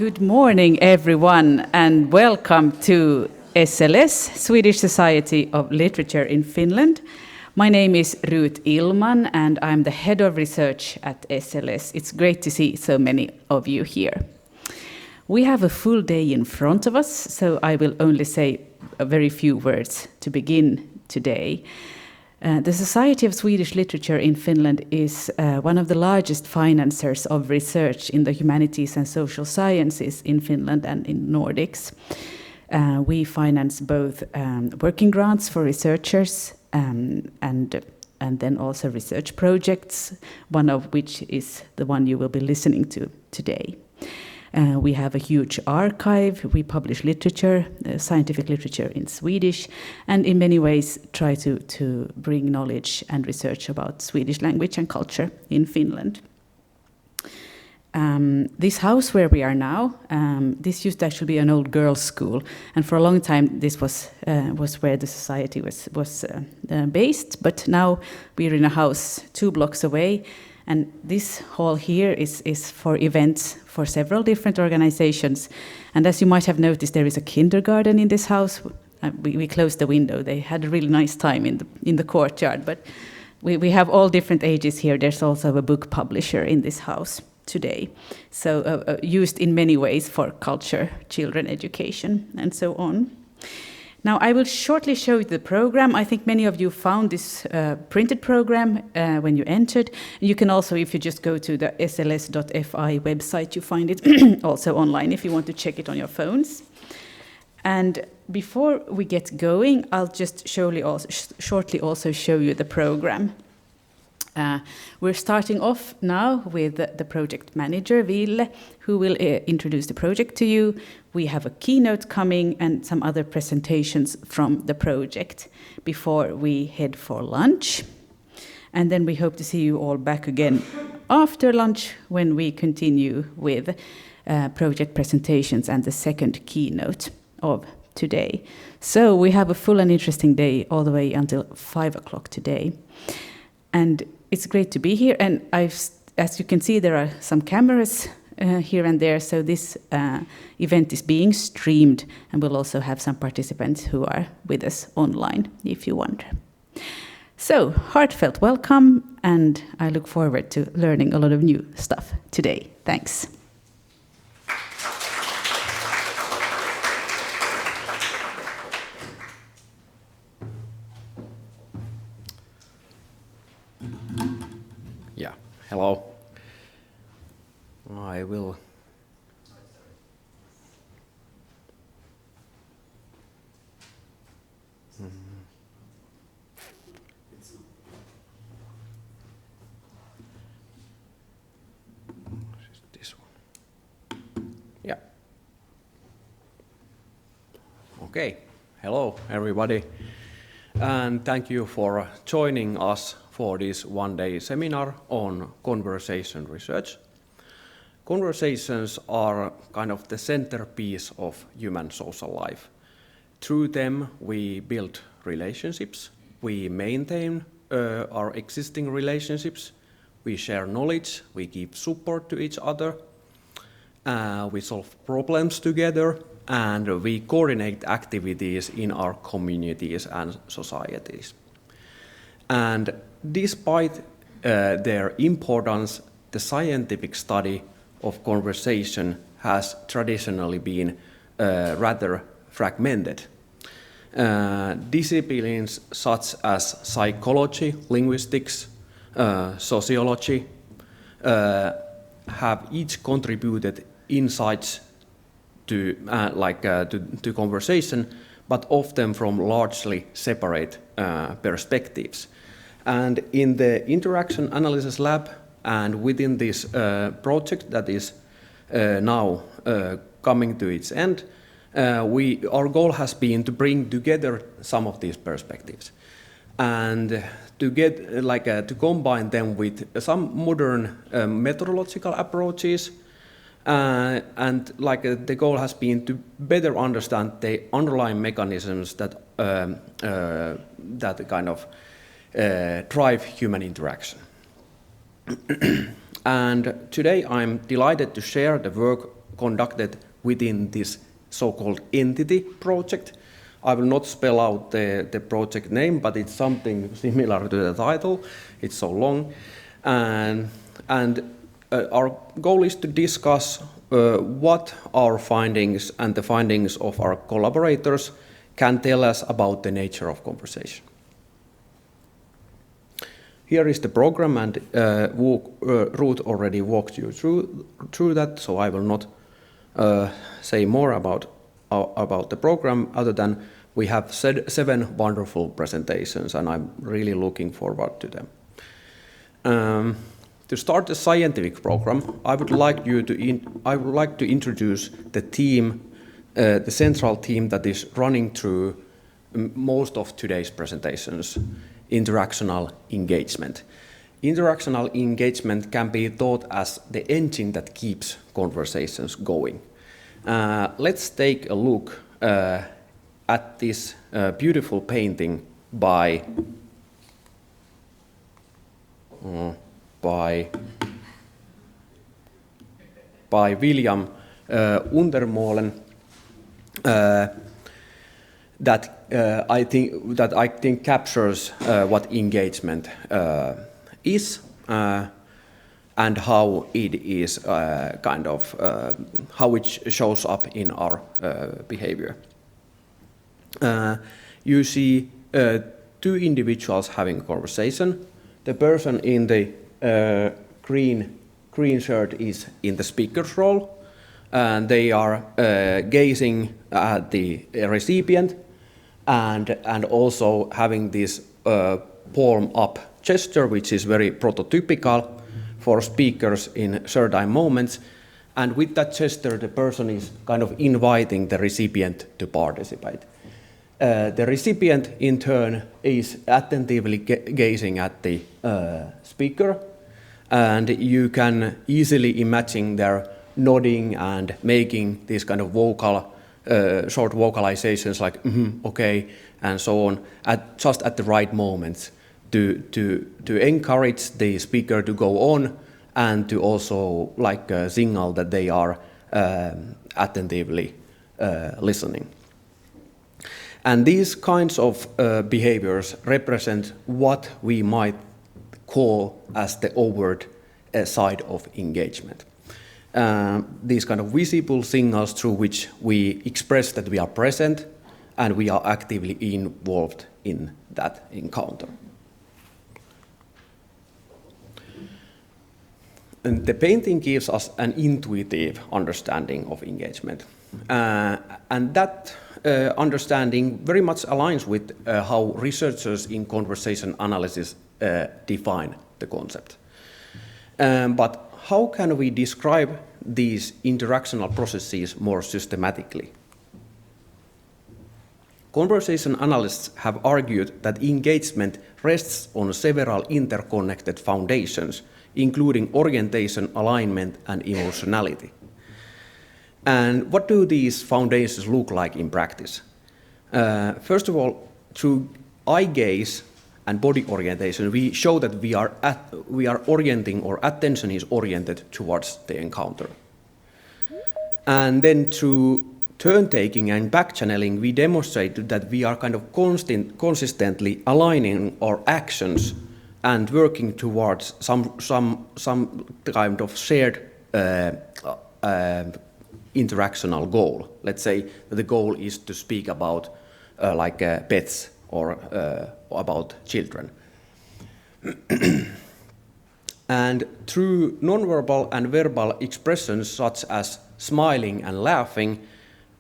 Good morning, everyone, and welcome to SLS, Swedish Society of Literature in Finland. My name is Ruth Illman, and I'm the head of research at SLS. It's great to see so many of you here. We have a full day in front of us, so I will only say a very few words to begin today. The Society of Swedish Literature in Finland is one of the largest financiers of research in the humanities and social sciences in Finland and in Nordics. We finance both working grants for researchers and then also research projects, one of which is the one you will be listening to today. We have a huge archive. We publish literature, scientific literature in Swedish, and in many ways try to bring knowledge and research about Swedish language and culture in Finland. This house where we are now, this used to actually be an old girls' school, and for a long time this was where the society was based. But now we're in a house 2 blocks away. And this hall here is for events for several different organizations. And as you might have noticed, there is a kindergarten in this house. We closed the window. They had a really nice time in the courtyard. But we have all different ages here. There's also a book publisher in this house today. So used in many ways for culture, children education, and so on. Now, I will shortly show you the program. I think many of you found this printed program when you entered. You can also, if you just go to the sls.fi website, you find it also online if you want to check it on your phones. And before we get going, I'll just shortly also show you the program. We're starting off now with the project manager, Ville, who will introduce the project to you. We have a keynote coming and some other presentations from the project before we head for lunch. And then we hope to see you all back again after lunch when we continue with project presentations and the second keynote of today. So we have a full and interesting day all the way until 5 o'clock today. And it's great to be here, and as you can see, there are some cameras here and there, so this event is being streamed, and we'll also have some participants who are with us online, if you wonder. So, heartfelt welcome, and I look forward to learning a lot of new stuff today. Thanks. Hello. I will. This one. Yeah. Okay. Hello, everybody, and thank you for joining us for this one-day seminar on conversation research. Conversations are kind of the centerpiece of human social life. Through them, we build relationships, we maintain our existing relationships, we share knowledge, we give support to each other, we solve problems together, and we coordinate activities in our communities and societies. And despite their importance, the scientific study of conversation has traditionally been rather fragmented. Disciplines such as psychology, linguistics, sociology have each contributed insights to conversation, but often from largely separate perspectives. And in the Interaction Analysis Lab and within this project that is now coming to its end, our goal has been to bring together some of these perspectives and to combine them with some modern methodological approaches. The goal has been to better understand the underlying mechanisms that kind of drive human interaction. And today I'm delighted to share the work conducted within this so-called EnTiTy project. I will not spell out the project name, but it's something similar to the title. It's so long. And our goal is to discuss what our findings and the findings of our collaborators can tell us about the nature of conversation. Here is the program, and Ruth already walked you through that, so I will not say more about the program, other than we have 7 wonderful presentations, and I'm really looking forward to them. To start the scientific program, I would like to introduce the team, the central team that is running through most of today's presentations: interactional engagement. Interactional engagement can be thought as the engine that keeps conversations going. Let's take a look at this beautiful painting by William Untermolen that I think captures what engagement is and how it is how it shows up in our behavior. You see 2 individuals having a conversation. The person in the green shirt is in the speaker's role, and they are gazing at the recipient and also having this palm up gesture, which is very prototypical for speakers in certain moments. And with that gesture, the person is kind of inviting the recipient to participate. The recipient, in turn, is attentively gazing at the speaker, and you can easily imagine their nodding and making these kind of short vocalizations like okay, and so on, just at the right moments to encourage the speaker to go on and to also signal that they are attentively listening. And these kinds of behaviors represent what we might call as the overt side of engagement. These kind of visible signals through which we express that we are present and we are actively involved in that encounter. And the painting gives us an intuitive understanding of engagement. And that understanding very much aligns with how researchers in conversation analysis define the concept. But how can we describe these interactional processes more systematically? Conversation analysts have argued that engagement rests on several interconnected foundations, including orientation, alignment, and emotionality. And what do these foundations look like in practice? First of all, through eye gaze and body orientation, we show that we are orienting, or attention is oriented towards the encounter. And then through turn-taking and back-channeling, we demonstrate that we are kind of consistently aligning our actions and working towards some kind of shared interactional goal. Let's say that the goal is to speak about pets or about children. And through nonverbal and verbal expressions such as smiling and laughing,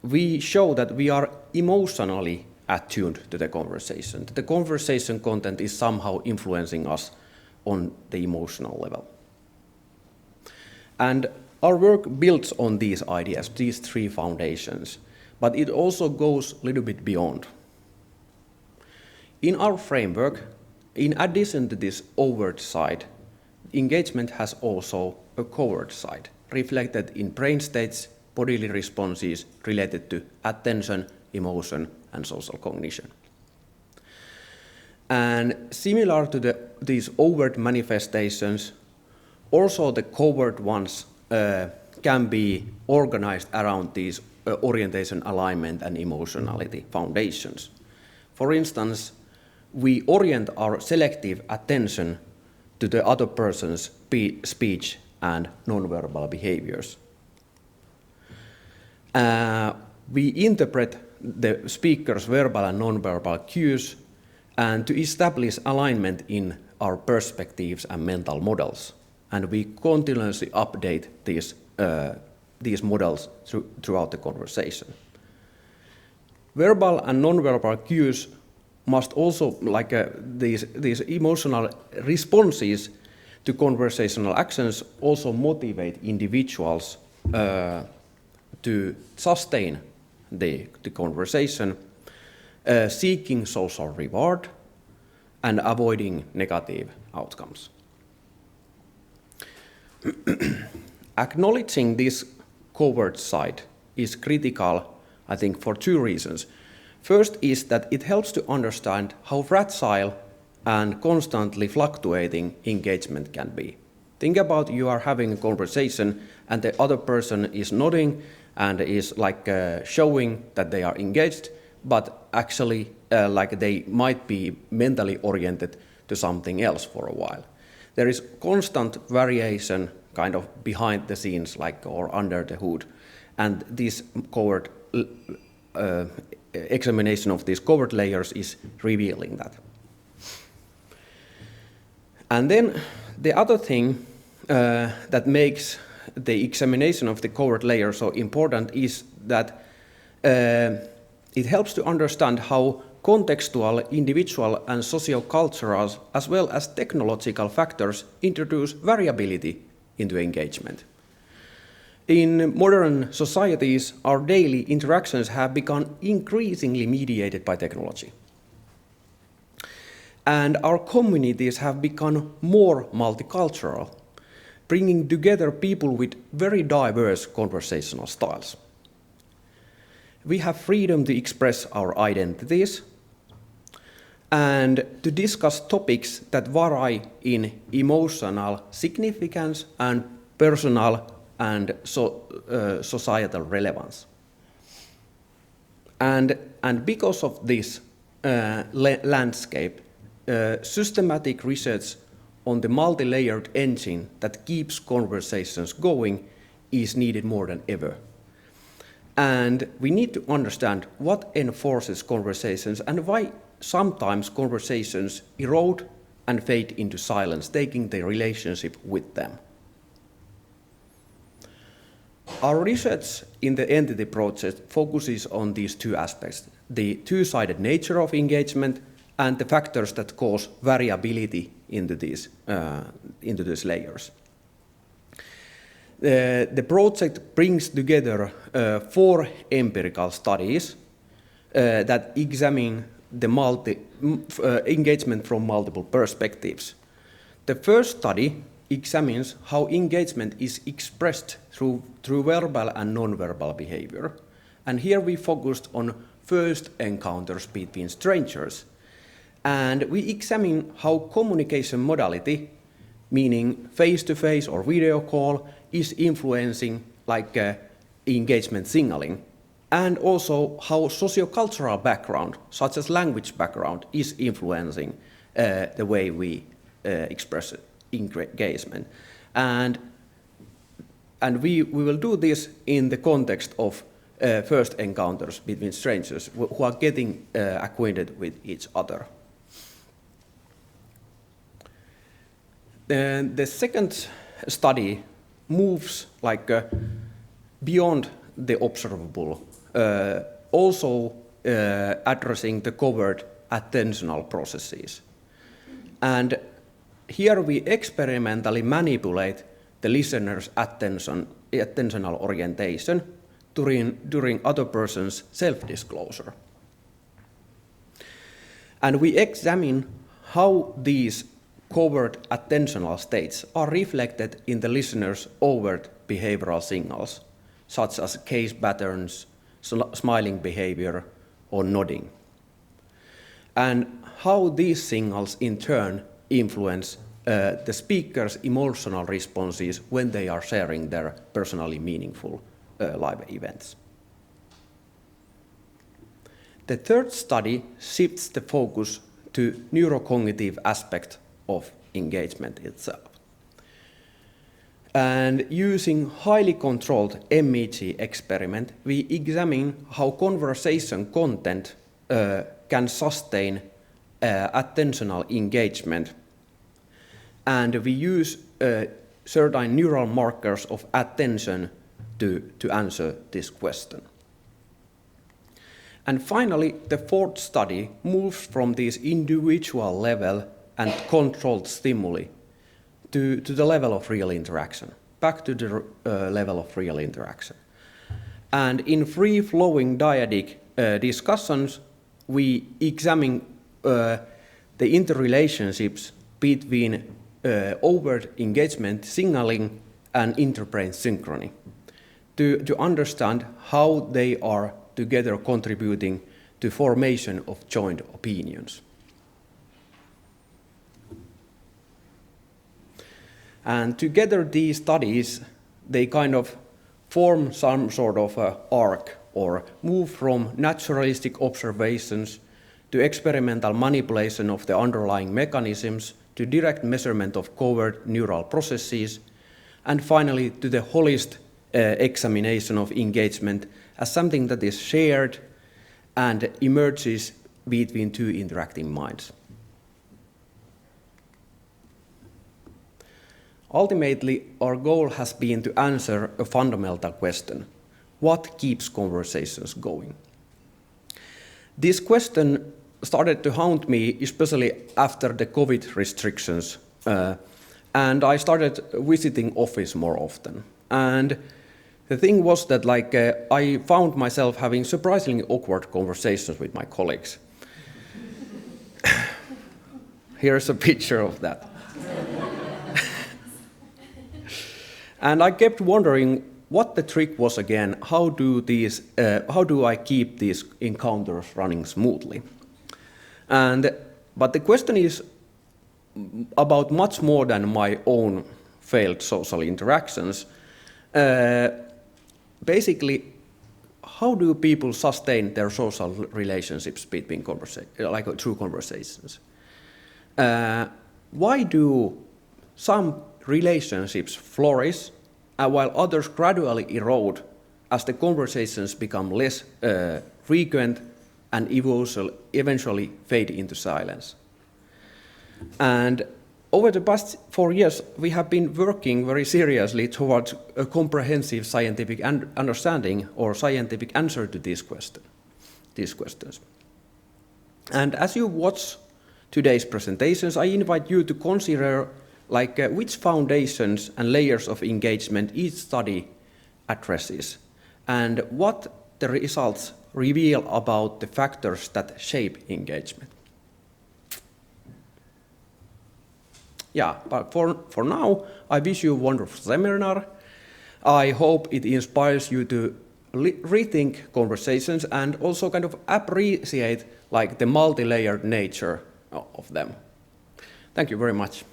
we show that we are emotionally attuned to the conversation. The conversation content is somehow influencing us on the emotional level. And our work builds on these ideas, these 3 foundations, but it also goes a little bit beyond. In our framework, in addition to this overt side, engagement has also a covert side, reflected in brain states, bodily responses related to attention, emotion, and social cognition. And similar to these overt manifestations, also the covert ones can be organized around these orientation, alignment, and emotionality foundations. For instance, we orient our selective attention to the other person's speech and nonverbal behaviors. We interpret the speaker's verbal and nonverbal cues and to establish alignment in our perspectives and mental models. And we continuously update these models throughout the conversation. Verbal and nonverbal cues must also, like these emotional responses to conversational actions, also motivate individuals to sustain the conversation, seeking social reward and avoiding negative outcomes. Acknowledging this covert side is critical, I think, for two reasons. First is that it helps to understand how fragile and constantly fluctuating engagement can be. Think about you are having a conversation and the other person is nodding and is showing that they are engaged, but actually they might be mentally oriented to something else for a while. There is constant variation kind of behind the scenes or under the hood, and this covert examination of these covert layers is revealing that. And then the other thing that makes the examination of the covert layer so important is that it helps to understand how contextual, individual, and socio-cultural, as well as technological factors introduce variability into engagement. In modern societies, our daily interactions have become increasingly mediated by technology. And our communities have become more multicultural, bringing together people with very diverse conversational styles. We have freedom to express our identities and to discuss topics that vary in emotional significance and personal and societal relevance. And because of this landscape, systematic research on the multi-layered engine that keeps conversations going is needed more than ever. And we need to understand what enforces conversations and why sometimes conversations erode and fade into silence, taking the relationship with them. Our research in the EnTiTy project focuses on these two aspects, the two-sided nature of engagement and the factors that cause variability into these layers. The project brings together 4 empirical studies that examine the engagement from multiple perspectives. The first study examines how engagement is expressed through verbal and non-verbal behavior. And here we focused on first encounters between strangers. And we examine how communication modality, meaning face-to-face or video call, is influencing engagement signaling, and also how socio-cultural background, such as language background, is influencing the way we express engagement. And we will do this in the context of first encounters between strangers who are getting acquainted with each other. The second study moves beyond the observable, also addressing the covert attentional processes. And here we experimentally manipulate the listener's attentional orientation during other person's self-disclosure. And we examine how these covert attentional states are reflected in the listener's overt behavioral signals, such as gaze patterns, smiling behavior, or nodding. And how these signals in turn influence the speaker's emotional responses when they are sharing their personally meaningful live events. The third study shifts the focus to neurocognitive aspect of engagement itself. And using highly controlled MEG experiment, we examine how conversation content can sustain attentional engagement. And we use certain neural markers of attention to answer this question. And finally, the fourth study moves from this individual level and controlled stimuli to the level of real interaction, back to the level of real interaction. And in free-flowing dyadic discussions, we examine the interrelationships between overt engagement signaling and interbrain synchrony to understand how they are together contributing to formation of joint opinions. And together these studies, they kind of form some sort of arc or move from naturalistic observations to experimental manipulation of the underlying mechanisms to direct measurement of covert neural processes, and finally to the holistic examination of engagement as something that is shared and emerges between two interacting minds. Ultimately, our goal has been to answer a fundamental question: what keeps conversations going? This question started to haunt me, especially after the COVID restrictions, and I started visiting office more often. And the thing was that I found myself having surprisingly awkward conversations with my colleagues. Here's a picture of that. And I kept wondering what the trick was again. How do I keep these encounters running smoothly? But the question is about much more than my own failed social interactions. Basically, how do people sustain their social relationships between through conversations? Why do some relationships flourish while others gradually erode as the conversations become less frequent and eventually fade into silence? And over the past 4 years, we have been working very seriously towards a comprehensive scientific understanding or scientific answer to these questions. And as you watch today's presentations, I invite you to consider which foundations and layers of engagement each study addresses, and what the results reveal about the factors that shape engagement. Yeah, but for now, I wish you a wonderful seminar. I hope it inspires you to rethink conversations and also kind of appreciate the multi-layered nature of them. Thank you very much.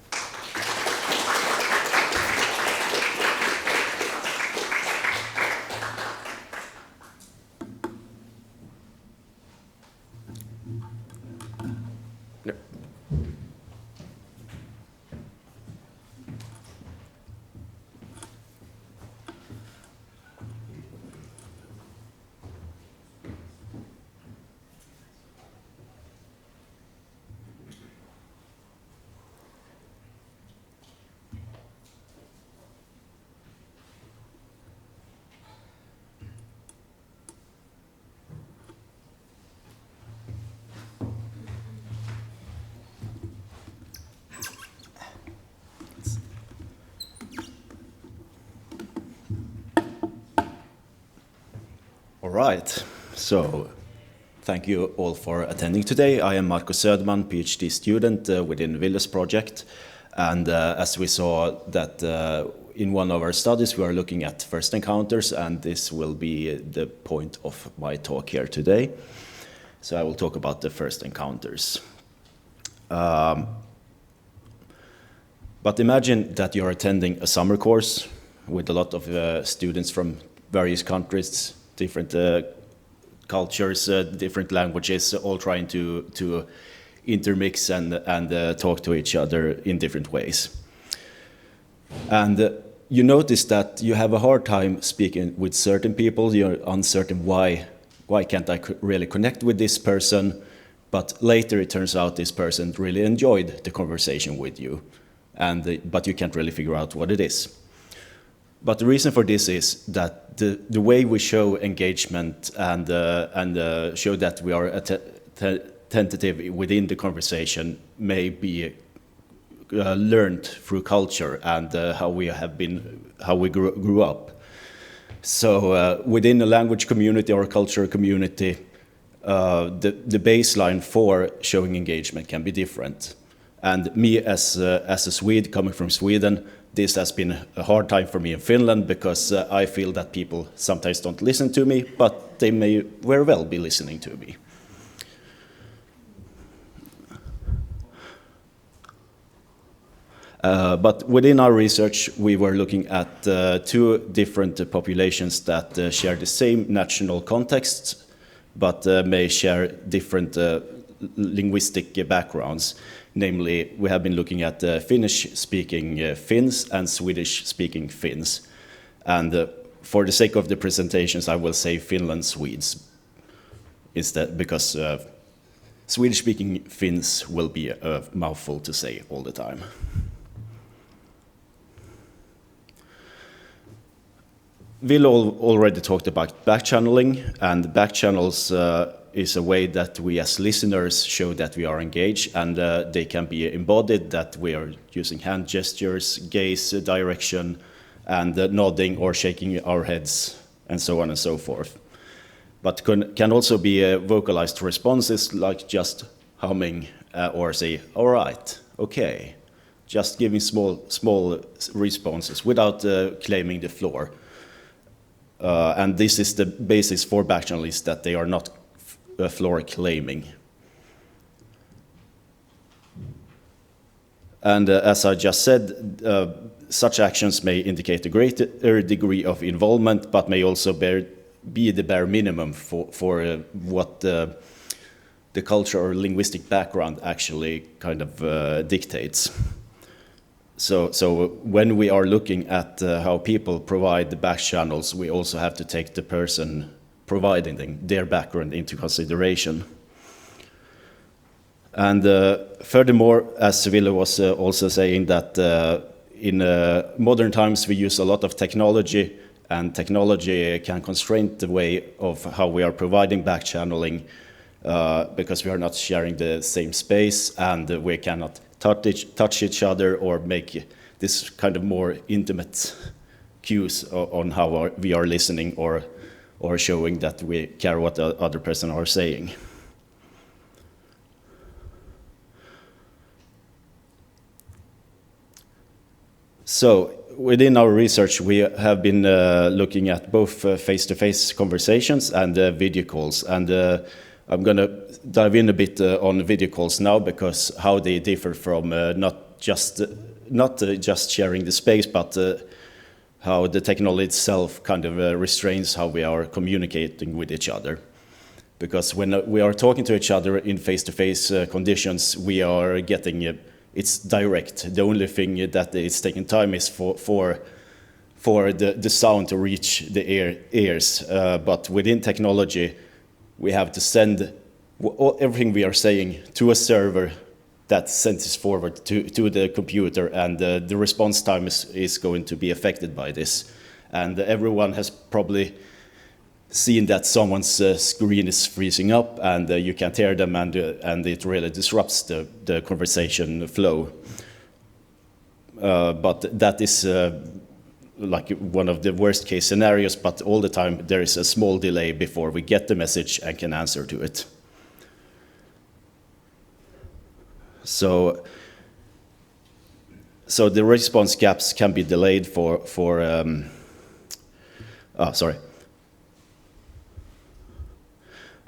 All right, so thank you all for attending today. I am Marko Söderman, PhD student within Ville's project. And as we saw that in one of our studies, we are looking at first encounters, and this will be the point of my talk here today. So I will talk about the first encounters. But imagine that you're attending a summer course with a lot of students from various countries, different cultures, different languages, all trying to intermix and talk to each other in different ways. And you notice that you have a hard time speaking with certain people. You're uncertain why can't I really connect with this person? But later it turns out this person really enjoyed the conversation with you, but you can't really figure out what it is. But the reason for this is that the way we show engagement and show that we are attentive within the conversation may be learned through culture and how we grew up. So within a language community or a cultural community, the baseline for showing engagement can be different. And me as a Swede coming from Sweden, this has been a hard time for me in Finland because I feel that people sometimes don't listen to me, but they may very well be listening to me. But within our research, we were looking at two different populations that share the same national contexts, but may share different linguistic backgrounds. Namely, we have been looking at Finnish-speaking Finns and Swedish-speaking Finns. And for the sake of the presentations, I will say Finland Swedes instead, because Swedish-speaking Finns will be a mouthful to say all the time. Ville already talked about backchanneling, and backchannels is a way that we as listeners show that we are engaged, and they can be embodied that we are using hand gestures, gaze direction, and nodding or shaking our heads, and so on and so forth. But can also be vocalized responses like just humming or say, all right, okay, just giving small responses without claiming the floor. And this is the basis for backchannel, that they are not floor claiming. And as I just said, such actions may indicate a greater degree of involvement, but may also be the bare minimum for what the culture or linguistic background actually kind of dictates. So when we are looking at how people provide the back channels, we also have to take the person providing their background into consideration. And furthermore, as Ville was also saying, that in modern times we use a lot of technology, and technology can constrain the way of how we are providing back channeling because we are not sharing the same space, and we cannot touch each other or make this kind of more intimate cues on how we are listening or showing that we care what the other person are saying. So within our research, we have been looking at both face-to-face conversations and video calls, and I'm going to dive in a bit on video calls now, because how they differ from not just sharing the space, but how the technology itself kind of restrains how we are communicating with each other. Because when we are talking to each other in face-to-face conditions, we are getting it's direct. The only thing that is taking time is for the sound to reach the ears. But within technology, we have to send everything we are saying to a server that sends it forward to the computer, and the response time is going to be affected by this. And everyone has probably seen that someone's screen is freezing up, and you can't hear them, and it really disrupts the conversation flow. But that is like one of the worst case scenarios, but all the time there is a small delay before we get the message and can answer to it. So the response gaps can be delayed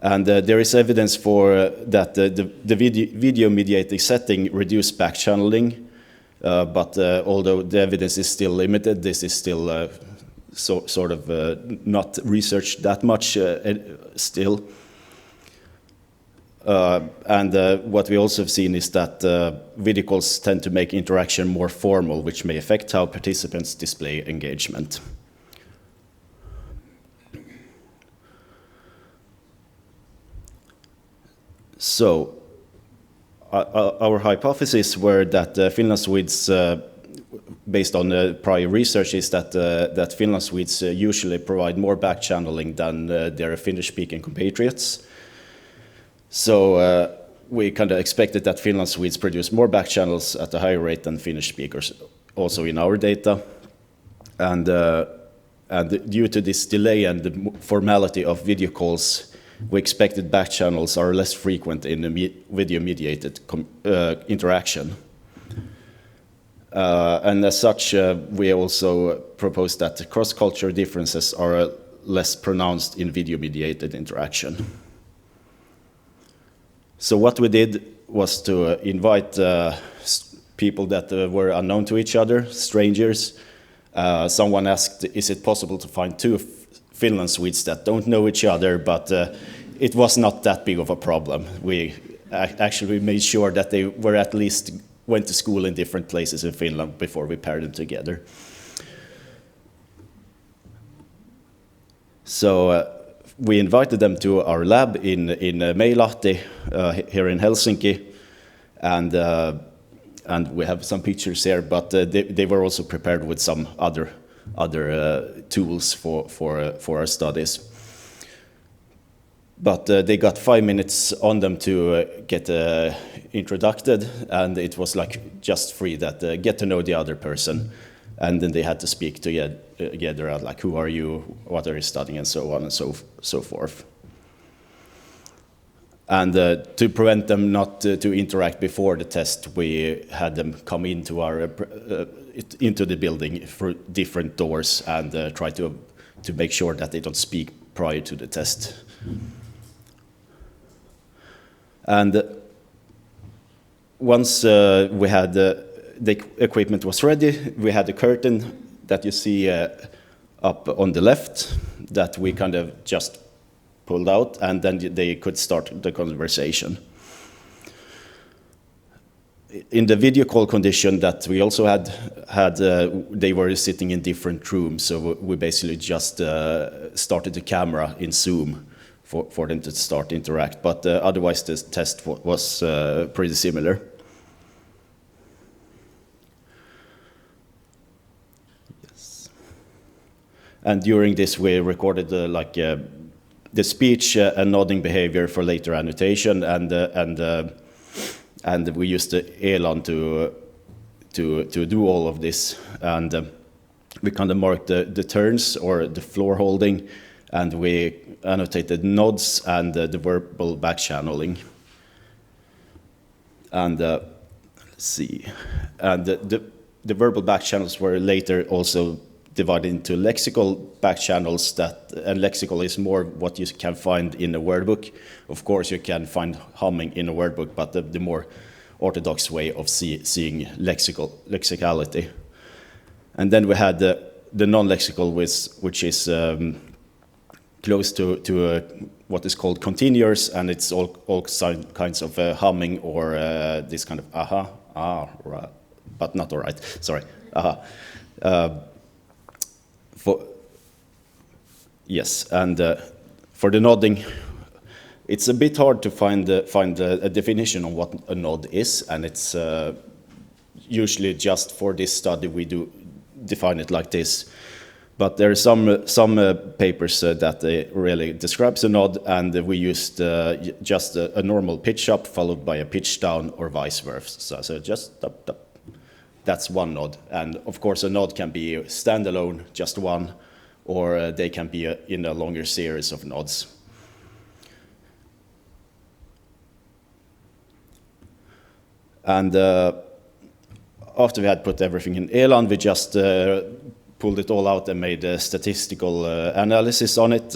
And there is evidence for that the video mediated setting reduced back channeling, But although the evidence is still limited, this is still not researched that much still. And what we also have seen is that video calls tend to make interaction more formal, which may affect how participants display engagement. So, our hypotheses were that Finland Swedes, based on prior research, is that Finland Swedes usually provide more back channeling than their Finnish-speaking compatriots. So we kind of expected that Finland Swedes produce more back channels at a higher rate than Finnish speakers, also in our data. And due to this delay and the formality of video calls, we expected back channels are less frequent in the video-mediated interaction. And as such, we also proposed that cross-cultural differences are less pronounced in video-mediated interaction. So what we did was to invite people that were unknown to each other, strangers. Someone asked, is it possible to find two Finland Swedes that don't know each other, but it was not that big of a problem. We actually made sure that they were at least went to school in different places in Finland before we paired them together. So we invited them to our lab in Meilahti, here in Helsinki, and we have some pictures here, but they were also prepared with some other tools for our studies. But they got 5 minutes on them to get introduced, and it was like just free that get to know the other person, and then they had to speak together, like who are you, what are you studying, and so on and so forth. And to prevent them not to interact before the test, we had them come into into the building through different doors and try to make sure that they don't speak prior to the test. And once we had the equipment was ready, we had the curtain that you see up on the left that we kind of just pulled out, and then they could start the conversation. In the video call condition that we also had they were sitting in different rooms, so we basically just started the camera in Zoom for them to start to interact, but otherwise the test was pretty similar. Yes. And during this we recorded the speech and nodding behavior for later annotation, and we used the Illman to do all of this, and we kind of marked the turns or the floor holding, and we annotated nods and the verbal back channeling. And let's see, and the verbal back channels were later also divided into lexical back channels, and lexical is more what you can find in a word book. Of course, you can find humming in a word book, but the more orthodox way of seeing lexicality. And then we had the non-lexical, which is close to what is called continuous, and it's all kinds of humming or this kind of right, but not all right. Sorry, yes, and for the nodding, it's a bit hard to find a definition of what a nod is, and it's usually just for this study we do define it like this. But there are some papers that really describes a nod, and we used just a normal pitch up followed by a pitch down or vice versa. So just up. That's one nod, and of course a nod can be standalone, just one, or they can be in a longer series of nods. And after we had put everything in Illman, we just pulled it all out and made a statistical analysis on it.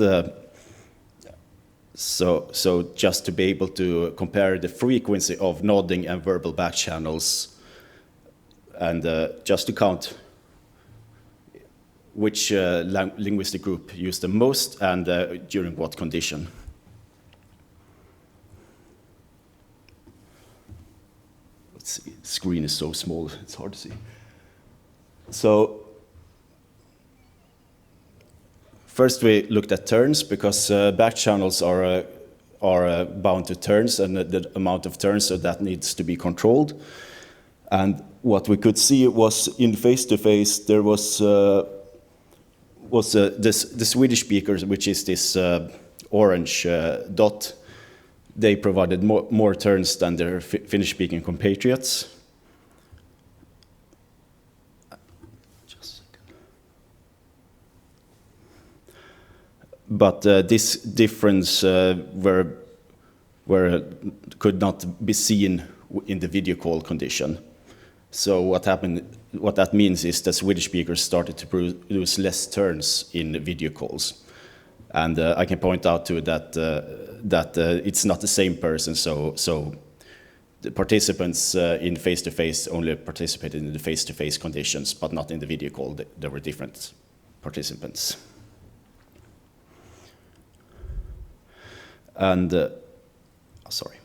So just to be able to compare the frequency of nodding and verbal back channels and just to count which linguistic group used the most and during what condition. Let's see, the screen is so small, it's hard to see. So, first we looked at turns, because back channels are bound to turns, and the amount of turns, so that needs to be controlled. And what we could see was in face-to-face, there was the Swedish speakers, which is this orange dot. They provided more turns than their Finnish-speaking compatriots. But this difference could not be seen in the video call condition. So what that means is that Swedish speakers started to produce less turns in video calls. And I can point out too that it's not the same person, so the participants in face-to-face only participated in the face-to-face conditions, but not in the video call. There were different participants. And, sorry.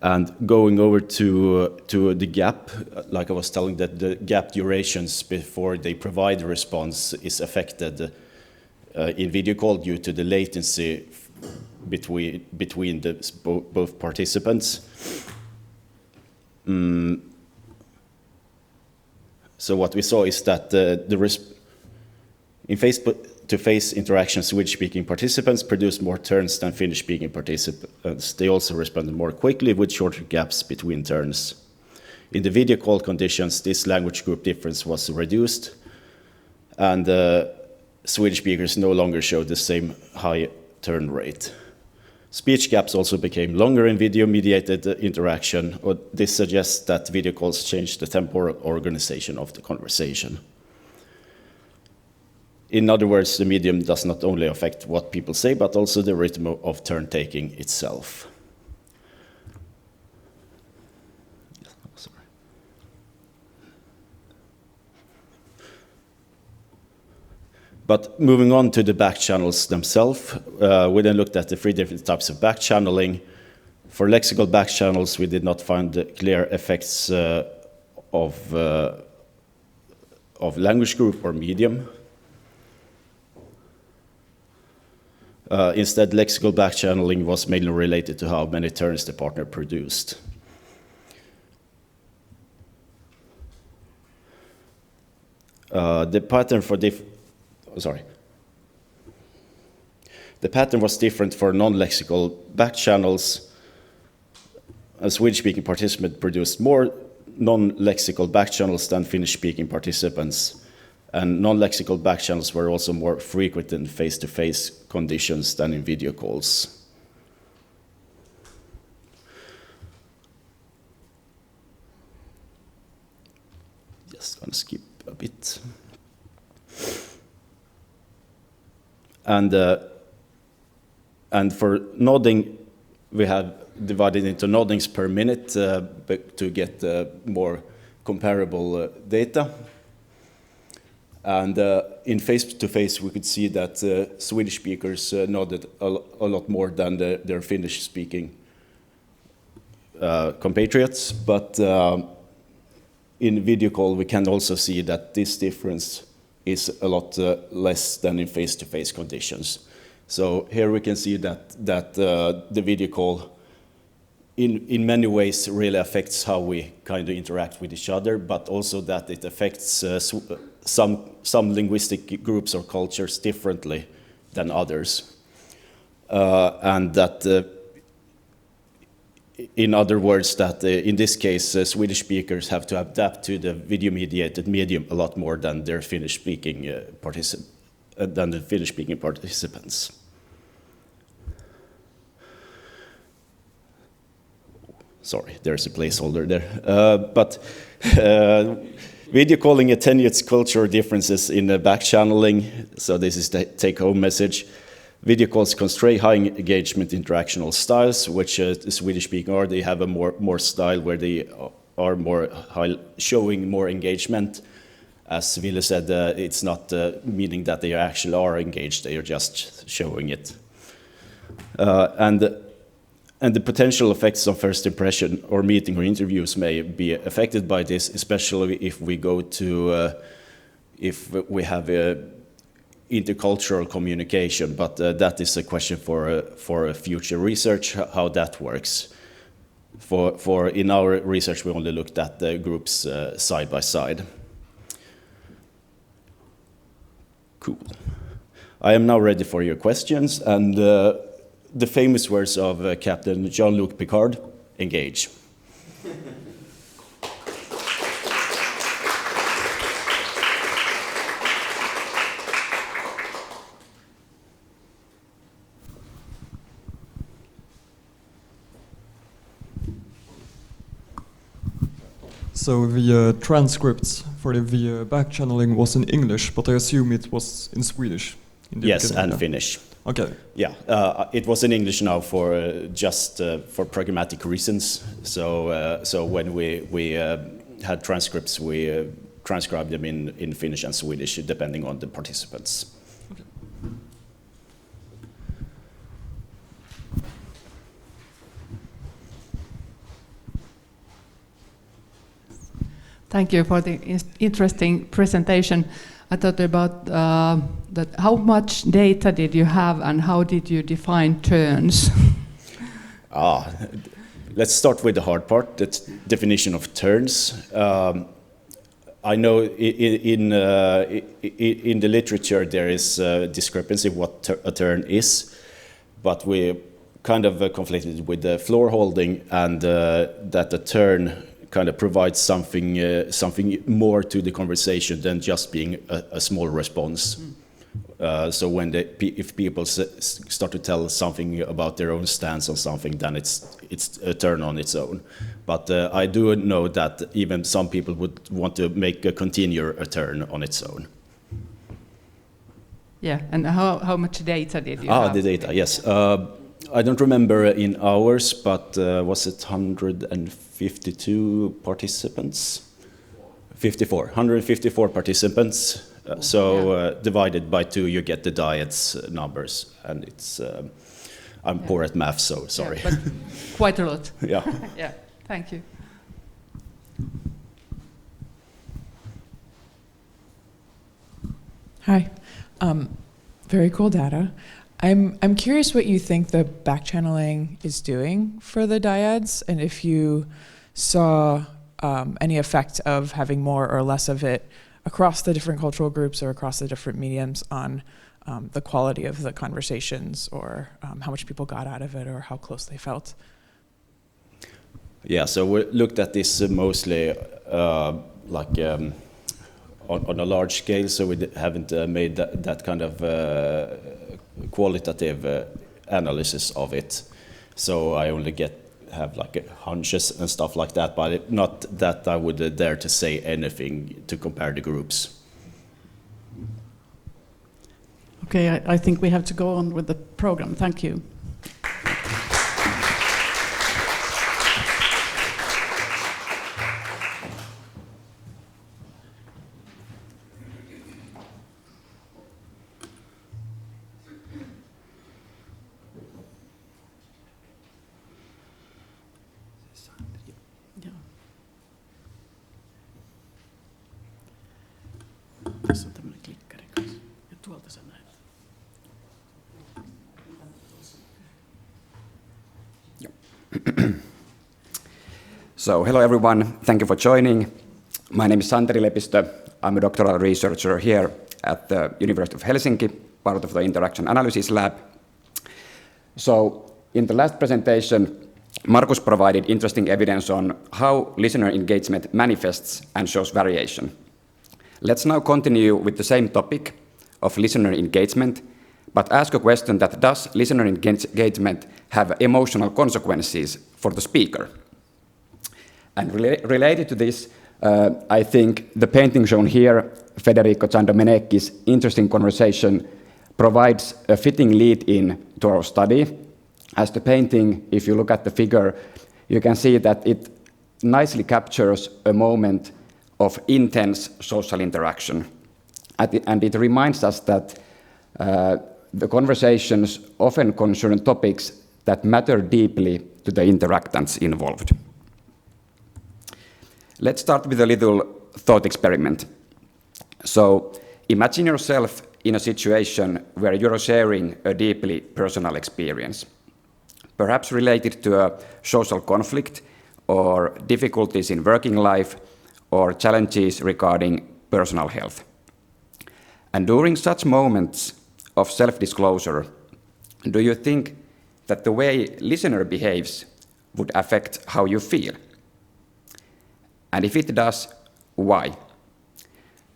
And going over to the gap, like I was telling, that the gap durations before they provide a response is affected in video call due to the latency between both participants. So what we saw is that in face-to-face interaction, Swedish-speaking participants produced more turns than Finnish-speaking participants. They also responded more quickly with shorter gaps between turns. In the video call conditions, this language group difference was reduced, and Swedish speakers no longer showed the same high turn rate. Speech gaps also became longer in video-mediated interaction. This suggests that video calls changed the temporal organization of the conversation. In other words, the medium does not only affect what people say, but also the rhythm of turn-taking itself. Sorry. But moving on to the back channels themselves, we then looked at the 3 different types of back channeling. For lexical back channels, we did not find the clear effects of language group or medium. Instead, lexical back-channeling was mainly related to how many turns the partner produced. The pattern was different for non-lexical back channels. A Swedish-speaking participant produced more non-lexical back channels than Finnish-speaking participants. And non-lexical back channels were also more frequent in face-to-face conditions than in video calls. Just gonna skip a bit. And for nodding, we have divided into noddings per minute to get more comparable data. And in face-to-face, we could see that Swedish speakers nodded a lot more than their Finnish-speaking compatriots. But in video call, we can also see that this difference is a lot less than in face-to-face conditions. So here we can see that the video call in many ways really affects how we kind of interact with each other, but also that it affects some linguistic groups or cultures differently than others. And that, in other words, that in this case, Swedish speakers have to adapt to the video-mediated medium a lot more than their Finnish-speaking participants. Sorry, there's a placeholder there. But video calling attenuates cultural differences in back channeling. So this is the take-home message. Video calls constrain high engagement interactional styles, which the Swedish-speaking are. They have a more style where they are more showing more engagement. As Ville said, it's not meaning that they actually are engaged; they are just showing it. And the potential effects on first impression or meeting or interviews may be affected by this, especially if we go to if we have intercultural communication. But that is a question for future research, how that works. For in our research, we only looked at the groups side by side. Cool. I am now ready for your questions, and the famous words of Captain Jean-Luc Picard: engage. So the transcripts for the back channeling was in English, but I assume it was in Swedish. Yes, and Finnish. Okay. Yeah, it was in English now for just for pragmatic reasons. So when we had transcripts, we transcribed them in Finnish and Swedish, depending on the participants. Okay. Thank you for the interesting presentation. I thought about that. How much data did you have, and how did you define turns? Let's start with the hard part, the definition of turns. I know in the literature there is a discrepancy what a turn is, but we kind of conflicted with the floor holding, and that the turn kind of provides something more to the conversation than just being a small response. So when if people start to tell something about their own stance on something, then it's a turn on its own. But I do know that even some people would want to make a turn on its own. Yeah, and how much data did you have? The data, yes. I don't remember in hours, but was it 152 participants? 154 participants. Divided by 2, you get the dyads numbers, and it's. I'm poor at math, so sorry. Yeah, but quite a lot. Yeah. Yeah. Thank you. Hi. Very cool data. I'm curious what you think the back channeling is doing for the dyads, and if you saw any effect of having more or less of it across the different cultural groups or across the different mediums on the quality of the conversations, or how much people got out of it, or how close they felt. Yeah, so we looked at this mostly on a large scale, so we haven't made that kind of qualitative analysis of it. So I only have like hunches and stuff like that, but not that I would dare to say anything to compare the groups. Okay, I think we have to go on with the program. Thank you. Tässä on tämmöinen klikkari kanssa. Ja tuolta sä näet. So, hello everyone. Thank you for joining. My name is Santeri Lepistö. I'm a doctoral researcher here at the University of Helsinki, part of the Interaction Analysis Lab. So, in the last presentation, Markus provided interesting evidence on how listener engagement manifests and shows variation. Let's now continue with the same topic of listener engagement, but ask a question that does listener engagement have emotional consequences for the speaker? And related to this, I think the painting shown here, Federico Ciandomenecchi's interesting conversation provides a fitting lead-in to our study. As the painting, if you look at the figure, you can see that it nicely captures a moment of intense social interaction. And it reminds us that the conversations often concern topics that matter deeply to the interactants involved. Let's start with a little thought experiment. So imagine yourself in a situation where you're sharing a deeply personal experience, perhaps related to a social conflict or difficulties in working life or challenges regarding personal health. And during such moments of self-disclosure, do you think that the way listener behaves would affect how you feel? And if it does, why?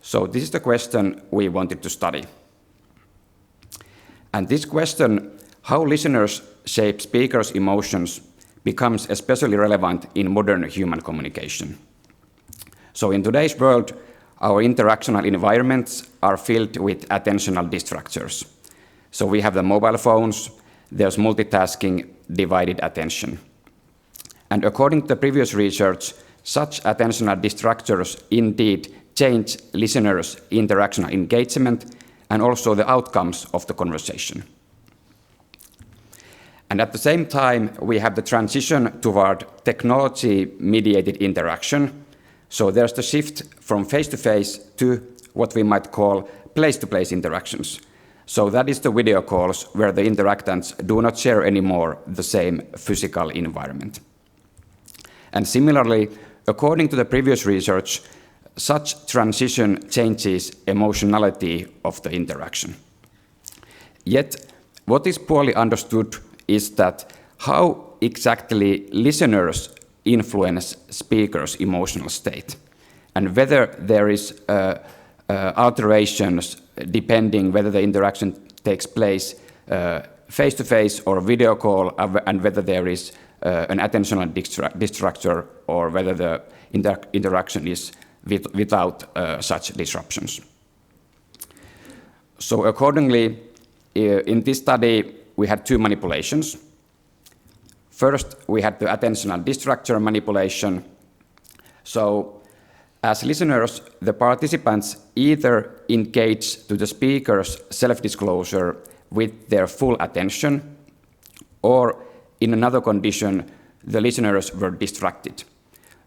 So this is the question we wanted to study. And this question, how listeners shape speakers' emotions, becomes especially relevant in modern human communication. So in today's world, our interactional environments are filled with attentional distractors. So we have the mobile phones, there's multitasking, divided attention. And according to the previous research, such attentional distractors indeed change listeners' interactional engagement and also the outcomes of the conversation. And at the same time, we have the transition toward technology-mediated interaction. So there's the shift from face-to-face to what we might call place-to-place interactions. So that is the video calls where the interactants do not share anymore the same physical environment. And similarly, according to the previous research, such transition changes emotionality of the interaction. Yet, what is poorly understood is that how exactly listeners influence speakers' emotional state, and whether there is alterations depending whether the interaction takes place face-to-face or video call, and whether there is an attentional distractor or whether the interaction is without such disruptions. So accordingly, in this study, we had two manipulations. First, we had the attentional distractor manipulation. So as listeners, the participants either engage to the speaker's self-disclosure with their full attention, or in another condition, the listeners were distracted.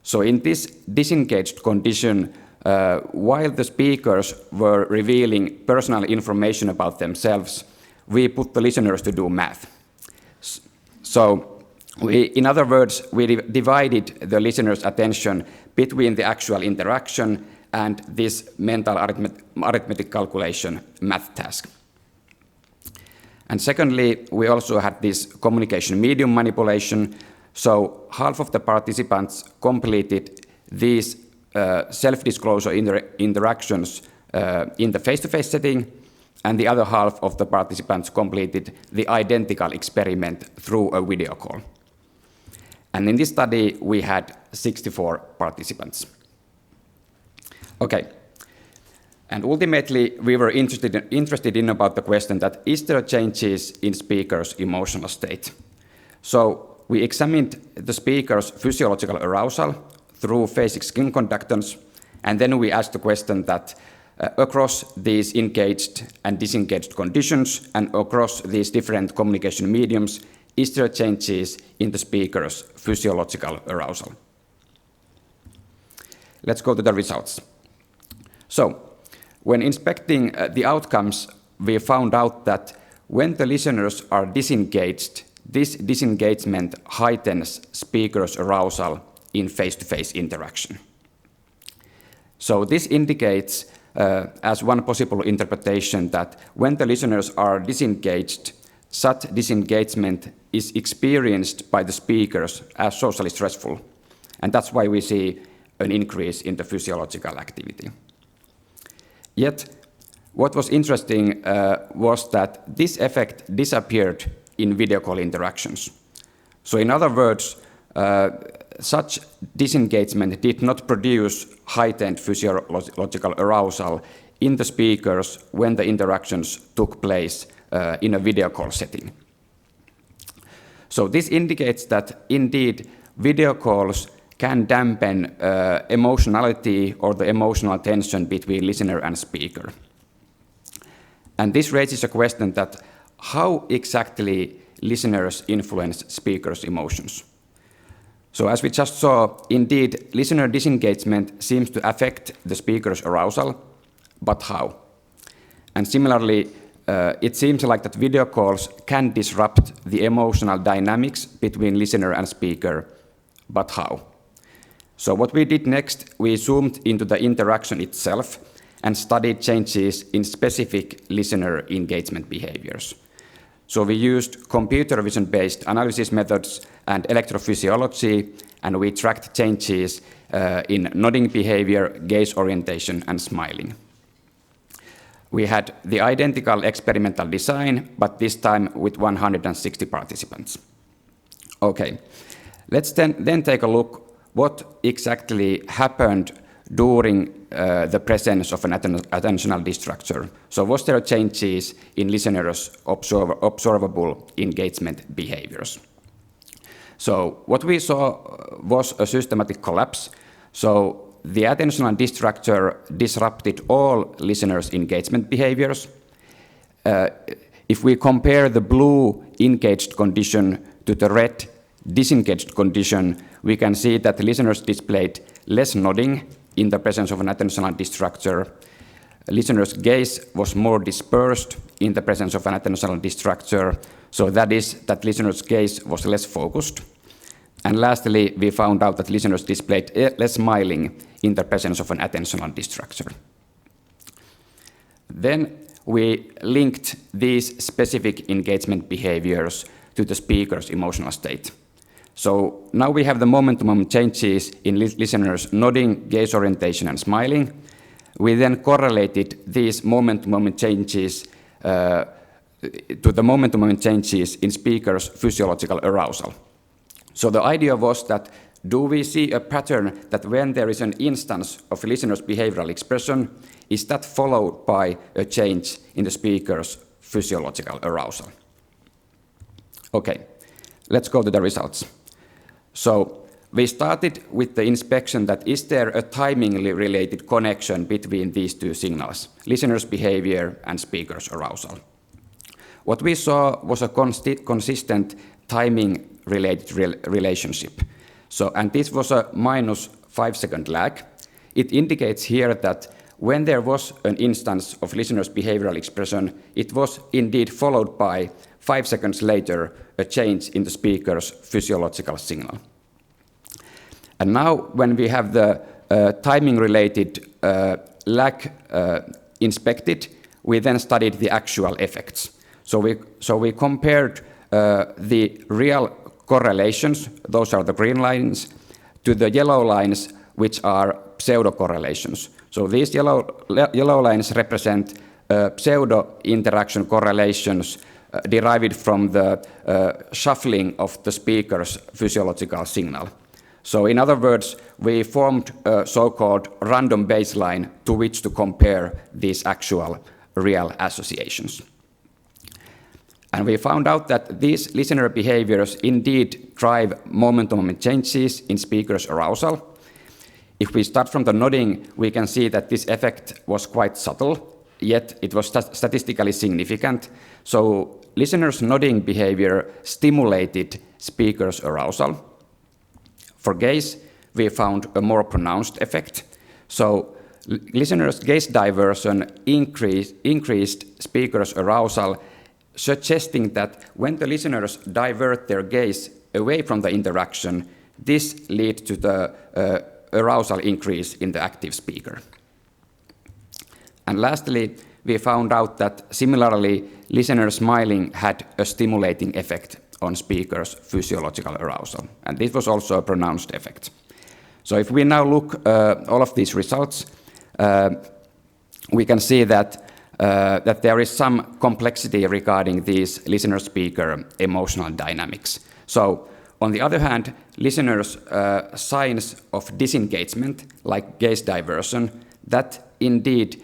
So in this disengaged condition, while the speakers were revealing personal information about themselves, we put the listeners to do math. So in other words, we divided the listener's attention between the actual interaction and this mental arithmetic calculation math task. And secondly, we also had this communication medium manipulation. So half of the participants completed these self-disclosure interactions in the face-to-face setting, and the other half of the participants completed the identical experiment through a video call. And in this study, we had 64 participants. Okay. And ultimately, we were interested in about the question that is there changes in speakers' emotional state? So we examined the speaker's physiological arousal through phasic skin conductance, and then we asked the question that across these engaged and disengaged conditions and across these different communication mediums, is there changes in the speaker's physiological arousal? Let's go to the results. So, when inspecting the outcomes, we found out that when the listeners are disengaged, this disengagement heightens speakers' arousal in face-to-face interaction. So this indicates, as one possible interpretation, that when the listeners are disengaged, such disengagement is experienced by the speakers as socially stressful. And that's why we see an increase in the physiological activity. Yet, what was interesting was that this effect disappeared in video call interactions. So in other words, such disengagement did not produce heightened physiological arousal in the speakers when the interactions took place in a video call setting. So this indicates that indeed video calls can dampen emotionality or the emotional tension between listener and speaker. And this raises a question that how exactly listeners influence speakers' emotions. So as we just saw, indeed, listener disengagement seems to affect the speaker's arousal, but how? And similarly, it seems like that video calls can disrupt the emotional dynamics between listener and speaker, but how? So what we did next, we zoomed into the interaction itself and studied changes in specific listener engagement behaviors. So we used computer vision-based analysis methods and electrophysiology, and we tracked changes in nodding behavior, gaze orientation, and smiling. We had the identical experimental design, but this time with 160 participants. Okay, let's then take a look what exactly happened during the presence of an attentional destructure. So was there changes in listeners' observable engagement behaviors? So what we saw was a systematic collapse. So the attentional destructure disrupted all listeners' engagement behaviors. If we compare the blue engaged condition to the red disengaged condition, we can see that the listeners displayed less nodding in the presence of an attentional destructure. Listeners' gaze was more dispersed in the presence of an attentional destructure. So that is that listeners' gaze was less focused. And lastly, we found out that listeners displayed less smiling in the presence of an attentional destructure. Then we linked these specific engagement behaviors to the speaker's emotional state. So now we have the moment-to-moment changes in listeners' nodding, gaze orientation, and smiling. We then correlated these moment-to-moment changes to the moment-to-moment changes in speakers' physiological arousal. So the idea was that do we see a pattern that when there is an instance of a listener's behavioral expression, is that followed by a change in the speaker's physiological arousal? Okay, let's go to the results. So we started with the inspection that is there a timingly related connection between these two signals, listener's behavior and speaker's arousal. What we saw was a consistent timing-related relationship. So, and this was a minus 5-second lag. It indicates here that when there was an instance of listener's behavioral expression, it was indeed followed by 5 seconds later a change in the speaker's physiological signal. And now when we have the timing-related lag inspected, we then studied the actual effects. So we compared the real correlations, those are the green lines, to the yellow lines, which are pseudo-correlations. So these yellow lines represent pseudo-interaction correlations derived from the shuffling of the speaker's physiological signal. So in other words, we formed a so-called random baseline to which to compare these actual real associations. And we found out that these listener behaviors indeed drive moment-to-moment changes in speakers' arousal. If we start from the nodding, we can see that this effect was quite subtle, yet it was statistically significant. So listeners' nodding behavior stimulated speakers' arousal. For gaze, we found a more pronounced effect. So listeners' gaze diversion increased speakers' arousal, suggesting that when the listeners divert their gaze away from the interaction, this leads to the arousal increase in the active speaker. And lastly, we found out that similarly, listener smiling had a stimulating effect on speakers' physiological arousal. And this was also a pronounced effect. So if we now look all of these results, we can see that there is some complexity regarding these listener-speaker emotional dynamics. So on the other hand, listeners' signs of disengagement, like gaze diversion, that indeed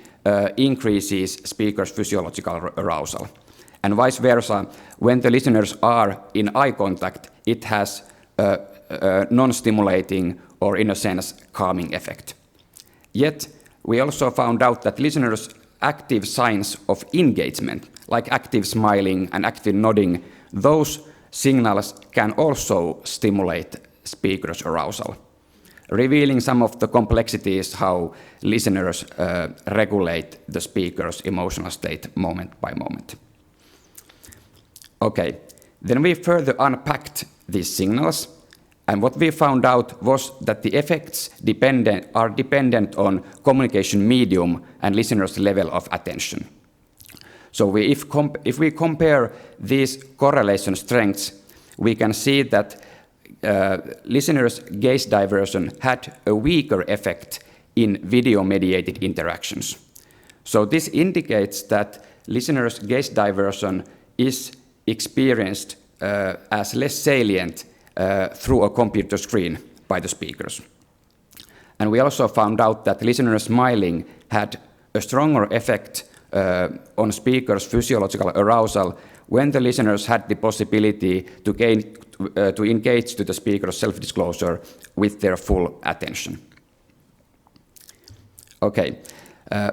increases speakers' physiological arousal. And vice versa, when the listeners are in eye contact, it has a non-stimulating or, in a sense, calming effect. Yet, we also found out that listeners' active signs of engagement, like active smiling and active nodding, those signals can also stimulate speakers' arousal, revealing some of the complexities how listeners regulate the speaker's emotional state moment by moment. Okay, then we further unpacked these signals, and what we found out was that the effects are dependent on communication medium and listeners' level of attention. So if we compare these correlation strengths, we can see that listeners' gaze diversion had a weaker effect in video-mediated interactions. So this indicates that listeners' gaze diversion is experienced as less salient through a computer screen by the speakers. And we also found out that listener smiling had a stronger effect on speakers' physiological arousal when the listeners had the possibility to engage to the speaker's self-disclosure with their full attention. Okay,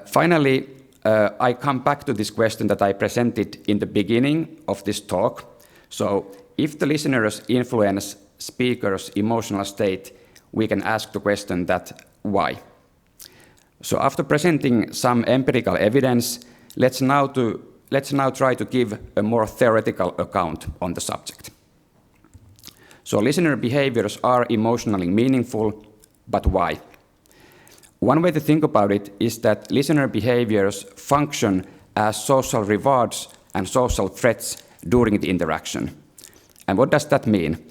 finally, I come back to this question that I presented in the beginning of this talk. So, if the listeners influence speakers' emotional state, we can ask the question that why? So after presenting some empirical evidence, let's now try to give a more theoretical account on the subject. So listener behaviors are emotionally meaningful, but why? One way to think about it is that listener behaviors function as social rewards and social threats during the interaction. And what does that mean?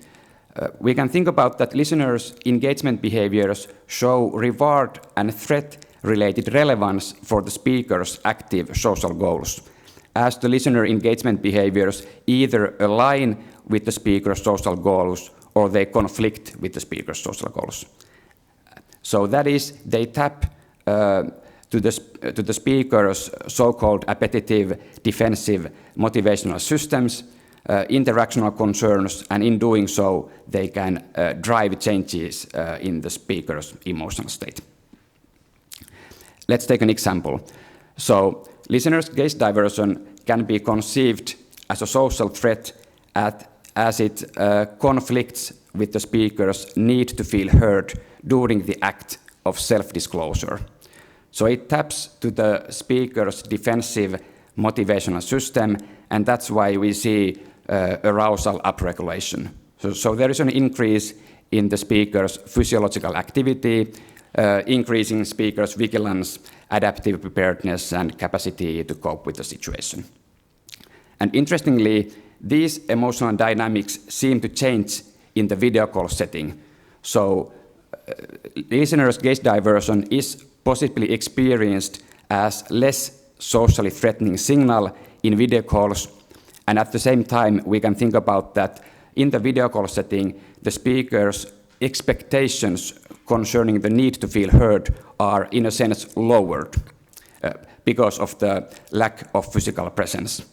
We can think about that listeners' engagement behaviors show reward and threat-related relevance for the speaker's active social goals, as the listener engagement behaviors either align with the speaker's social goals or they conflict with the speaker's social goals. So that is, they tap to the speaker's so-called appetitive, defensive, motivational systems, interactional concerns, and in doing so, they can drive changes in the speaker's emotional state. Let's take an example. So, listeners' gaze diversion can be conceived as a social threat as it conflicts with the speaker's need to feel heard during the act of self-disclosure. So it taps to the speaker's defensive motivational system, and that's why we see arousal upregulation. So there is an increase in the speaker's physiological activity, increasing speaker's vigilance, adaptive preparedness, and capacity to cope with the situation. And interestingly, these emotional dynamics seem to change in the video call setting. So listeners' gaze diversion is possibly experienced as less socially threatening signal in video calls, and at the same time we can think about that in the video call setting the speaker's expectations concerning the need to feel heard are in a sense lowered because of the lack of physical presence.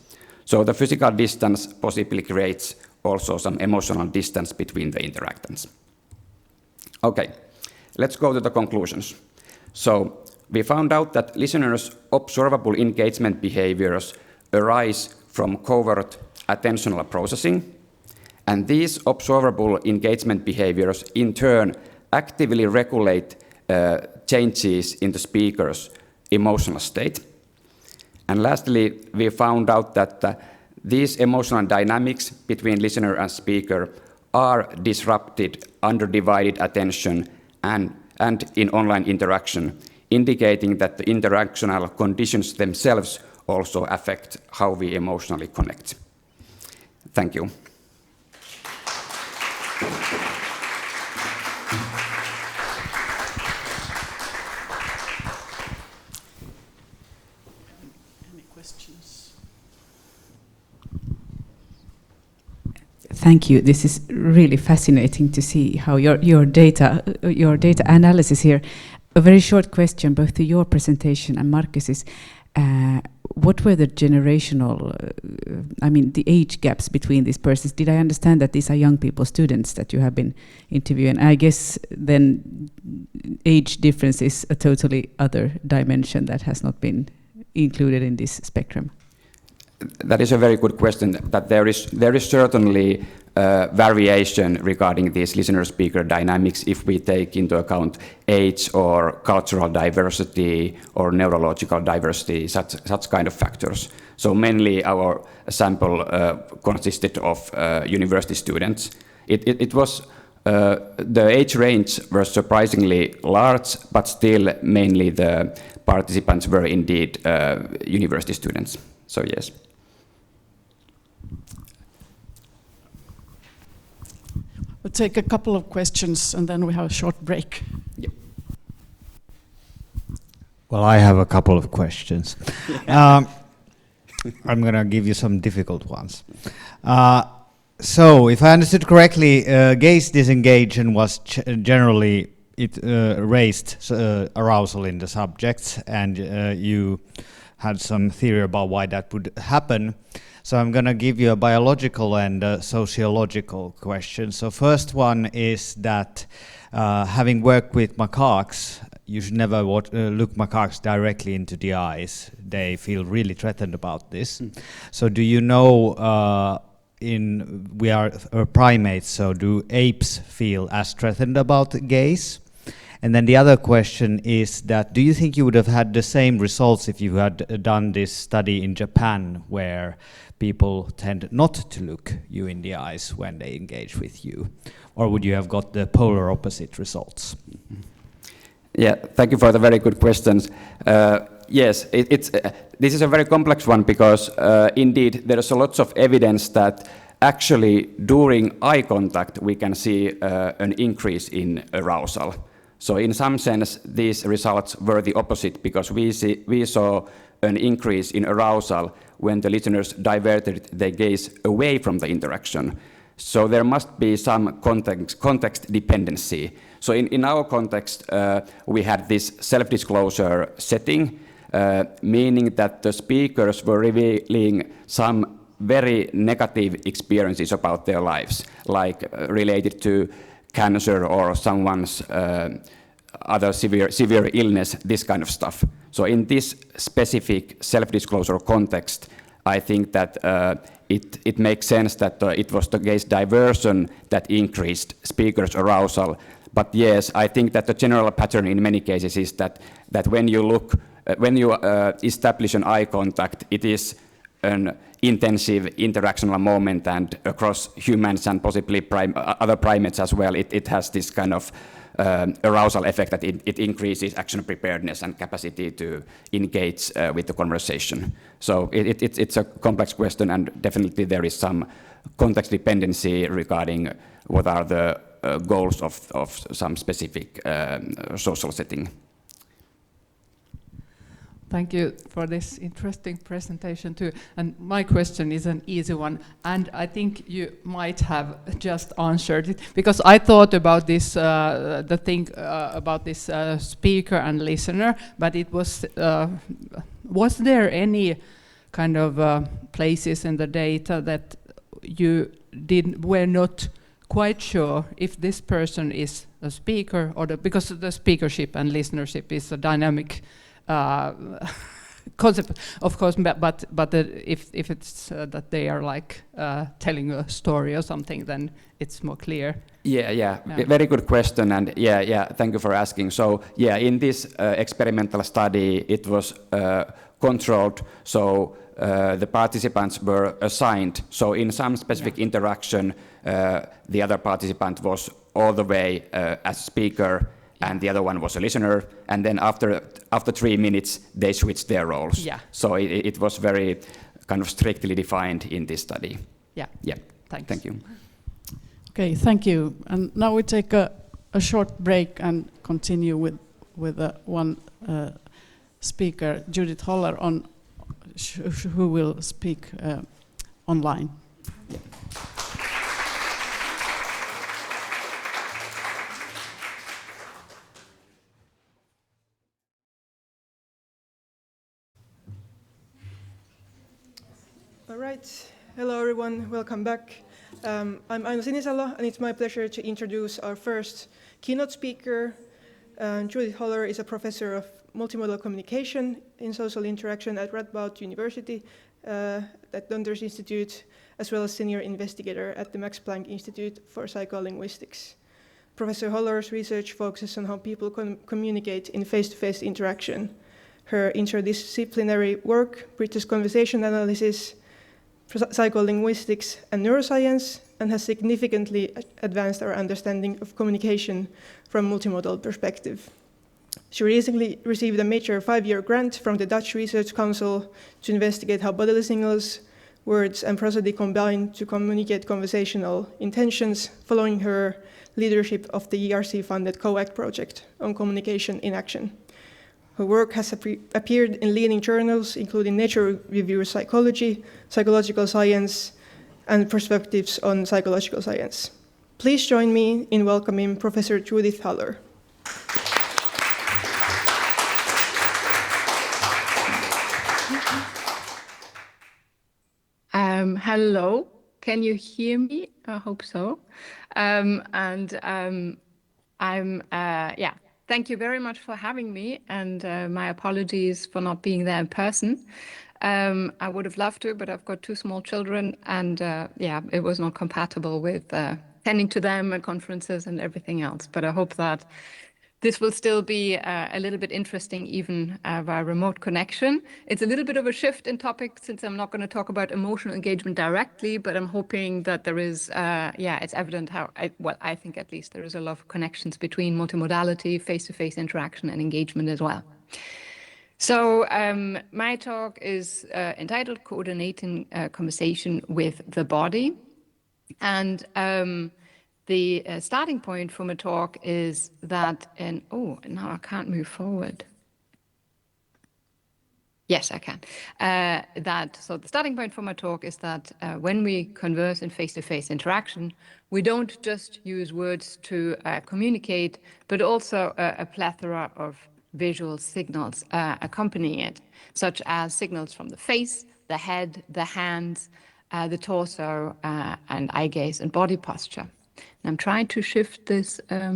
So the physical distance possibly creates also some emotional distance between the interactants. Okay, let's go to the conclusions. So we found out that listeners' observable engagement behaviors arise from covert attentional processing, and these observable engagement behaviors in turn actively regulate changes in the speaker's emotional state. And lastly, we found out that these emotional dynamics between listener and speaker are disrupted under divided attention and in online interaction, indicating that the interactional conditions themselves also affect how we emotionally connect. Thank you. Any questions? Thank you. This is really fascinating to see how your data analysis here. A very short question, both to your presentation and Marcus's. What were the generational, the age gaps between these persons? Did I understand that these are young people, students that you have been interviewing? I guess then age difference is a totally other dimension that has not been included in this spectrum. That is a very good question. That there is certainly variation regarding these listener-speaker dynamics if we take into account age or cultural diversity or neurological diversity, such kind of factors. So mainly our sample consisted of university students. It was the age range was surprisingly large, but still mainly the participants were indeed university students. So yes. We'll take a couple of questions and then we have a short break. Yep. Well, I have a couple of questions. I'm going to give you some difficult ones. So, if I understood correctly, gaze disengagement was generally, it raised arousal in the subjects, and you had some theory about why that would happen. So I'm going to give you a biological and a sociological question. So first one is that having worked with macaques, you should never look macaques directly into the eyes. They feel really threatened about this. So do you know, we are primates, so do apes feel as threatened about gaze? And then the other question is that, do you think you would have had the same results if you had done this study in Japan, where people tend not to look you in the eyes when they engage with you? Or would you have got the polar opposite results? Yeah, thank you for the very good questions. Yes, this is a very complex one because indeed there is a lot of evidence that actually during eye contact we can see an increase in arousal. So in some sense these results were the opposite because we saw an increase in arousal when the listeners diverted their gaze away from the interaction. So there must be some context dependency. So in our context, we had this self-disclosure setting, meaning that the speakers were revealing some very negative experiences about their lives, like related to cancer or someone's other severe illness, this kind of stuff. So in this specific self-disclosure context, I think that it makes sense that it was the gaze diversion that increased speakers' arousal. But yes, I think that the general pattern in many cases is that when you establish an eye contact, it is an intensive interactional moment, and across humans and possibly other primates as well, it has this kind of arousal effect that it increases action preparedness and capacity to engage with the conversation. So it's a complex question, and definitely there is some context dependency regarding what are the goals of some specific social setting. Thank you for this interesting presentation too. And my question is an easy one, and I think you might have just answered it, because I thought about this, about this speaker and listener, but it was there any kind of places in the data that you were not quite sure if this person is a speaker or because the speakership and listenership is a dynamic concept, of course, but if it's that they are like telling a story or something, then it's more clear. Yeah. Very good question, and thank you for asking. So in this experimental study, it was controlled, so the participants were assigned. So in some specific interaction, the other participant was all the way as speaker, and the other one was a listener, and then after 3 minutes they switched their roles. Yeah. So it was very kind of strictly defined in this study. Yeah. Thanks. Thank you. Okay, thank you. And now we take a short break and continue with one speaker, Judith Holler, who will speak online. Yeah. All right. Hello, everyone. Welcome back. I'm Aino Sinisalo, and it's my pleasure to introduce our first keynote speaker. Judith Holler is a professor of multimodal communication in social interaction at Radboud University, at Lindström Institute, as well as senior investigator at the Max Planck Institute for Psycholinguistics. Professor Holler's research focuses on how people communicate in face-to-face interaction. Her interdisciplinary work bridges conversation analysis, psycholinguistics, and neuroscience, and has significantly advanced our understanding of communication from a multimodal perspective. She recently received a major 5-year grant from the Dutch Research Council to investigate how bodily signals, words, and prosody combine to communicate conversational intentions, following her leadership of the ERC-funded COACT project on communication in action. Her work has appeared in leading journals, including Nature Reviews Psychology, Psychological Science, and Perspectives on Psychological Science. Please join me in welcoming Professor Judith Holler. Hello, can you hear me? I hope so. Thank you very much for having me, and my apologies for not being there in person. I would have loved to, but I've got 2 small children, and it was not compatible with tending to them at conferences and everything else. But I hope that this will still be a little bit interesting, even via remote connection. It's a little bit of a shift in topic, since I'm not going to talk about emotional engagement directly, but I'm hoping that there is, it's evident how, I think at least there is a lot of connections between multimodality, face-to-face interaction, and engagement as well. So my talk is entitled Coordinating Conversation with the Body. And the starting point for my talk is that, now I can't move forward. Yes, I can. So the starting point for my talk is that when we converse in face-to-face interaction, we don't just use words to communicate, but also a plethora of visual signals accompanying it, such as signals from the face, the head, the hands, the torso, and eye gaze and body posture. And I'm trying to shift this, a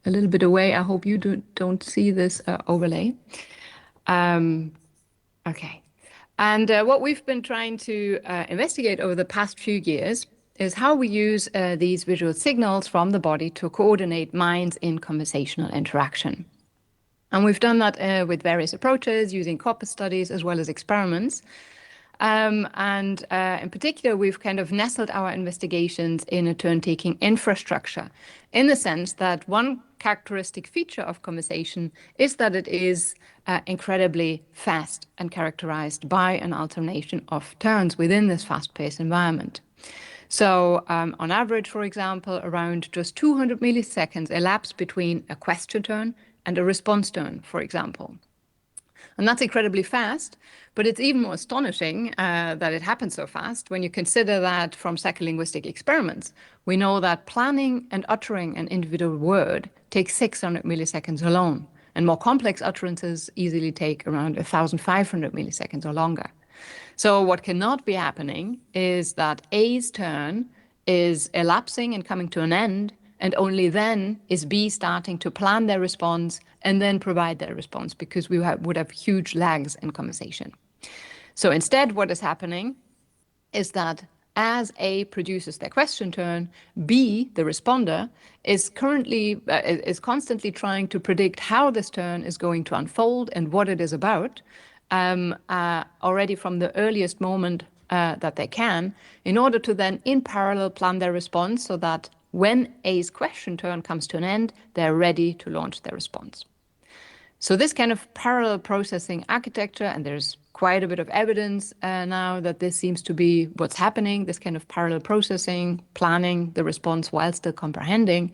little bit away. I hope you don't see this overlay. Okay. And what we've been trying to investigate over the past few years is how we use these visual signals from the body to coordinate minds in conversational interaction. And we've done that with various approaches, using corpus studies as well as experiments. In particular, we've kind of nestled our investigations in a turn-taking infrastructure, in the sense that one characteristic feature of conversation is that it is incredibly fast and characterized by an alternation of turns within this fast-paced environment. So on average, for example, around just 200 milliseconds elapse between a question turn and a response turn, for example. And that's incredibly fast, but it's even more astonishing that it happens so fast when you consider that from psycholinguistic experiments, we know that planning and uttering an individual word takes 600 milliseconds alone, and more complex utterances easily take around 1,500 milliseconds or longer. So what cannot be happening is that A's turn is elapsing and coming to an end, and only then is B starting to plan their response and then provide their response, because we would have huge lags in conversation. So instead, what is happening is that as A produces their question turn, B, the responder, is constantly trying to predict how this turn is going to unfold and what it is about, already from the earliest moment that they can, in order to then in parallel plan their response so that when A's question turn comes to an end, they're ready to launch their response. So this kind of parallel processing architecture, and there's quite a bit of evidence now that this seems to be what's happening, this kind of parallel processing, planning the response while still comprehending,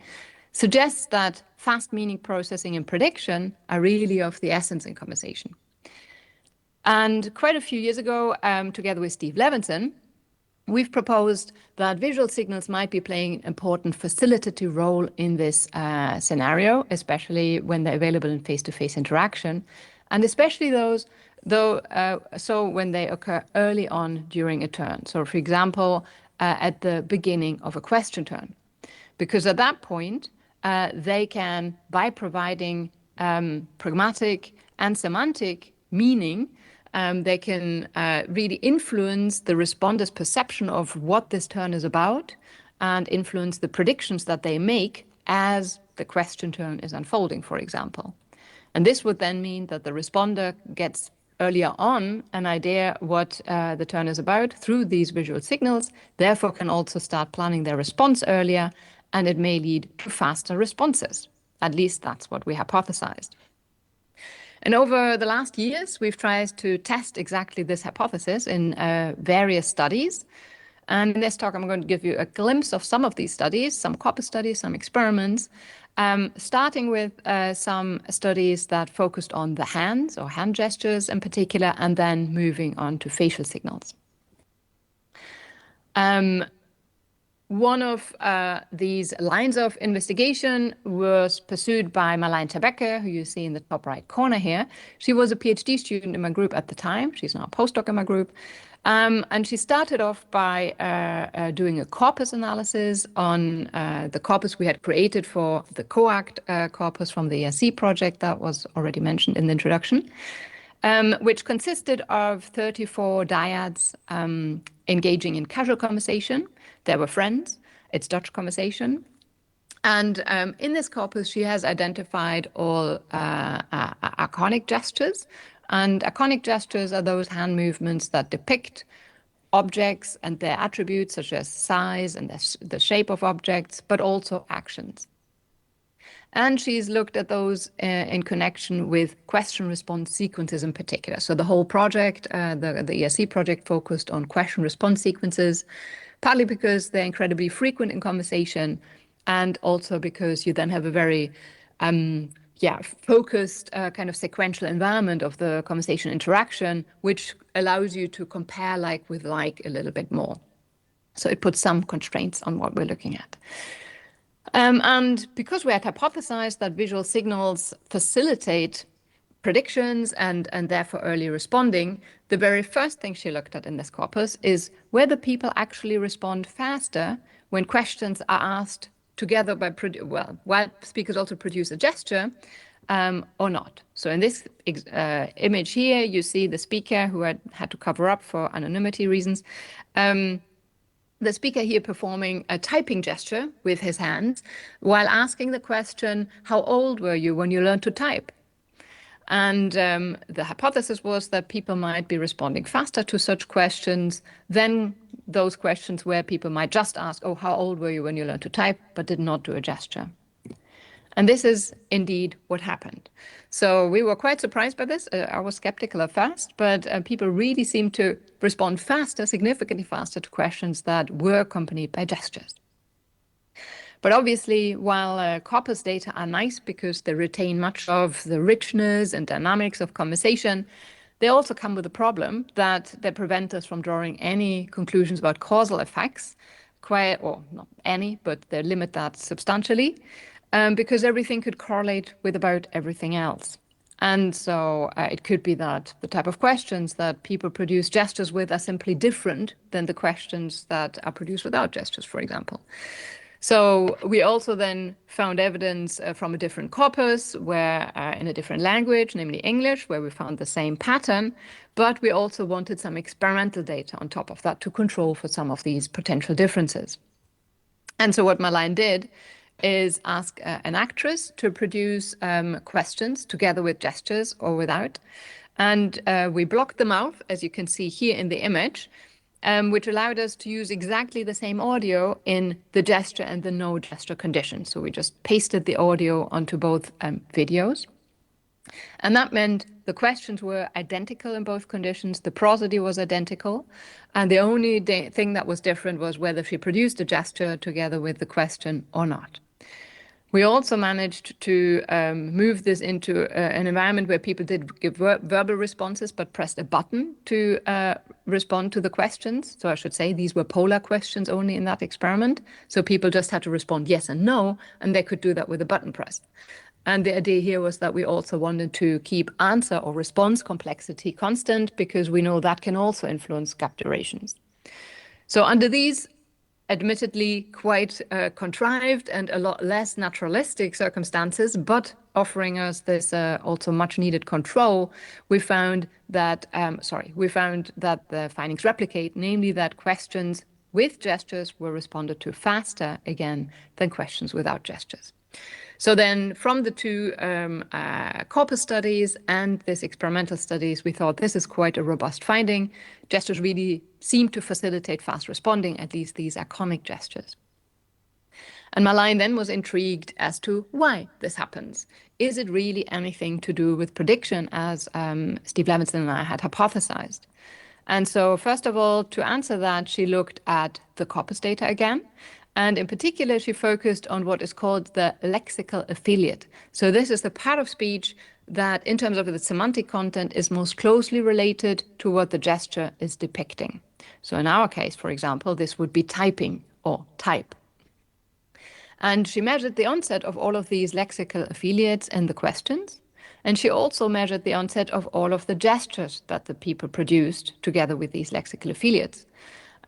suggests that fast meaning processing and prediction are really of the essence in conversation. And quite a few years ago, together with Steve Levinson, we've proposed that visual signals might be playing an important facilitative role in this scenario, especially when they're available in face-to-face interaction, and especially those so when they occur early on during a turn. So for example, at the beginning of a question turn. Because at that point, they can, by providing pragmatic and semantic meaning, they can really influence the responder's perception of what this turn is about and influence the predictions that they make as the question turn is unfolding, for example. And this would then mean that the responder gets earlier on an idea what the turn is about through these visual signals, therefore can also start planning their response earlier, and it may lead to faster responses. At least that's what we hypothesized. And over the last years, we've tried to test exactly this hypothesis in various studies. And in this talk, I'm going to give you a glimpse of some of these studies, some corpus studies, some experiments, starting with some studies that focused on the hands or hand gestures in particular, and then moving on to facial signals. One of these lines of investigation was pursued by Marlene Becker, who you see in the top right corner here. She was a PhD student in my group at the time. She's now a postdoc in my group. And she started off by doing a corpus analysis on the corpus we had created for the COACT corpus from the ERC project that was already mentioned in the introduction, which consisted of 34 dyads engaging in casual conversation. They were friends. It's Dutch conversation. And in this corpus, she has identified all iconic gestures. And iconic gestures are those hand movements that depict objects and their attributes, such as size and the shape of objects, but also actions. And she's looked at those in connection with question-response sequences in particular. So the whole project, the ERC project, focused on question-response sequences, partly because they're incredibly frequent in conversation, and also because you then have a very focused kind of sequential environment of the conversation interaction, which allows you to compare like with like a little bit more. So it puts some constraints on what we're looking at. And because we had hypothesized that visual signals facilitate predictions and therefore early responding, the very first thing she looked at in this corpus is whether people actually respond faster when questions are asked together by, while speakers also produce a gesture, or not. So in this image here, you see the speaker who had to cover up for anonymity reasons. The speaker here performing a typing gesture with his hands while asking the question, how old were you when you learned to type? And the hypothesis was that people might be responding faster to such questions than those questions where people might just ask, oh, how old were you when you learned to type, but did not do a gesture. And this is indeed what happened. So we were quite surprised by this. I was skeptical at first, but people really seemed to respond faster, significantly faster to questions that were accompanied by gestures. But obviously, while corpus data are nice because they retain much of the richness and dynamics of conversation, they also come with a problem that they prevent us from drawing any conclusions about causal effects, or not any, but they limit that substantially, because everything could correlate with about everything else. And so it could be that the type of questions that people produce gestures with are simply different than the questions that are produced without gestures, for example. So we also then found evidence from a different corpus where in a different language, namely English, where we found the same pattern, but we also wanted some experimental data on top of that to control for some of these potential differences. And so what Marlene did is ask an actress to produce questions together with gestures or without. And we blocked the mouth, as you can see here in the image, which allowed us to use exactly the same audio in the gesture and the no gesture conditions. So we just pasted the audio onto both videos. And that meant the questions were identical in both conditions. The prosody was identical. And the only thing that was different was whether she produced a gesture together with the question or not. We also managed to move this into an environment where people did give verbal responses, but pressed a button to respond to the questions. So I should say these were polar questions only in that experiment. So people just had to respond yes and no, and they could do that with a button press. And the idea here was that we also wanted to keep answer or response complexity constant, because we know that can also influence gap durations. So under these admittedly quite contrived and a lot less naturalistic circumstances, but offering us this also much needed control, we found that the findings replicate, namely that questions with gestures were responded to faster again than questions without gestures. So then from the two corpus studies and this experimental studies, we thought this is quite a robust finding. Gestures really seem to facilitate fast responding, at least these iconic gestures. And Marlijn then was intrigued as to why this happens. Is it really anything to do with prediction, as Steve Levinson and I had hypothesized? And so first of all, to answer that, she looked at the corpus data again. And in particular, she focused on what is called the lexical affiliate. So this is the part of speech that, in terms of its semantic content, is most closely related to what the gesture is depicting. So in our case, for example, this would be typing or type. And she measured the onset of all of these lexical affiliates in the questions. And she also measured the onset of all of the gestures that the people produced together with these lexical affiliates.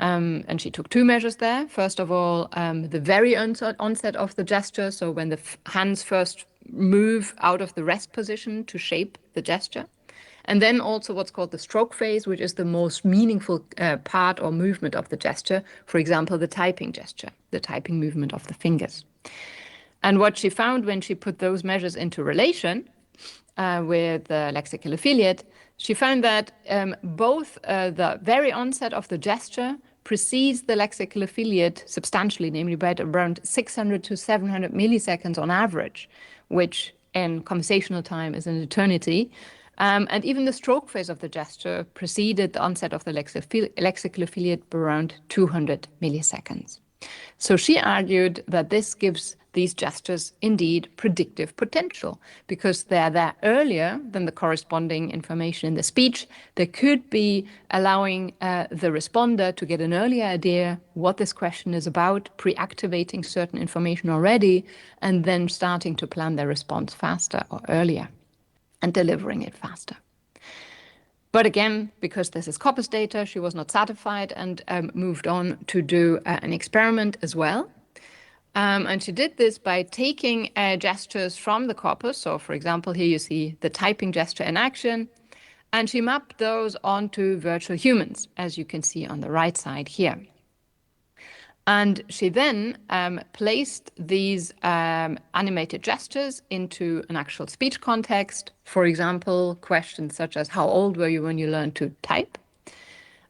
And she took two measures there. First of all, the very onset of the gesture, so when the hands first move out of the rest position to shape the gesture. And then also what's called the stroke phase, which is the most meaningful part or movement of the gesture. For example, the typing gesture, the typing movement of the fingers. And what she found when she put those measures into relation with the lexical affiliate, she found that both the very onset of the gesture precedes the lexical affiliate substantially, namely by around 600 to 700 milliseconds on average, which in conversational time is an eternity. And even the stroke phase of the gesture preceded the onset of the lexical affiliate by around 200 milliseconds. So she argued that this gives these gestures indeed predictive potential, because they're there earlier than the corresponding information in the speech. They could be allowing the responder to get an earlier idea what this question is about, pre-activating certain information already, and then starting to plan their response faster or earlier and delivering it faster. But again, because this is corpus data, she was not satisfied and moved on to do an experiment as well. And she did this by taking gestures from the corpus. So for example, here you see the typing gesture in action, and she mapped those onto virtual humans, as you can see on the right side here. And she then placed these animated gestures into an actual speech context. For example, questions such as, how old were you when you learned to type?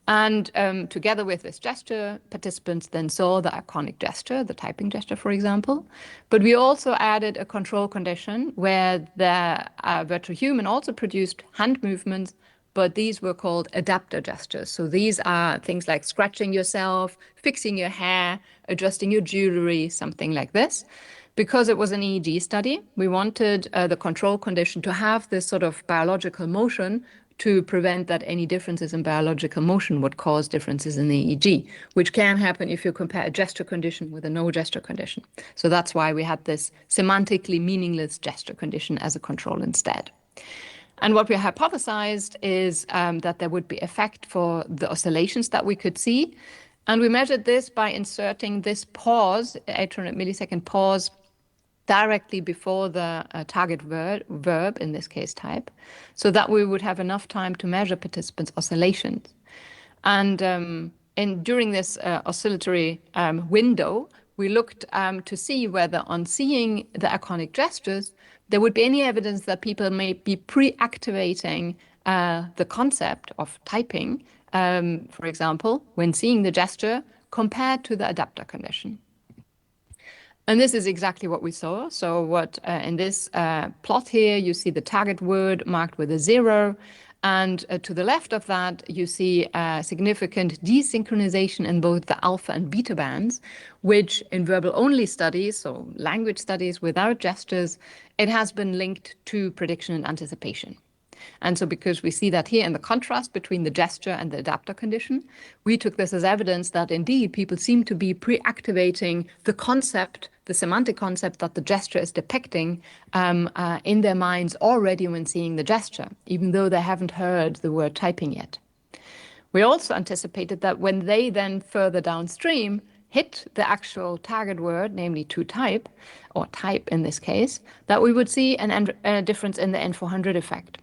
And together with this gesture, participants then saw the iconic gesture, the typing gesture, for example. But we also added a control condition where the virtual human also produced hand movements, but these were called adapter gestures. So these are things like scratching yourself, fixing your hair, adjusting your jewelry, something like this. Because it was an EEG study, we wanted the control condition to have this sort of biological motion to prevent that any differences in biological motion would cause differences in the EEG, which can happen if you compare a gesture condition with a no gesture condition. So that's why we had this semantically meaningless gesture condition as a control instead. And what we hypothesized is that there would be effect for the oscillations that we could see. And we measured this by inserting this pause, 800 millisecond pause, directly before the target verb, in this case type, so that we would have enough time to measure participants' oscillations. And during this oscillatory window, we looked to see whether on seeing the iconic gestures, there would be any evidence that people may be pre-activating the concept of typing, for example, when seeing the gesture compared to the adapter condition. And this is exactly what we saw. So what in this plot here, you see the target word marked with a 0. And to the left of that, you see significant desynchronization in both the alpha and beta bands, which in verbal-only studies, so language studies without gestures, it has been linked to prediction and anticipation. And so because we see that here in the contrast between the gesture and the adapter condition, we took this as evidence that indeed people seem to be pre-activating the concept, the semantic concept that the gesture is depicting in their minds already when seeing the gesture, even though they haven't heard the word typing yet. We also anticipated that when they then further downstream hit the actual target word, namely to type, or type in this case, that we would see a difference in the N400 effect.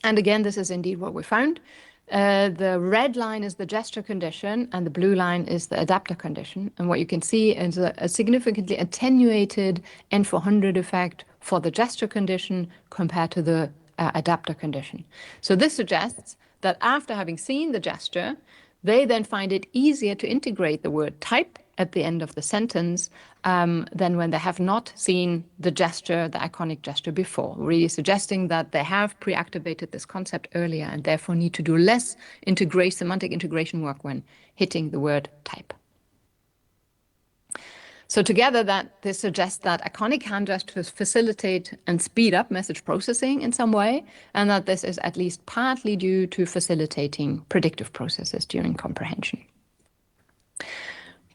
And again, this is indeed what we found. The red line is the gesture condition and the blue line is the adapter condition. And what you can see is a significantly attenuated N400 effect for the gesture condition compared to the adapter condition. So this suggests that after having seen the gesture, they then find it easier to integrate the word type at the end of the sentence than when they have not seen the gesture, the iconic gesture before, really suggesting that they have pre-activated this concept earlier and therefore need to do less semantic integration work when hitting the word type. So together this suggests that iconic hand gestures facilitate and speed up message processing in some way, and that this is at least partly due to facilitating predictive processes during comprehension.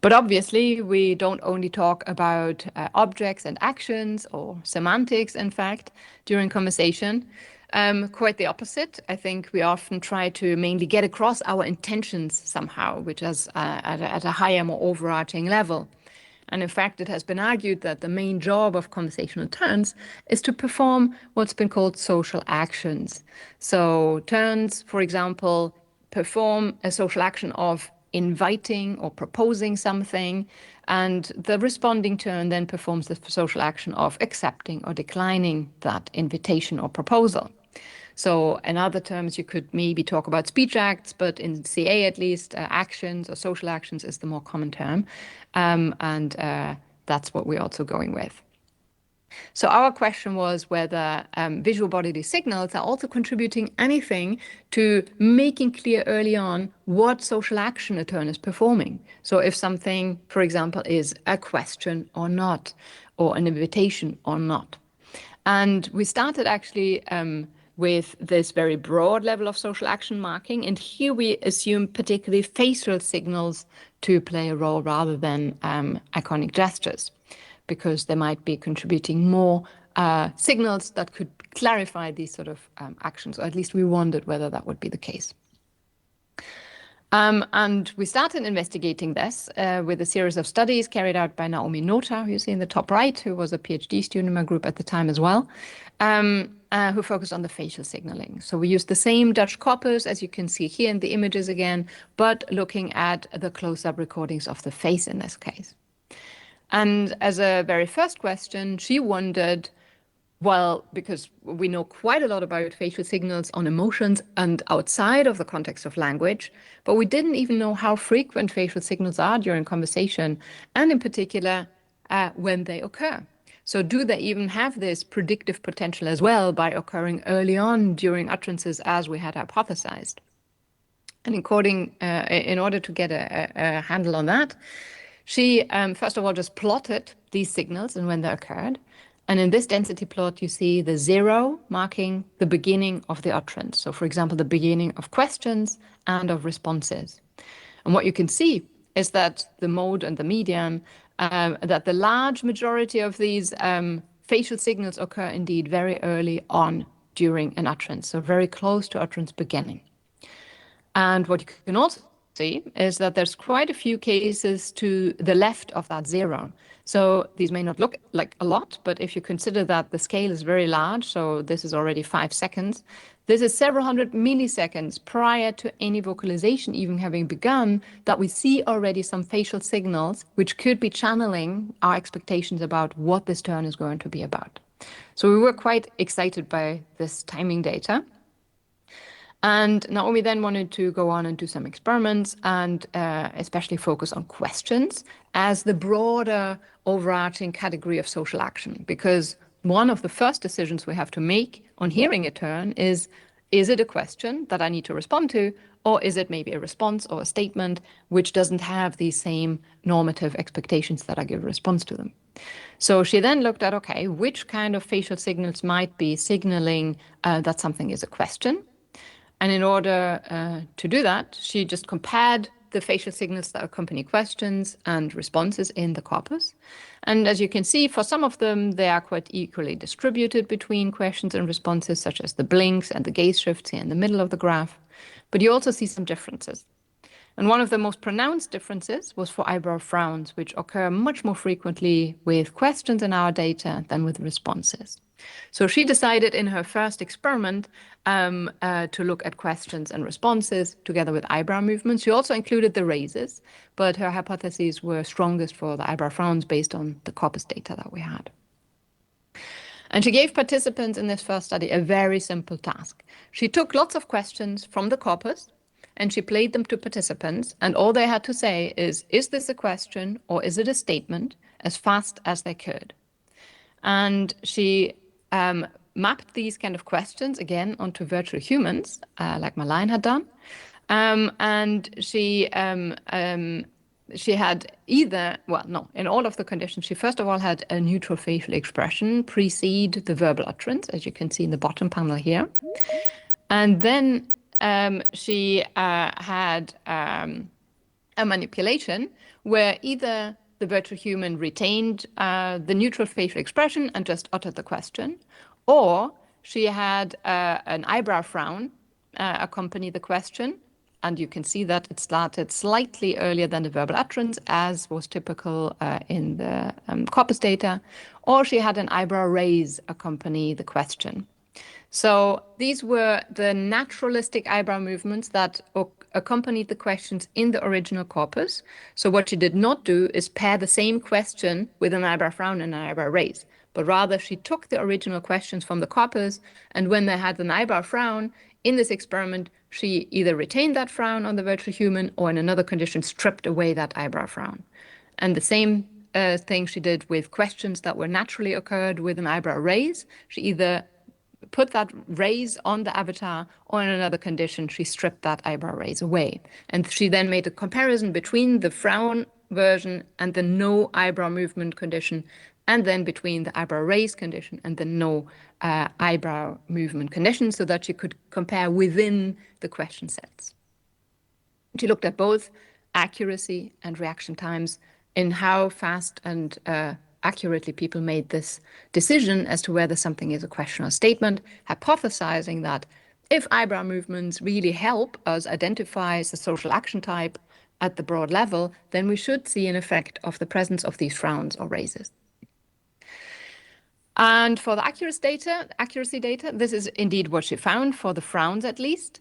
But obviously, we don't only talk about objects and actions or semantics, in fact, during conversation. Quite the opposite. I think we often try to mainly get across our intentions somehow, which is at a higher, more overarching level. And in fact, it has been argued that the main job of conversational turns is to perform what's been called social actions. So turns, for example, perform a social action of inviting or proposing something, and the responding turn then performs the social action of accepting or declining that invitation or proposal. So in other terms, you could maybe talk about speech acts, but in CA at least, actions or social actions is the more common term. And that's what we're also going with. So our question was whether visual bodily signals are also contributing anything to making clear early on what social action a turn is performing. So if something, for example, is a question or not, or an invitation or not. And we started actually with this very broad level of social action marking. And here we assume particularly facial signals to play a role rather than iconic gestures, because they might be contributing more signals that could clarify these sort of actions, or at least we wondered whether that would be the case. And we started investigating this with a series of studies carried out by Naomi Nota, who you see in the top right, who was a PhD student in my group at the time as well, who focused on the facial signaling. So we used the same Dutch corpus, as you can see here in the images again, but looking at the close-up recordings of the face in this case. And as a very first question, she wondered, well, because we know quite a lot about facial signals on emotions and outside of the context of language, but we didn't even know how frequent facial signals are during conversation, and in particular, when they occur. So do they even have this predictive potential as well by occurring early on during utterances as we had hypothesized? And in order to get a handle on that, she, first of all, just plotted these signals and when they occurred. And in this density plot, you see the 0 marking the beginning of the utterance. So, for example, the beginning of questions and of responses. And what you can see is that the mode and the median, that the large majority of these facial signals occur indeed very early on during an utterance, so very close to utterance beginning. And what you can also see is that there's quite a few cases to the left of that 0. So these may not look like a lot, but if you consider that the scale is very large, so this is already 5 seconds, this is several hundred milliseconds prior to any vocalization even having begun, that we see already some facial signals which could be channeling our expectations about what this turn is going to be about. So we were quite excited by this timing data. And Naomi then wanted to go on and do some experiments and especially focus on questions as the broader overarching category of social action. Because one of the first decisions we have to make on hearing a turn is it a question that I need to respond to, or is it maybe a response or a statement which doesn't have these same normative expectations that I give a response to them? So she then looked at, okay, which kind of facial signals might be signaling that something is a question. And in order to do that, she just compared the facial signals that accompany questions and responses in the corpus. And as you can see, for some of them, they are quite equally distributed between questions and responses, such as the blinks and the gaze shifts here in the middle of the graph. But you also see some differences. And one of the most pronounced differences was for eyebrow frowns, which occur much more frequently with questions in our data than with responses. So she decided in her first experiment to look at questions and responses together with eyebrow movements. She also included the raises, but her hypotheses were strongest for the eyebrow frowns based on the corpus data that we had. And she gave participants in this first study a very simple task. She took lots of questions from the corpus and she played them to participants, and all they had to say is this a question or is it a statement, as fast as they could. And she mapped these kind of questions again onto virtual humans, like Marlene had done. And she had either, well, no, in all of the conditions, she first of all had a neutral facial expression precede the verbal utterance, as you can see in the bottom panel here. And then she had a manipulation where either the virtual human retained the neutral facial expression and just uttered the question, or she had an eyebrow frown accompany the question, and you can see that it started slightly earlier than the verbal utterance, as was typical in the corpus data, or she had an eyebrow raise accompany the question. So these were the naturalistic eyebrow movements that accompanied the questions in the original corpus. So what she did not do is pair the same question with an eyebrow frown and an eyebrow raise, but rather she took the original questions from the corpus, and when they had an eyebrow frown in this experiment, she either retained that frown on the virtual human or in another condition stripped away that eyebrow frown. And the same thing she did with questions that were naturally occurred with an eyebrow raise. She either put that raise on the avatar, or in another condition, she stripped that eyebrow raise away. And she then made a comparison between the frown version and the no eyebrow movement condition, and then between the eyebrow raise condition and the no eyebrow movement condition, so that she could compare within the question sets. She looked at both accuracy and reaction times in how fast and accurately people made this decision as to whether something is a question or statement, hypothesizing that if eyebrow movements really help us identify the social action type at the broad level, then we should see an effect of the presence of these frowns or raises. And for the accuracy data, this is indeed what she found for the frowns at least.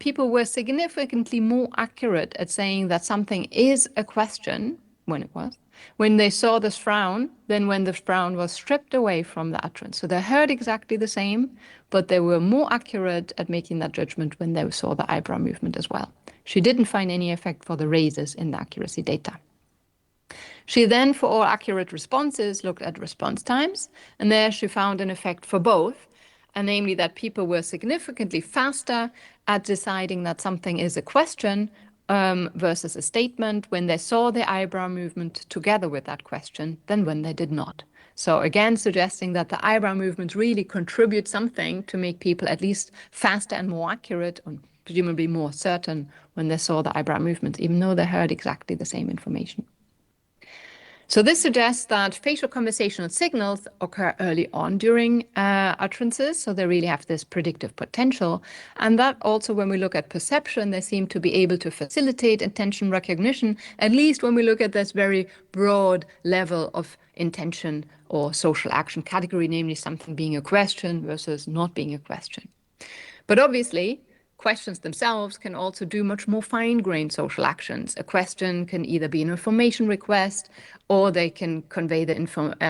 People were significantly more accurate at saying that something is a question when they saw this frown than when the frown was stripped away from the utterance. So they heard exactly the same, but they were more accurate at making that judgment when they saw the eyebrow movement as well. She didn't find any effect for the raises in the accuracy data. She then, for all accurate responses, looked at response times, and there she found an effect for both, and namely that people were significantly faster at deciding that something is a question versus a statement when they saw the eyebrow movement together with that question than when they did not. So again, suggesting that the eyebrow movements really contribute something to make people at least faster and more accurate, and presumably more certain when they saw the eyebrow movements, even though they heard exactly the same information. So this suggests that facial conversational signals occur early on during utterances, so they really have this predictive potential. And that also, when we look at perception, they seem to be able to facilitate intention recognition, at least when we look at this very broad level of intention or social action category, namely something being a question versus not being a question. But obviously, questions themselves can also do much more fine-grained social actions. A question can either be an information request, or they can convey the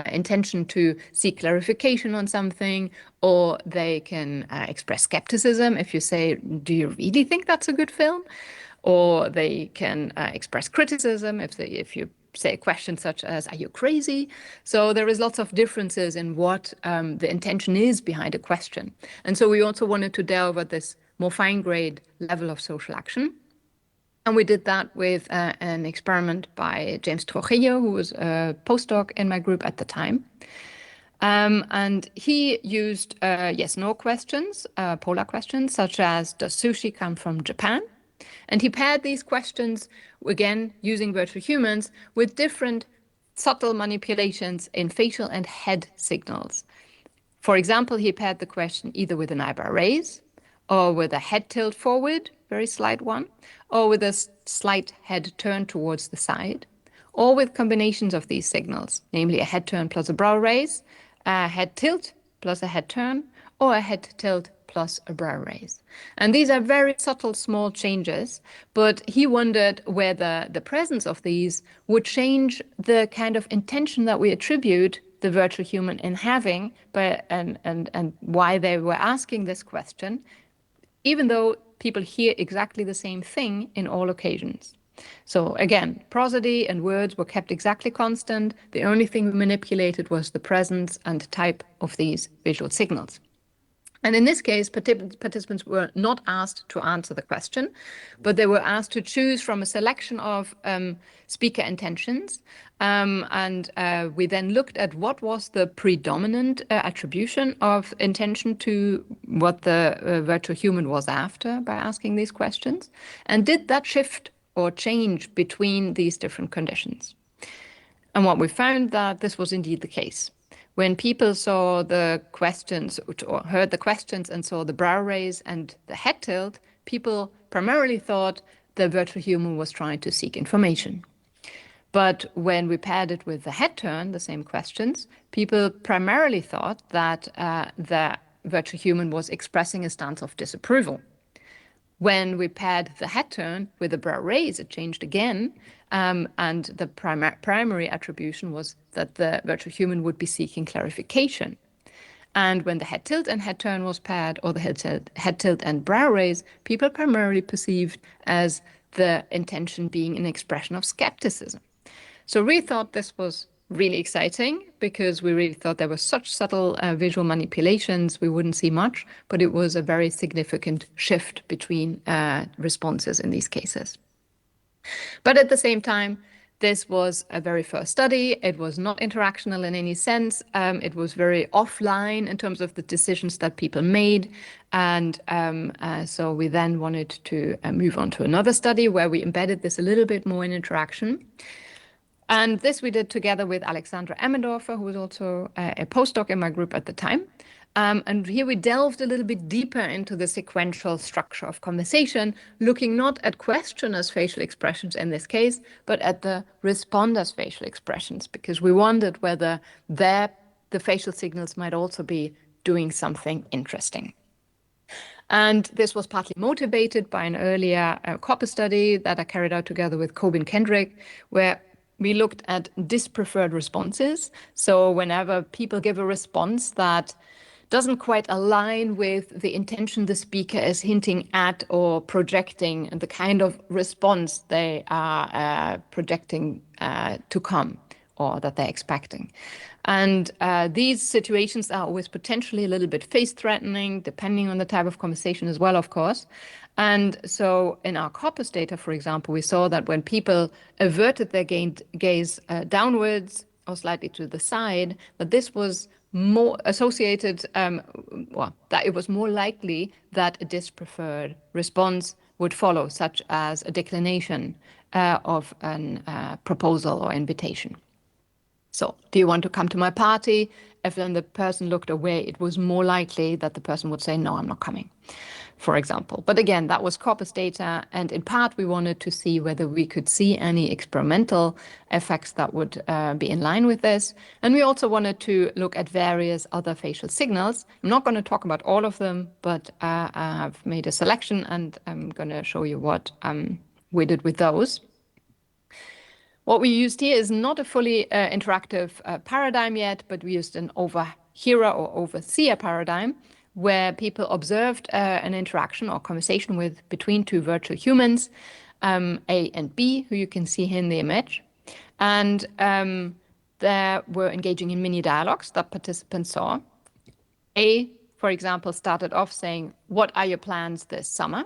intention to seek clarification on something, or they can express skepticism if you say, do you really think that's a good film? Or they can express criticism if you say a question such as, are you crazy? So there is lots of differences in what the intention is behind a question. And so we also wanted to delve at this more fine-grade level of social action. And we did that with an experiment by James Trujillo, who was a postdoc in my group at the time. And he used yes/no questions, polar questions, such as, does sushi come from Japan? And he paired these questions, again, using virtual humans, with different subtle manipulations in facial and head signals. For example, he paired the question either with an eyebrow raise, or with a head tilt forward, very slight one, or with a slight head turn towards the side, or with combinations of these signals, namely a head turn plus a brow raise, a head tilt plus a head turn, or a head tilt plus a brow raise. And these are very subtle, small changes, but he wondered whether the presence of these would change the kind of intention that we attribute the virtual human in having, and why they were asking this question, even though people hear exactly the same thing in all occasions. So again, prosody and words were kept exactly constant. The only thing we manipulated was the presence and type of these visual signals. And in this case, participants were not asked to answer the question, but they were asked to choose from a selection of speaker intentions. And we then looked at what was the predominant attribution of intention to what the virtual human was after by asking these questions, and did that shift or change between these different conditions. And what we found that this was indeed the case. When people saw the questions or heard the questions and saw the brow raise and the head tilt, people primarily thought the virtual human was trying to seek information. But when we paired it with the head turn, the same questions, people primarily thought that the virtual human was expressing a stance of disapproval. When we paired the head turn with the brow raise, it changed again, and the primary attribution was that the virtual human would be seeking clarification. And when the head tilt and head turn was paired, or the head tilt and brow raise, people primarily perceived as the intention being an expression of skepticism. So we thought this was really exciting, because we really thought there were such subtle visual manipulations we wouldn't see much, but it was a very significant shift between responses in these cases. But at the same time, this was a very first study. It was not interactional in any sense. It was very offline in terms of the decisions that people made. And so we then wanted to move on to another study where we embedded this a little bit more in interaction. And this we did together with Alexandra Emmendorfer, who was also a postdoc in my group at the time. And here we delved a little bit deeper into the sequential structure of conversation, looking not at questioners' facial expressions in this case, but at the responders' facial expressions, because we wondered whether the facial signals might also be doing something interesting. And this was partly motivated by an earlier corpus study that I carried out together with Cobin Kendrick, where we looked at dispreferred responses. So whenever people give a response that doesn't quite align with the intention the speaker is hinting at or projecting, and the kind of response they are projecting to come, or that they're expecting. And these situations are always potentially a little bit face-threatening, depending on the type of conversation as well, of course. And so in our corpus data, for example, we saw that when people averted their gaze downwards or slightly to the side, that this was more associated, that it was more likely that a dispreferred response would follow, such as a declination of a proposal or invitation. So, do you want to come to my party? If then the person looked away, it was more likely that the person would say, no, I'm not coming, for example. But again, that was corpus data. And in part, we wanted to see whether we could see any experimental effects that would be in line with this. And we also wanted to look at various other facial signals. I'm not going to talk about all of them, but I have made a selection, and I'm going to show you what we did with those. What we used here is not a fully interactive paradigm yet, but we used an overhearer or overseer paradigm, where people observed an interaction or conversation between two virtual humans, A and B, who you can see here in the image. And they were engaging in mini dialogues that participants saw. A for example, started off saying, what are your plans this summer?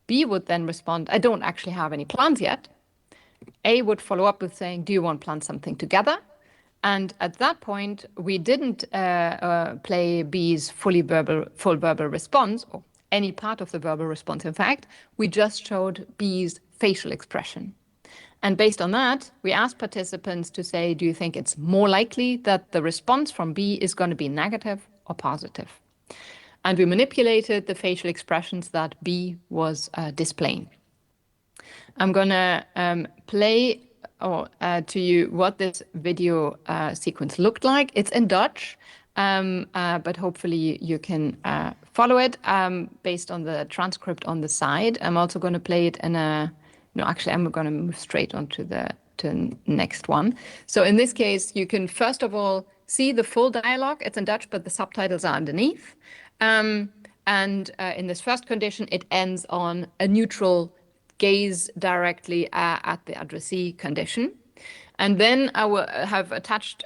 B would then respond, I don't actually have any plans yet. A would follow up with saying, do you want to plan something together? And at that point, we didn't play B's full verbal response, or any part of the verbal response, in fact. We just showed B's facial expression. And based on that, we asked participants to say, do you think it's more likely that the response from B is going to be negative or positive? And we manipulated the facial expressions that B was displaying. I'm going to play to you what this video sequence looked like. It's in Dutch, but hopefully you can follow it based on the transcript on the side. I'm also going to play it in a... No, actually, I'm going to move straight on to the next one. So in this case, you can first of all see the full dialogue. It's in Dutch, but the subtitles are underneath. And in this first condition, it ends on a neutral gaze directly at the addressee condition. And then I will have attached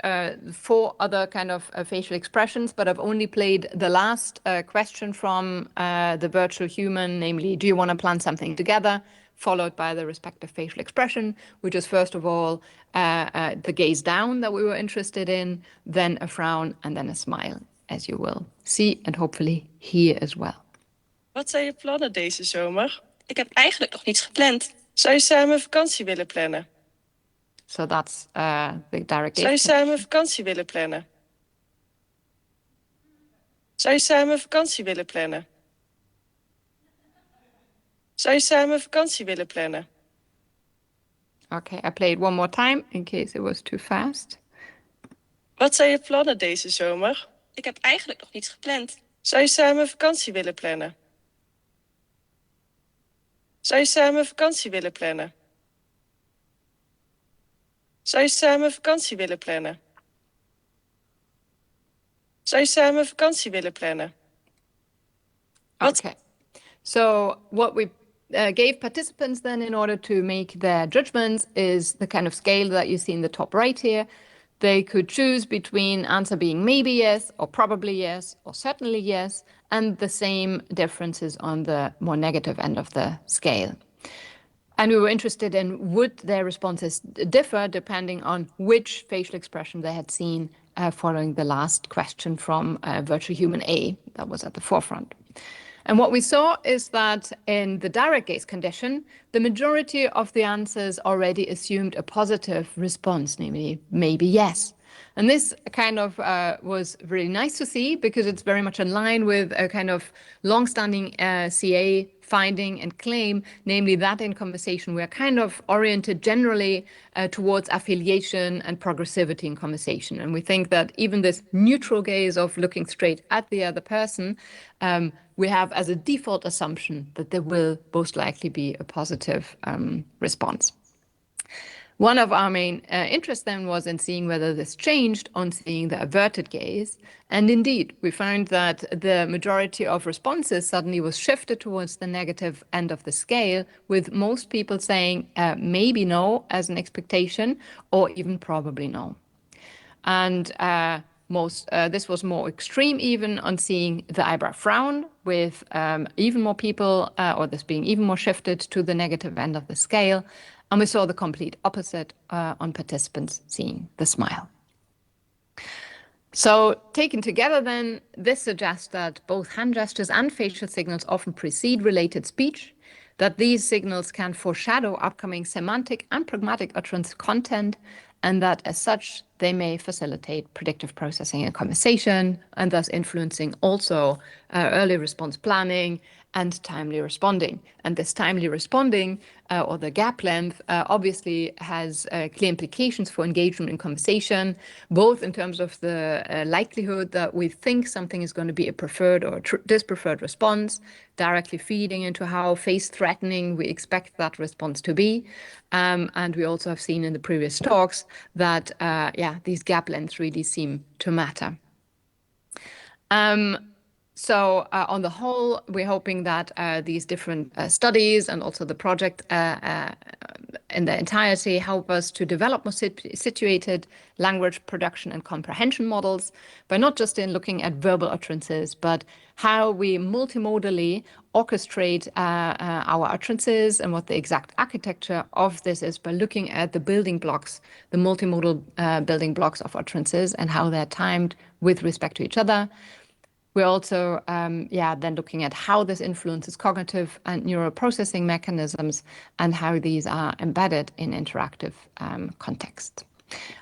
4 other kind of facial expressions, but I've only played the last question from the virtual human, namely, do you want to plan something together? Followed by the respective facial expression, which is first of all the gaze down that we were interested in, then a frown, and then a smile, as you will see and hopefully hear as well. Wat zijn je plannen deze zomer? Ik heb eigenlijk nog niets gepland. Zou je samen vakantie willen plannen? So that's the direct. Zou je samen vakantie willen plannen? Zou je samen vakantie willen plannen? Zou je samen vakantie willen plannen? Okay, I played one more time in case it was too fast. Wat zijn je plannen deze zomer? Ik heb eigenlijk nog niets gepland. Zou je samen vakantie willen plannen? Zou je samen vakantie willen plannen? Zou je samen vakantie willen plannen? Zou je samen vakantie willen plannen? Okay. So what we gave participants then in order to make their judgments is the kind of scale that you see in the top right here. They could choose between answer being maybe yes, or probably yes, or certainly yes, and the same differences on the more negative end of the scale. And we were interested in would their responses differ depending on which facial expression they had seen following the last question from virtual human A that was at the forefront. And what we saw is that in the direct gaze condition, the majority of the answers already assumed a positive response, namely maybe yes. And this kind of was really nice to see because it's very much in line with a kind of long-standing CA finding and claim, namely that in conversation we are kind of oriented generally towards affiliation and progressivity in conversation. And we think that even this neutral gaze of looking straight at the other person, we have as a default assumption that there will most likely be a positive response. One of our main interests then was in seeing whether this changed on seeing the averted gaze. And indeed, we found that the majority of responses suddenly was shifted towards the negative end of the scale, with most people saying maybe no as an expectation, or even probably no. And this was more extreme even on seeing the eyebrow frown, with even more people, or this being even more shifted to the negative end of the scale. And we saw the complete opposite on participants seeing the smile. So taken together then, this suggests that both hand gestures and facial signals often precede related speech, that these signals can foreshadow upcoming semantic and pragmatic utterance content, and that as such, they may facilitate predictive processing in conversation, and thus influencing also early response planning and timely responding. And this timely responding, or the gap length, obviously has clear implications for engagement in conversation, both in terms of the likelihood that we think something is going to be a preferred or dispreferred response, directly feeding into how face-threatening we expect that response to be. And we also have seen in the previous talks that, these gap lengths really seem to matter. So on the whole, we're hoping that these different studies and also the project in the entirety help us to develop more situated language production and comprehension models, by not just in looking at verbal utterances, but how we multimodally orchestrate our utterances and what the exact architecture of this is by looking at the building blocks, the multimodal building blocks of utterances and how they're timed with respect to each other. We're also then looking at how this influences cognitive and neural processing mechanisms and how these are embedded in interactive context.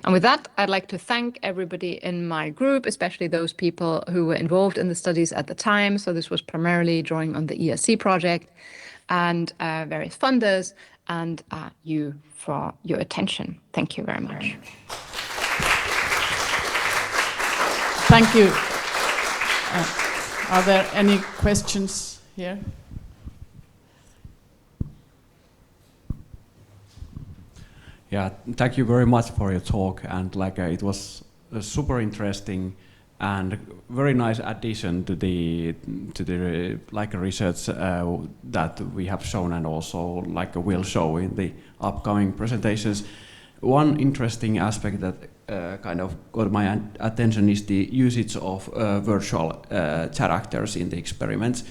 And with that, I'd like to thank everybody in my group, especially those people who were involved in the studies at the time. So this was primarily drawing on the ESC project, and various funders, and you for your attention. Thank you very much. Thank you. Are there any questions here? Yeah, thank you very much for your talk, and it was super interesting and very nice addition to the research that we have shown, and also will show in the upcoming presentations. One interesting aspect that kind of got my attention is the usage of virtual characters in the experiments.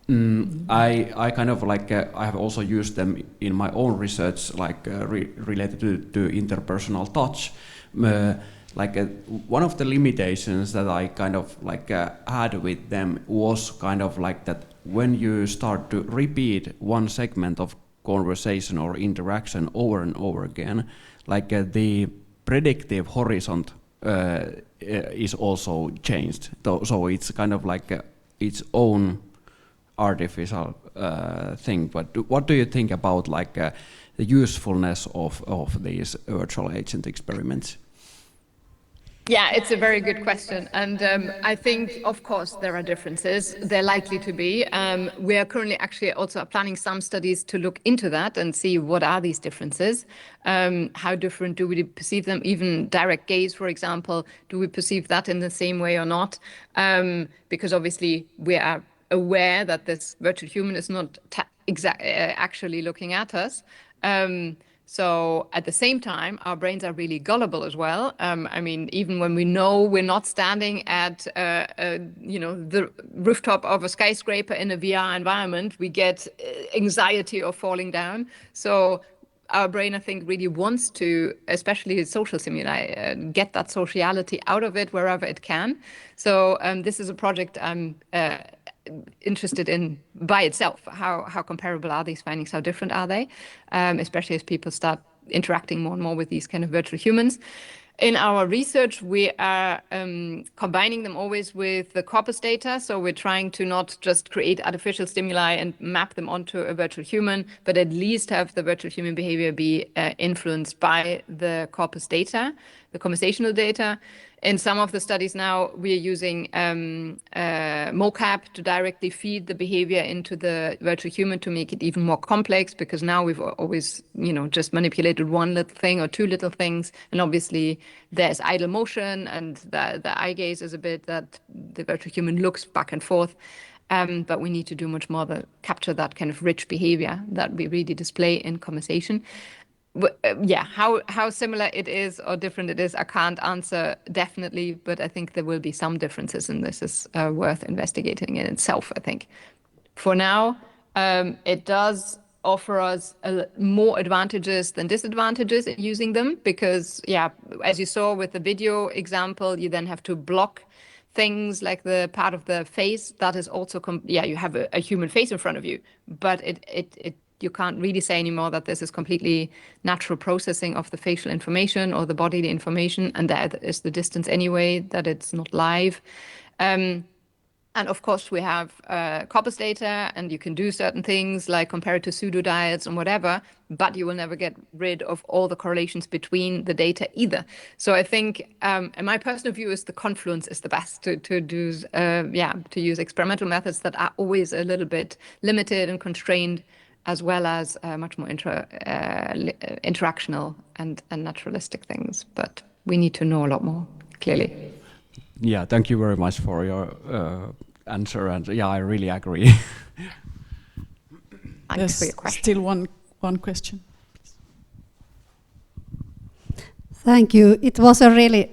I kind of I have also used them in my own research, related to interpersonal touch. One of the limitations that I kind of had with them was kind of that when you start to repeat one segment of conversation or interaction over and over again, the predictive horizon is also changed. So it's kind of its own artificial thing. But what do you think about the usefulness of these virtual agent experiments? Yeah, it's a very good question. And I think, of course, there are differences. They're likely to be. We are currently actually also planning some studies to look into that and see what are these differences. How different do we perceive them? Even direct gaze, for example, do we perceive that in the same way or not? Because obviously we are aware that this virtual human is not actually looking at us. So at the same time, our brains are really gullible as well. I mean, even when we know we're not standing at, the rooftop of a skyscraper in a VR environment, we get anxiety of falling down. So our brain, I think, really wants to, especially social stimuli, get that sociality out of it wherever it can. So this is a project I'm interested in by itself. How comparable are these findings? How different are they? Especially as people start interacting more and more with these kind of virtual humans. In our research, we are combining them always with the corpus data. So we're trying to not just create artificial stimuli and map them onto a virtual human, but at least have the virtual human behavior be influenced by the corpus data, the conversational data. In some of the studies now, we are using mocap to directly feed the behavior into the virtual human to make it even more complex, because now we've always, just manipulated one little thing or two little things. And obviously there's idle motion, and the eye gaze is a bit that the virtual human looks back and forth. But we need to do much more to capture that kind of rich behavior that we really display in conversation. How similar it is or different it is, I can't answer definitely, but I think there will be some differences, and this is worth investigating in itself, I think. For now, it does offer us more advantages than disadvantages in using them, because, as you saw with the video example, you then have to block things like the part of the face that is also, you have a human face in front of you, but you can't really say anymore that this is completely natural processing of the facial information or the bodily information, and that is the distance anyway, that it's not live. And of course, we have corpus data, and you can do certain things like compare it to pseudo-diets and whatever, but you will never get rid of all the correlations between the data either. So I think, and my personal view is the confluence is the best to use experimental methods that are always a little bit limited and constrained, as well as much more interactional and naturalistic things. But we need to know a lot more, clearly. Yeah, thank you very much for your answer, and yeah, I really agree. Thanks for your question. Still one question. Thank you. It was a really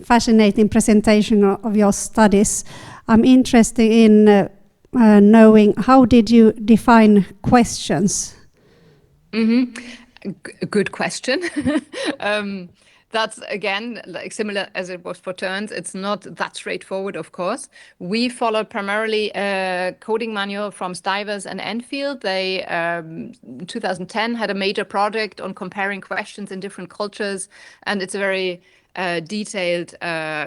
fascinating presentation of your studies. I'm interested in knowing, how did you define questions? Good question. That's again like similar as it was for turns. It's not that straightforward, of course. We followed primarily a coding manual from Stivers and Enfield. They, in 2010, had a major project on comparing questions in different cultures, and it's a very detailed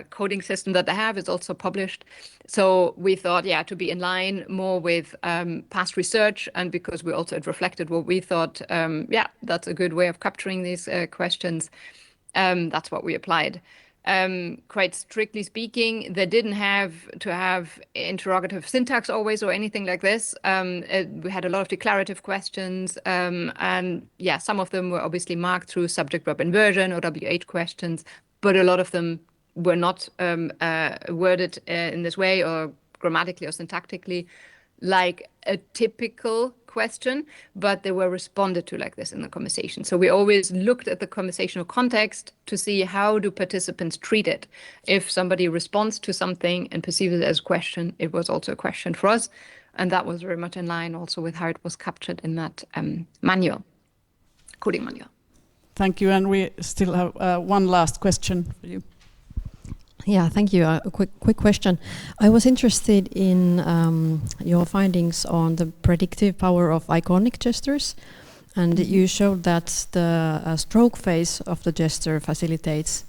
coding system that they have. It's also published. So we thought, yeah, to be in line more with past research, and because it reflected what we thought, yeah, that's a good way of capturing these questions. That's what we applied. Quite strictly speaking, they didn't have to have interrogative syntax always or anything like this. We had a lot of declarative questions, and yeah, some of them were obviously marked through subject-verb inversion or WH questions, but a lot of them were not worded in this way or grammatically or syntactically like a typical question, but they were responded to like this in the conversation. So we always looked at the conversational context to see how do participants treat it. If somebody responds to something and perceives it as a question, it was also a question for us. And that was very much in line also with how it was captured in that manual, coding manual. Thank you. And we still have one last question for you. Yeah, thank you. A quick question. I was interested in your findings on the predictive power of iconic gestures, and you showed that the stroke phase of the gesture facilitates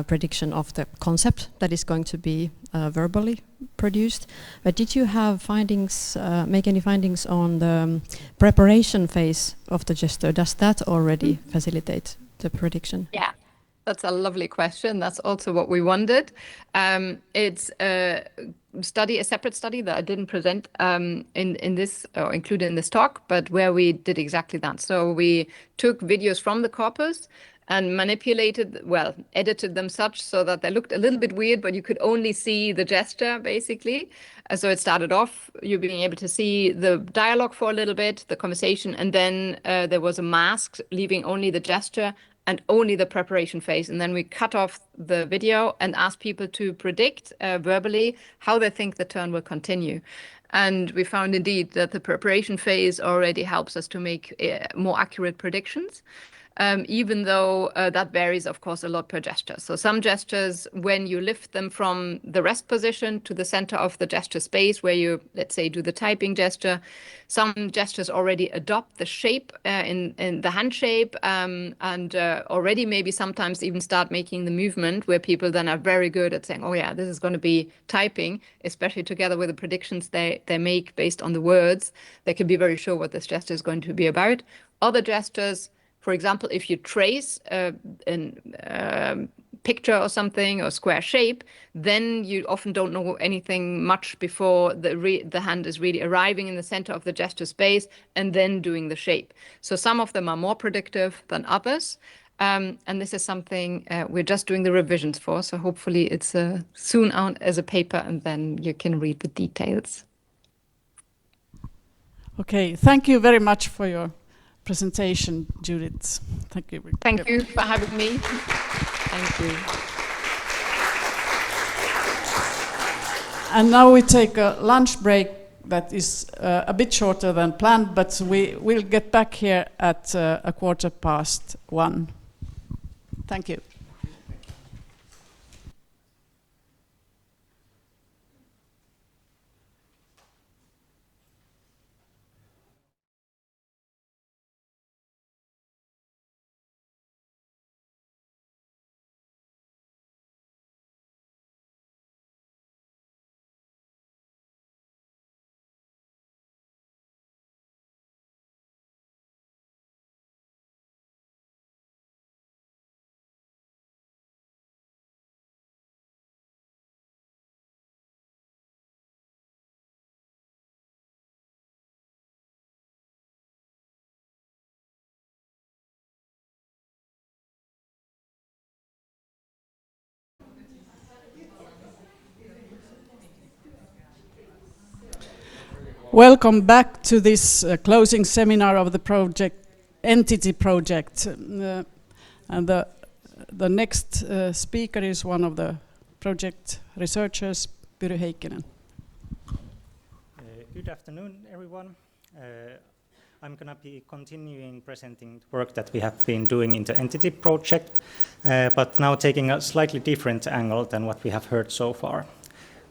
prediction of the concept that is going to be verbally produced. But did you have findings, make any findings on the preparation phase of the gesture? Does that already facilitate the prediction? Yeah. That's a lovely question. That's also what we wondered. It's a study, a separate study that I didn't present in this or included in this talk, but where we did exactly that. So we took videos from the corpus and manipulated, well, edited them such so that they looked a little bit weird, but you could only see the gesture, basically. So it started off, you being able to see the dialogue for a little bit, the conversation, and then there was a mask leaving only the gesture and only the preparation phase. And then we cut off the video and asked people to predict verbally how they think the turn will continue. And we found indeed that the preparation phase already helps us to make more accurate predictions. Even though that varies, of course, a lot per gesture. So some gestures, when you lift them from the rest position to the center of the gesture space, where you, let's say, do the typing gesture, some gestures already adopt the shape in the hand shape and already maybe sometimes even start making the movement, where people then are very good at saying, oh yeah, this is going to be typing, especially together with the predictions they make based on the words. They can be very sure what this gesture is going to be about. Other gestures, for example, if you trace a picture or something or square shape, then you often don't know anything much before the hand is really arriving in the center of the gesture space and then doing the shape. So some of them are more predictive than others. And this is something we're just doing the revisions for. So hopefully it's soon out as a paper and then you can read the details. Okay, thank you very much for your presentation, Judith. Thank you. Thank you for having me. Thank you. And now we take a lunch break that is a bit shorter than planned, but we will get back here at 1:15. Thank you. Welcome back to this closing seminar of the project, EnTiTy project. And the next speaker is one of the project researchers, Pyry Heikkinen. Good afternoon, everyone. I'm going to be continuing presenting the work that we have been doing in the EnTiTy project, but now taking a slightly different angle than what we have heard so far.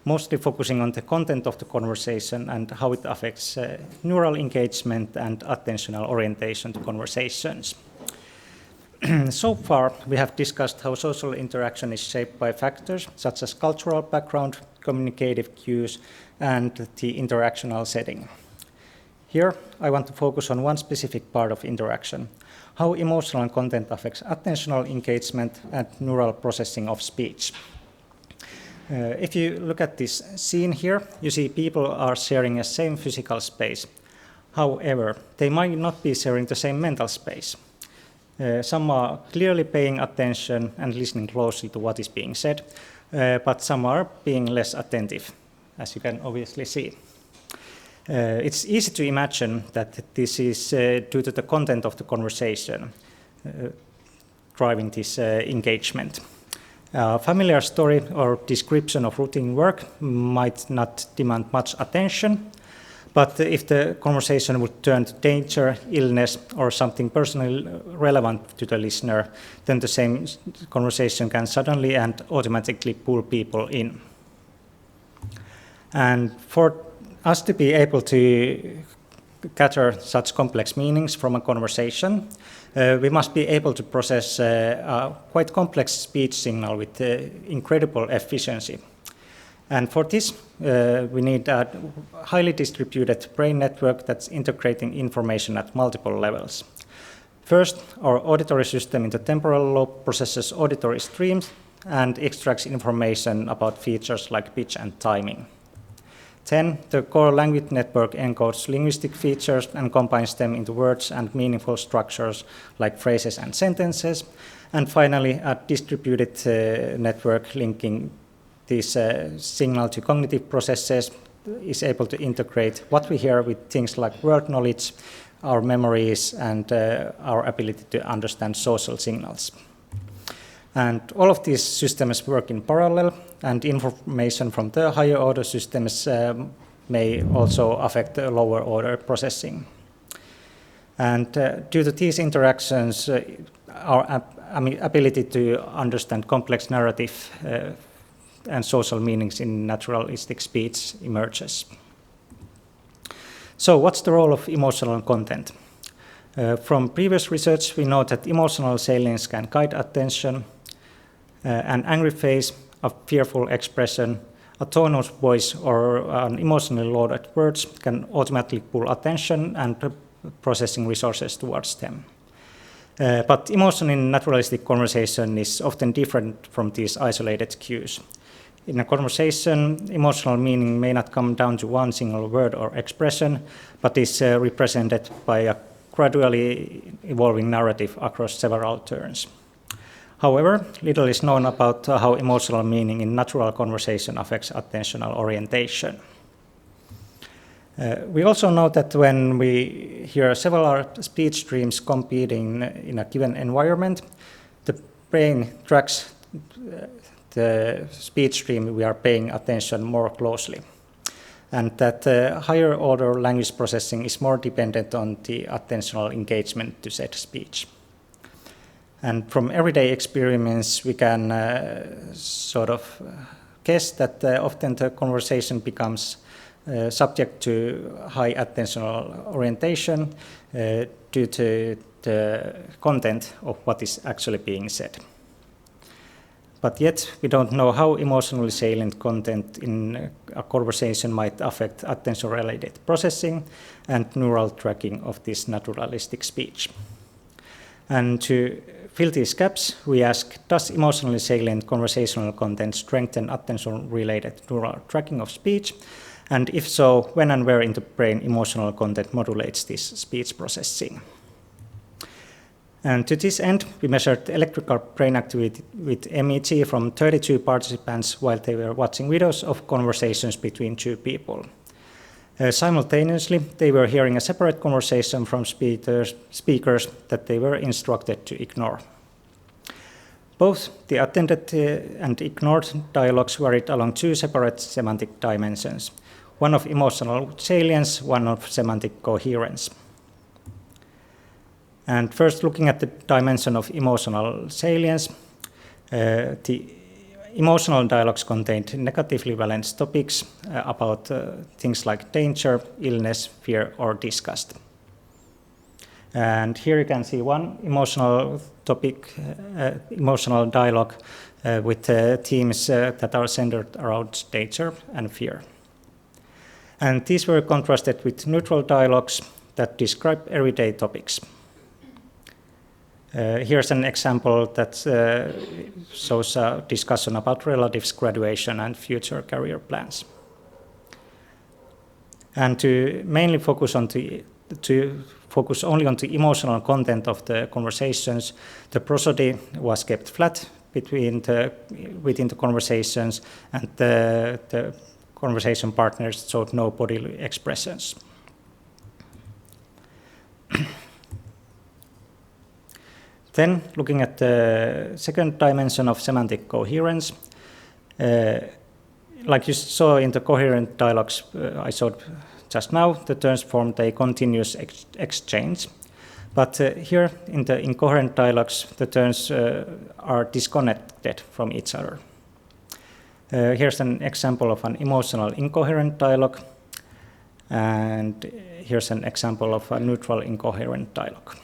Mostly focusing on the content of the conversation and how it affects neural engagement and attentional orientation to conversations. So far, we have discussed how social interaction is shaped by factors such as cultural background, communicative cues, and the interactional setting. Here, I want to focus on one specific part of interaction, how emotional content affects attentional engagement and neural processing of speech. If you look at this scene here, you see people are sharing a same physical space. However, they might not be sharing the same mental space. Some are clearly paying attention and listening closely to what is being said, but some are being less attentive, as you can obviously see. It's easy to imagine that this is due to the content of the conversation driving this engagement. A familiar story or description of routine work might not demand much attention, but if the conversation would turn to danger, illness, or something personally relevant to the listener, then the same conversation can suddenly and automatically pull people in. And for us to be able to gather such complex meanings from a conversation, we must be able to process a quite complex speech signal with incredible efficiency. And for this, we need a highly distributed brain network that's integrating information at multiple levels. First, our auditory system in the temporal lobe processes auditory streams and extracts information about features like pitch and timing. Then, the core language network encodes linguistic features and combines them into words and meaningful structures like phrases and sentences. And finally, a distributed network linking this signal to cognitive processes is able to integrate what we hear with things like word knowledge, our memories, and our ability to understand social signals. And all of these systems work in parallel, and information from the higher order systems may also affect the lower order processing. And due to these interactions, our ability to understand complex narrative and social meanings in naturalistic speech emerges. So what's the role of emotional content? From previous research, we know that emotional salience can guide attention. An angry face, a fearful expression, a tone of voice, or an emotionally loaded words can automatically pull attention and processing resources towards them. But emotion in naturalistic conversation is often different from these isolated cues. In a conversation, emotional meaning may not come down to one single word or expression, but is represented by a gradually evolving narrative across several turns. However, little is known about how emotional meaning in natural conversation affects attentional orientation. We also know that when we hear several speech streams competing in a given environment, the brain tracks the speech stream we are paying attention more closely, and that higher order language processing is more dependent on the attentional engagement to said speech. And from everyday experience, we can sort of guess that often the conversation becomes subject to high attentional orientation due to the content of what is actually being said. But yet, we don't know how emotionally salient content in a conversation might affect attention-related processing and neural tracking of this naturalistic speech. And to fill these gaps, we ask, does emotionally salient conversational content strengthen attention-related neural tracking of speech? And if so, when and where in the brain emotional content modulates this speech processing? And to this end, we measured electrical brain activity with MEG from 32 participants while they were watching videos of conversations between two people. Simultaneously, they were hearing a separate conversation from speakers that they were instructed to ignore. Both the attended and ignored dialogues varied along two separate semantic dimensions, one of emotional salience, one of semantic coherence. And first, looking at the dimension of emotional salience, the emotional dialogues contained negatively balanced topics about things like danger, illness, fear, or disgust. And here you can see one emotional topic, emotional dialogue with themes that are centered around danger and fear. And these were contrasted with neutral dialogues that describe everyday topics. Here's an example that shows a discussion about relatives, graduation, and future career plans. And to mainly focus only on the emotional content of the conversations, the prosody was kept flat within the conversations, and the conversation partners showed no bodily expressions. Then, looking at the second dimension of semantic coherence, like you saw in the coherent dialogues I showed just now, the terms formed a continuous exchange. But here, in the incoherent dialogues, the terms are disconnected from each other. Here's an example of an emotional incoherent dialogue, and here's an example of a neutral incoherent dialogue.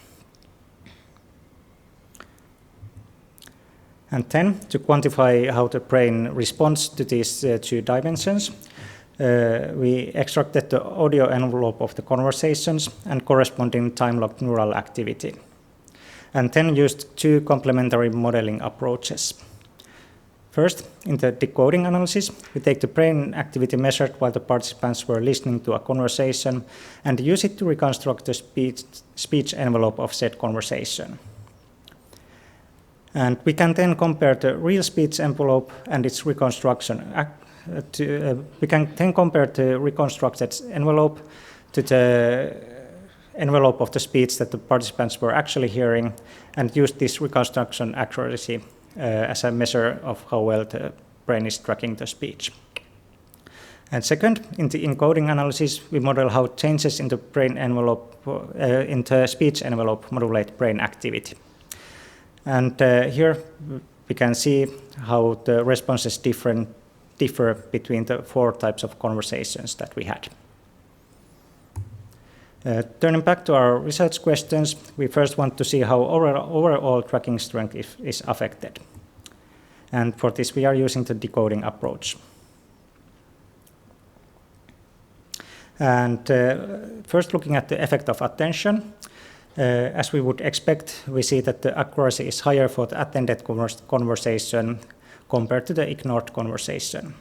And then, to quantify how the brain responds to these two dimensions, we extracted the audio envelope of the conversations and corresponding time-locked neural activity, and then used two complementary modeling approaches. First, in the decoding analysis, we take the brain activity measured while the participants were listening to a conversation and use it to reconstruct the speech envelope of said conversation. And we can then compare the real speech envelope and its reconstruction. We can then compare the reconstructed envelope to the envelope of the speech that the participants were actually hearing, and use this reconstruction accuracy as a measure of how well the brain is tracking the speech. And second, in the encoding analysis, we model how changes in the brain envelope, in the speech envelope, modulate brain activity. And here we can see how the responses differ between the four types of conversations that we had. Turning back to our research questions, we first want to see how overall tracking strength is affected. And for this, we are using the decoding approach. And first, looking at the effect of attention, as we would expect, we see that the accuracy is higher for the attended conversation compared to the ignored conversation.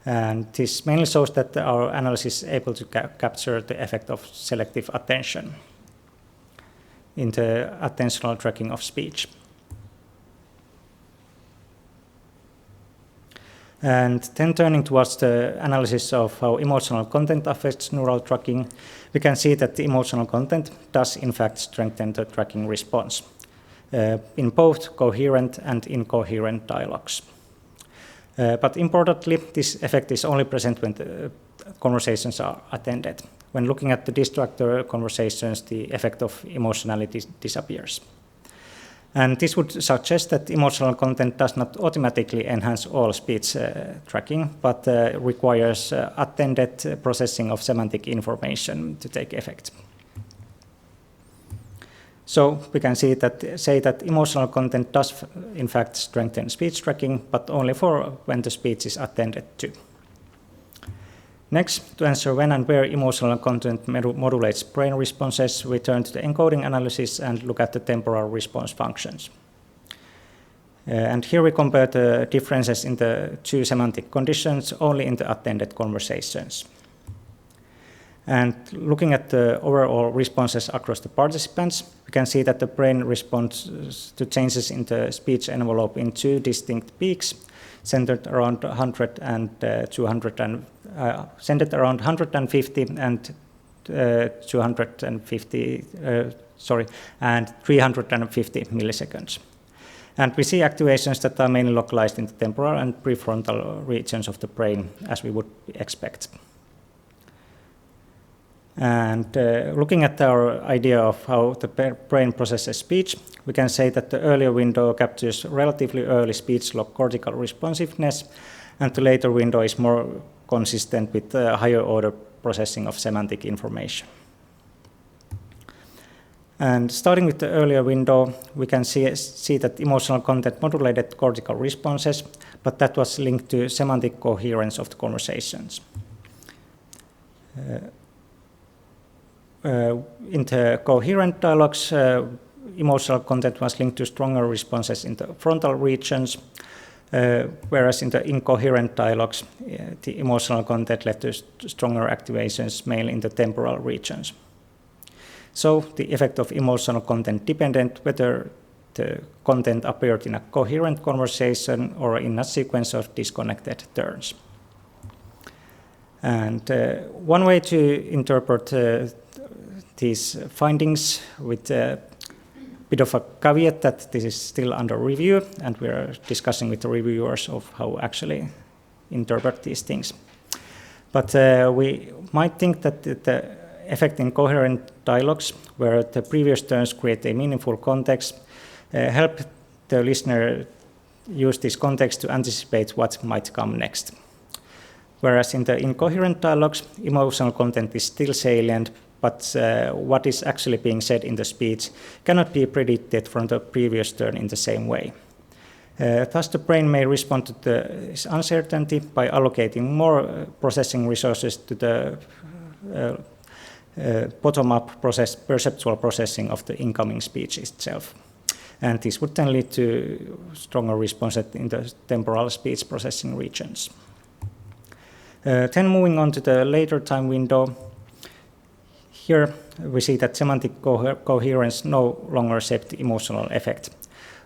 And this mainly shows that our analysis is able to capture the effect of selective attention in the attentional tracking of speech. And then turning towards the analysis of how emotional content affects neural tracking, we can see that the emotional content does in fact strengthen the tracking response in both coherent and incoherent dialogues. But importantly, this effect is only present when the conversations are attended. When looking at the distractor conversations, the effect of emotionality disappears. And this would suggest that emotional content does not automatically enhance all speech tracking, but requires attended processing of semantic information to take effect. So we can say that emotional content does in fact strengthen speech tracking, but only for when the speech is attended to. Next, to answer when and where emotional content modulates brain responses, we turn to the encoding analysis and look at the temporal response functions. And here we compare the differences in the two semantic conditions only in the attended conversations. And looking at the overall responses across the participants, we can see that the brain responds to changes in the speech envelope in two distinct peaks, centered around 100 and 250 centered around 150 and 250, and 350 milliseconds. And we see activations that are mainly localized in the temporal and prefrontal regions of the brain, as we would expect. And looking at our idea of how the brain processes speech, we can say that the earlier window captures relatively early speech-log cortical responsiveness, and the later window is more consistent with higher order processing of semantic information. And starting with the earlier window, we can see that emotional content modulated cortical responses, but that was linked to semantic coherence of the conversations. In the coherent dialogues, emotional content was linked to stronger responses in the frontal regions, whereas in the incoherent dialogues, the emotional content led to stronger activations, mainly in the temporal regions. So the effect of emotional content depended whether the content appeared in a coherent conversation or in a sequence of disconnected turns. And one way to interpret these findings, with a bit of a caveat that this is still under review, and we are discussing with the reviewers of how actually interpret these things. But we might think that the effect in coherent dialogues, where the previous turns create a meaningful context, help the listener use this context to anticipate what might come next. Whereas in the incoherent dialogues, emotional content is still salient, but what is actually being said in the speech cannot be predicted from the previous turn in the same way. Thus, the brain may respond to this uncertainty by allocating more processing resources to the bottom-up perceptual processing of the incoming speech itself. And this would then lead to stronger responses in the temporal speech processing regions. Then moving on to the later time window, here we see that semantic coherence no longer shaped the emotional effect,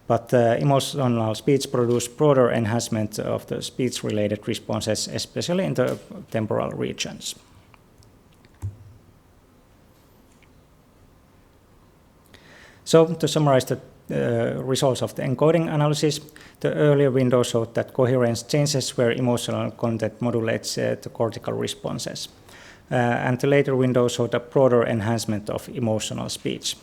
but emotional speech produced broader enhancement of the speech-related responses, especially in the temporal regions. So to summarize the results of the encoding analysis, the earlier window showed that coherence changes where emotional content modulates the cortical responses. And the later window showed a broader enhancement of emotional speech.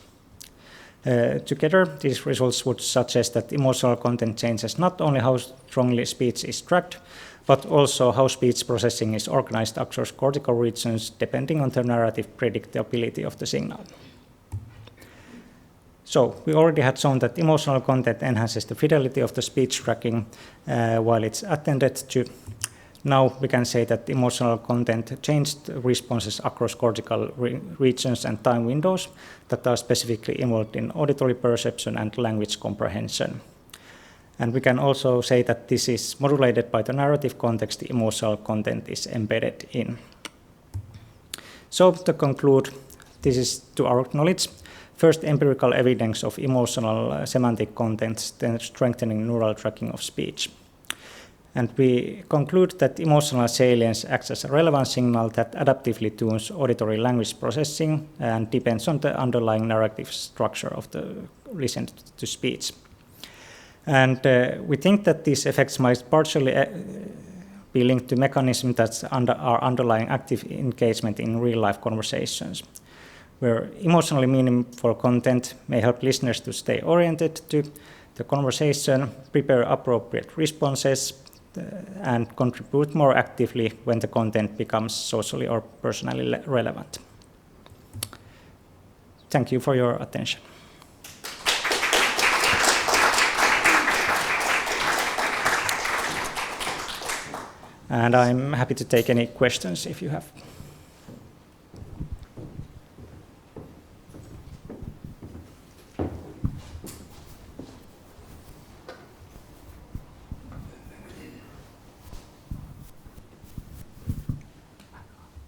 Together, these results would suggest that emotional content changes not only how strongly speech is tracked, but also how speech processing is organized across cortical regions, depending on the narrative predictability of the signal. So we already had shown that emotional content enhances the fidelity of the speech tracking while it's attended to. Now we can say that emotional content changed responses across cortical regions and time windows that are specifically involved in auditory perception and language comprehension. And we can also say that this is modulated by the narrative context the emotional content is embedded in. So to conclude, this is, to our knowledge, first empirical evidence of emotional semantic content strengthening neural tracking of speech. And we conclude that emotional salience acts as a relevant signal that adaptively tunes auditory language processing and depends on the underlying narrative structure of the listened to speech. And we think that these effects might partially be linked to mechanisms that are underlying active engagement in real-life conversations, where emotionally meaningful content may help listeners to stay oriented to the conversation, prepare appropriate responses, and contribute more actively when the content becomes socially or personally relevant. Thank you for your attention. And I'm happy to take any questions if you have.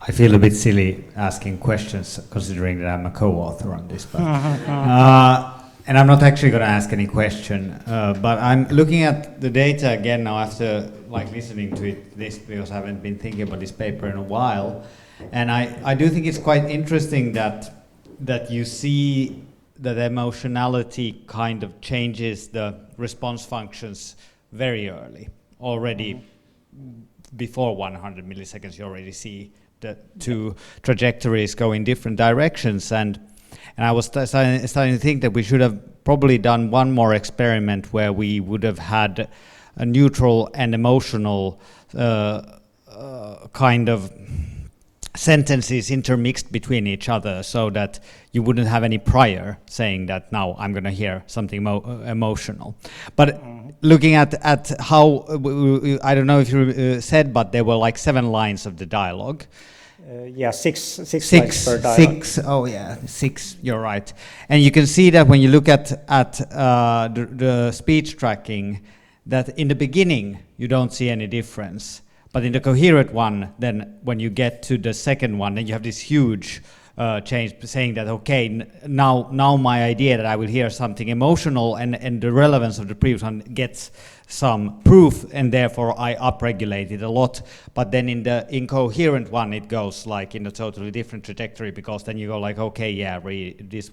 I feel a bit silly asking questions considering that I'm a co-author on this. But, And I'm not actually going to ask any question, but I'm looking at the data again now after listening to this because I haven't been thinking about this paper in a while, and I do think it's quite interesting that you see that emotionality kind of changes the response functions very early, already before 100 milliseconds. You already see the two trajectories go in different directions, and I was starting to think that we should have probably done one more experiment where we would have had a neutral and emotional kind of sentences intermixed between each other, so that you wouldn't have any prior saying that now I'm going to hear something emotional. But looking at how, I don't know if you said, but there were like 7 lines of the dialogue. Yeah, six lines per dialogue. 6, you're right. And you can see that when you look at the speech tracking, that in the beginning you don't see any difference. But in the coherent one, then when you get to the second one, then you have this huge change, saying that, okay, now my idea that I will hear something emotional and the relevance of the previous one gets some proof, and therefore I upregulate it a lot. But then in the incoherent one, it goes like in a totally different trajectory, because then you go like, okay, yeah, this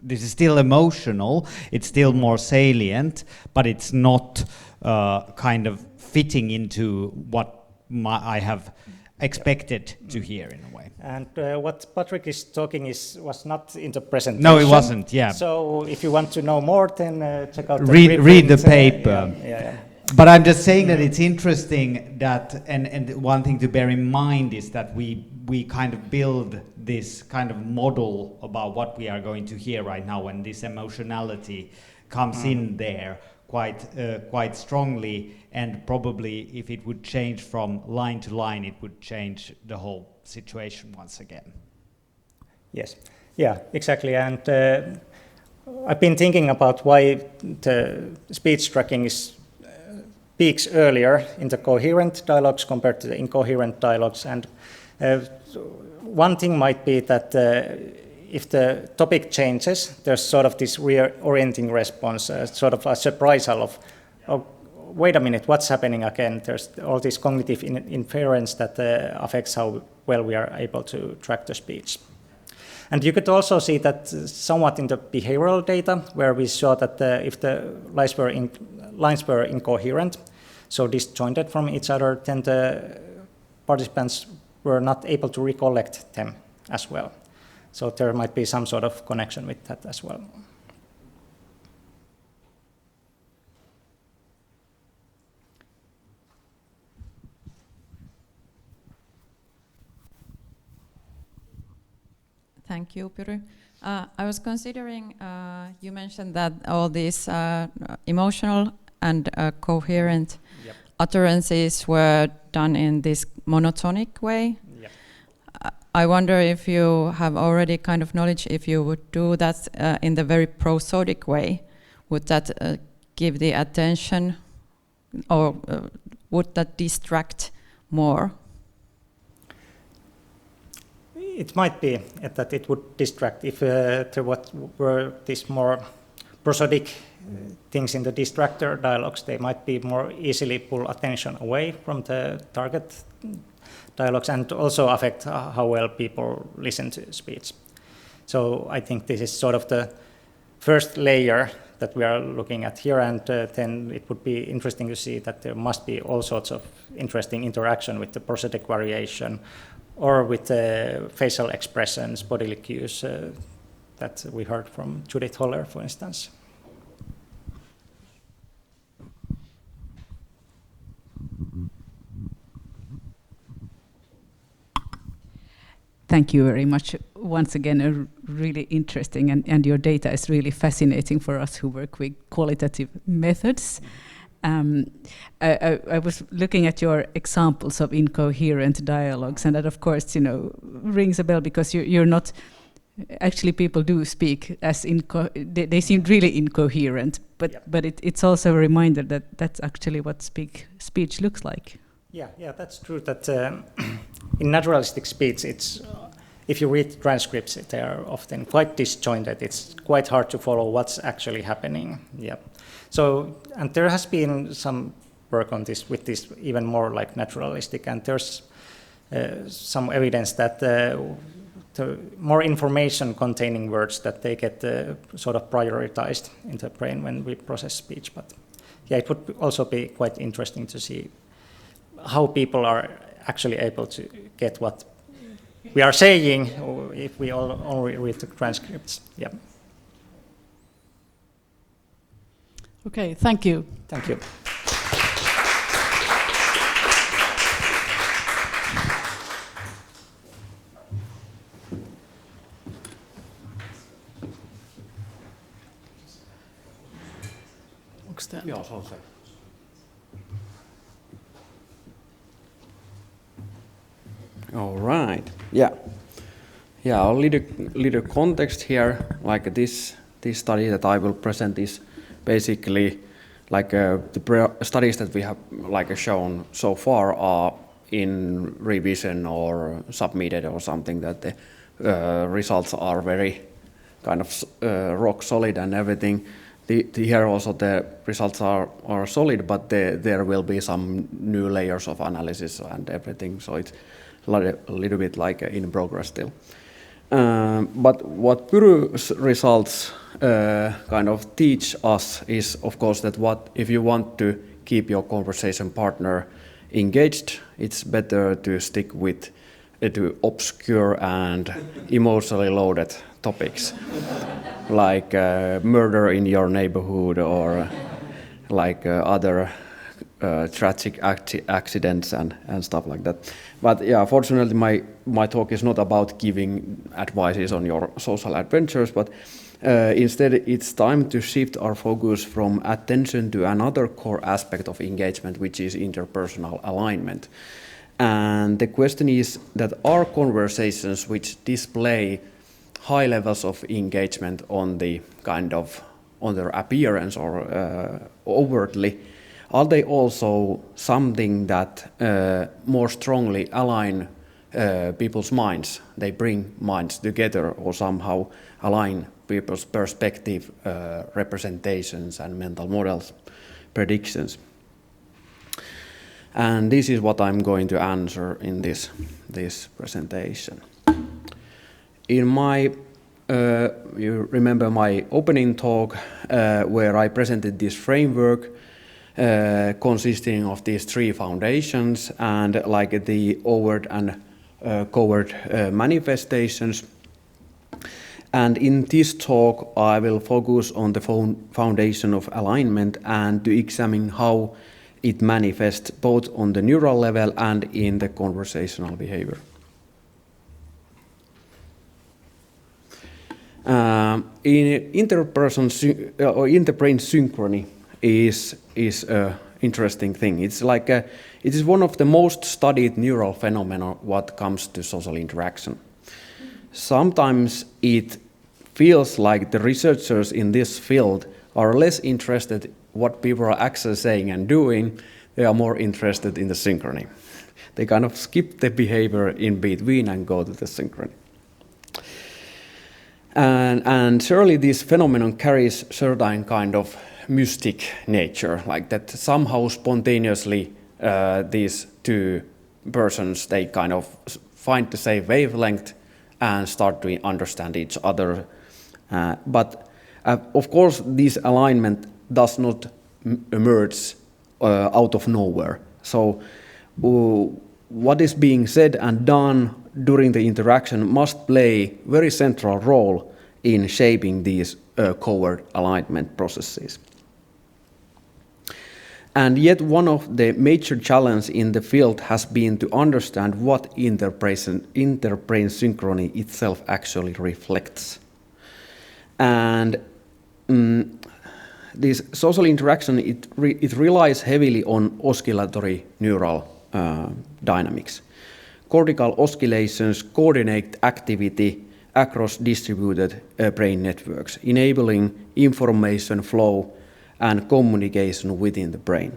is still emotional, it's still more salient, but it's not kind of fitting into what I have expected to hear in a way. And what Patrick is talking was not in the presentation. No, it wasn't, yeah. So if you want to know more, then check out the read the paper. Yeah. But I'm just saying that it's interesting that, and one thing to bear in mind is that we kind of build this kind of model about what we are going to hear right now, and this emotionality comes in there quite strongly, and probably if it would change from line to line, it would change the whole situation once again. Yes, yeah, exactly. And I've been thinking about why the speech tracking peaks earlier in the coherent dialogues compared to the incoherent dialogues. And one thing might be that if the topic changes, there's sort of this reorienting response, sort of a surprisal of, oh, wait a minute, what's happening again? There's all this cognitive inference that affects how well we are able to track the speech. And you could also see that somewhat in the behavioral data, where we saw that if the lines were incoherent, so disjointed from each other, then the participants were not able to recollect them as well. So there might be some sort of connection with that as well. Thank you, Pyry. I was considering, you mentioned that all these emotional and coherent utterances were done in this monotonic way. Yeah. I wonder if you have already kind of knowledge if you would do that in the very prosodic way. Would that give the attention, or would that distract more? It might be that it would distract if there were these more prosodic things in the distractor dialogues. They might be more easily pull attention away from the target dialogues, and also affect how well people listen to speech. So I think this is sort of the first layer that we are looking at here, and then it would be interesting to see that there must be all sorts of interesting interaction with the prosodic variation, or with facial expressions, bodily cues that we heard from Judith Holler, for instance. Thank you very much. Once again, a really interesting, and your data is really fascinating for us who work with qualitative methods. I was looking at your examples of incoherent dialogues, and that, of course, rings a bell, because you're not actually, people do speak as they seem really incoherent, but it's also a reminder that that's actually what speech looks like. Yeah, that's true. That in naturalistic speech, it's if you read transcripts, they are often quite disjointed. It's quite hard to follow what's actually happening. Yeah. So, and there has been some work on this with this even more like naturalistic, and there's some evidence that the more information containing words that they get sort of prioritized in the brain when we process speech. But yeah, it would also be quite interesting to see how people are actually able to get what we are saying if we only read the transcripts. Yeah. Okay, thank you. Thank you. Ja, se on se. All right. Yeah. Yeah, a little context here. Like this study that I will present is basically like the studies that we have like shown so far are in revision or submitted or something, that the results are very kind of rock solid and everything. Here also the results are solid, but there will be some new layers of analysis and everything, so it's a little bit like in progress still. But what Pyry's results kind of teach us is, of course, that what if you want to keep your conversation partner engaged, it's better to stick with to obscure and emotionally loaded topics like murder in your neighborhood or like other tragic accidents and stuff like that. But yeah, fortunately my talk is not about giving advices on your social adventures, but instead it's time to shift our focus from attention to another core aspect of engagement, which is interpersonal alignment. And the question is that are conversations which display high levels of engagement on the kind of on their appearance or overtly, are they also something that more strongly align people's minds? They bring minds together or somehow align people's perspective, representations and mental models, predictions. And this is what I'm going to answer in this presentation. In my, you remember my opening talk where I presented this framework consisting of these three foundations and like the overt and covert manifestations. And in this talk, I will focus on the foundation of alignment and to examine how it manifests both on the neural level and in the conversational behavior. In interbrain synchrony is an interesting thing. It's like it is one of the most studied neural phenomena what comes to social interaction. Sometimes it feels like the researchers in this field are less interested what people are actually saying and doing. They are more interested in the synchrony. They kind of skip the behavior in between and go to the synchrony. And surely this phenomenon carries certain kind of mystic nature, like that somehow spontaneously these two persons, they kind of find the same wavelength and start to understand each other. But of course, this alignment does not emerge out of nowhere. So what is being said and done during the interaction must play a very central role in shaping these covert alignment processes. And yet one of the major challenges in the field has been to understand what interbrain synchrony itself actually reflects. And this social interaction, it relies heavily on oscillatory neural dynamics. Cortical oscillations coordinate activity across distributed brain networks, enabling information flow and communication within the brain.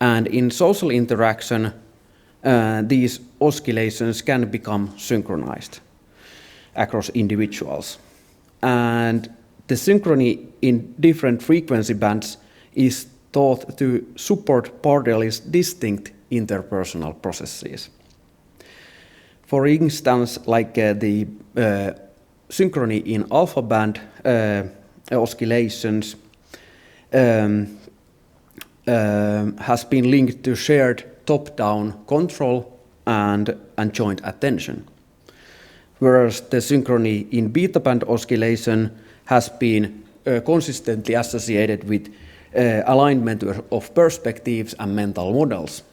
And in social interaction, these oscillations can become synchronized. across individuals. And the synchrony in different frequency bands is thought to support Bodyly's distinct interpersonal processes. For instance, like the synchrony in alpha band oscillations has been linked to shared top-down control and joint attention, whereas the synchrony in beta band oscillation has been consistently associated with alignment of perspectives and mental models.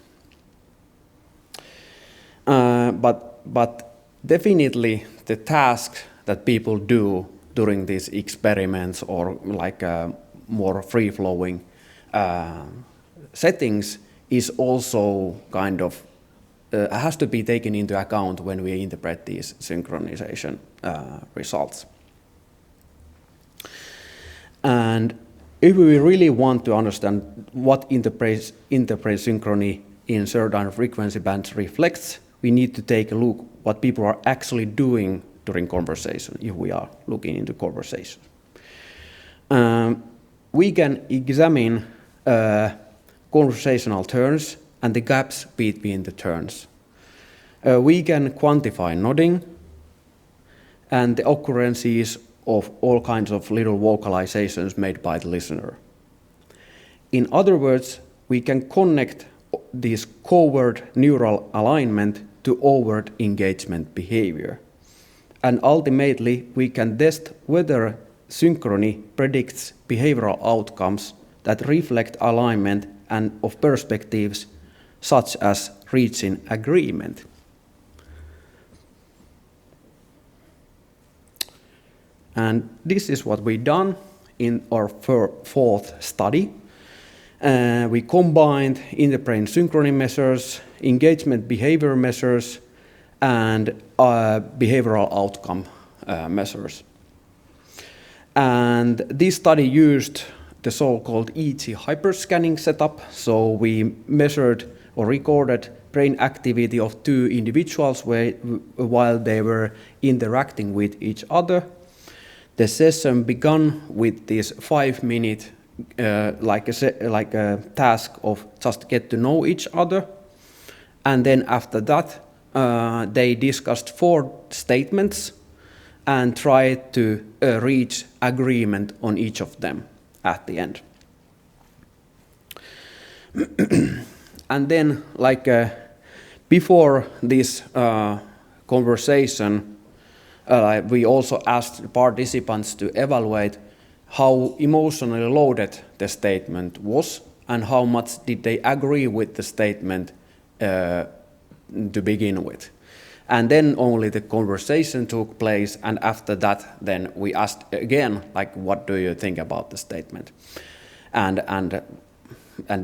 But definitely the task that people do during these experiments or like more free-flowing settings is also kind of has to be taken into account when we interpret these synchronization results. And if we really want to understand what interpret synchrony in certain frequency bands reflects, we need to take a look what people are actually doing during conversation, if we are looking into conversation. We can examine conversational turns and the gaps between the turns. We can quantify nodding and the occurrences of all kinds of little vocalizations made by the listener. In other words, we can connect this covert neural alignment to overt engagement behavior. And ultimately, we can test whether synchrony predicts behavioral outcomes that reflect alignment and of perspectives such as reaching agreement. And this is what we've done in our fourth study. We combined in-the-brain synchrony measures, engagement behavior measures, and behavioral outcome measures. And this study used the so-called EEG hyperscanning setup. So we measured or recorded brain activity of two individuals while they were interacting with each other. The session began with this 5-minute like a task of just get to know each other. And then after that, they discussed 4 statements and tried to reach agreement on each of them at the end. And then, like before this conversation, we also asked participants to evaluate how emotionally loaded the statement was and how much did they agree with the statement to begin with. And then only the conversation took place, and after that, then we asked again, like, what do you think about the statement? And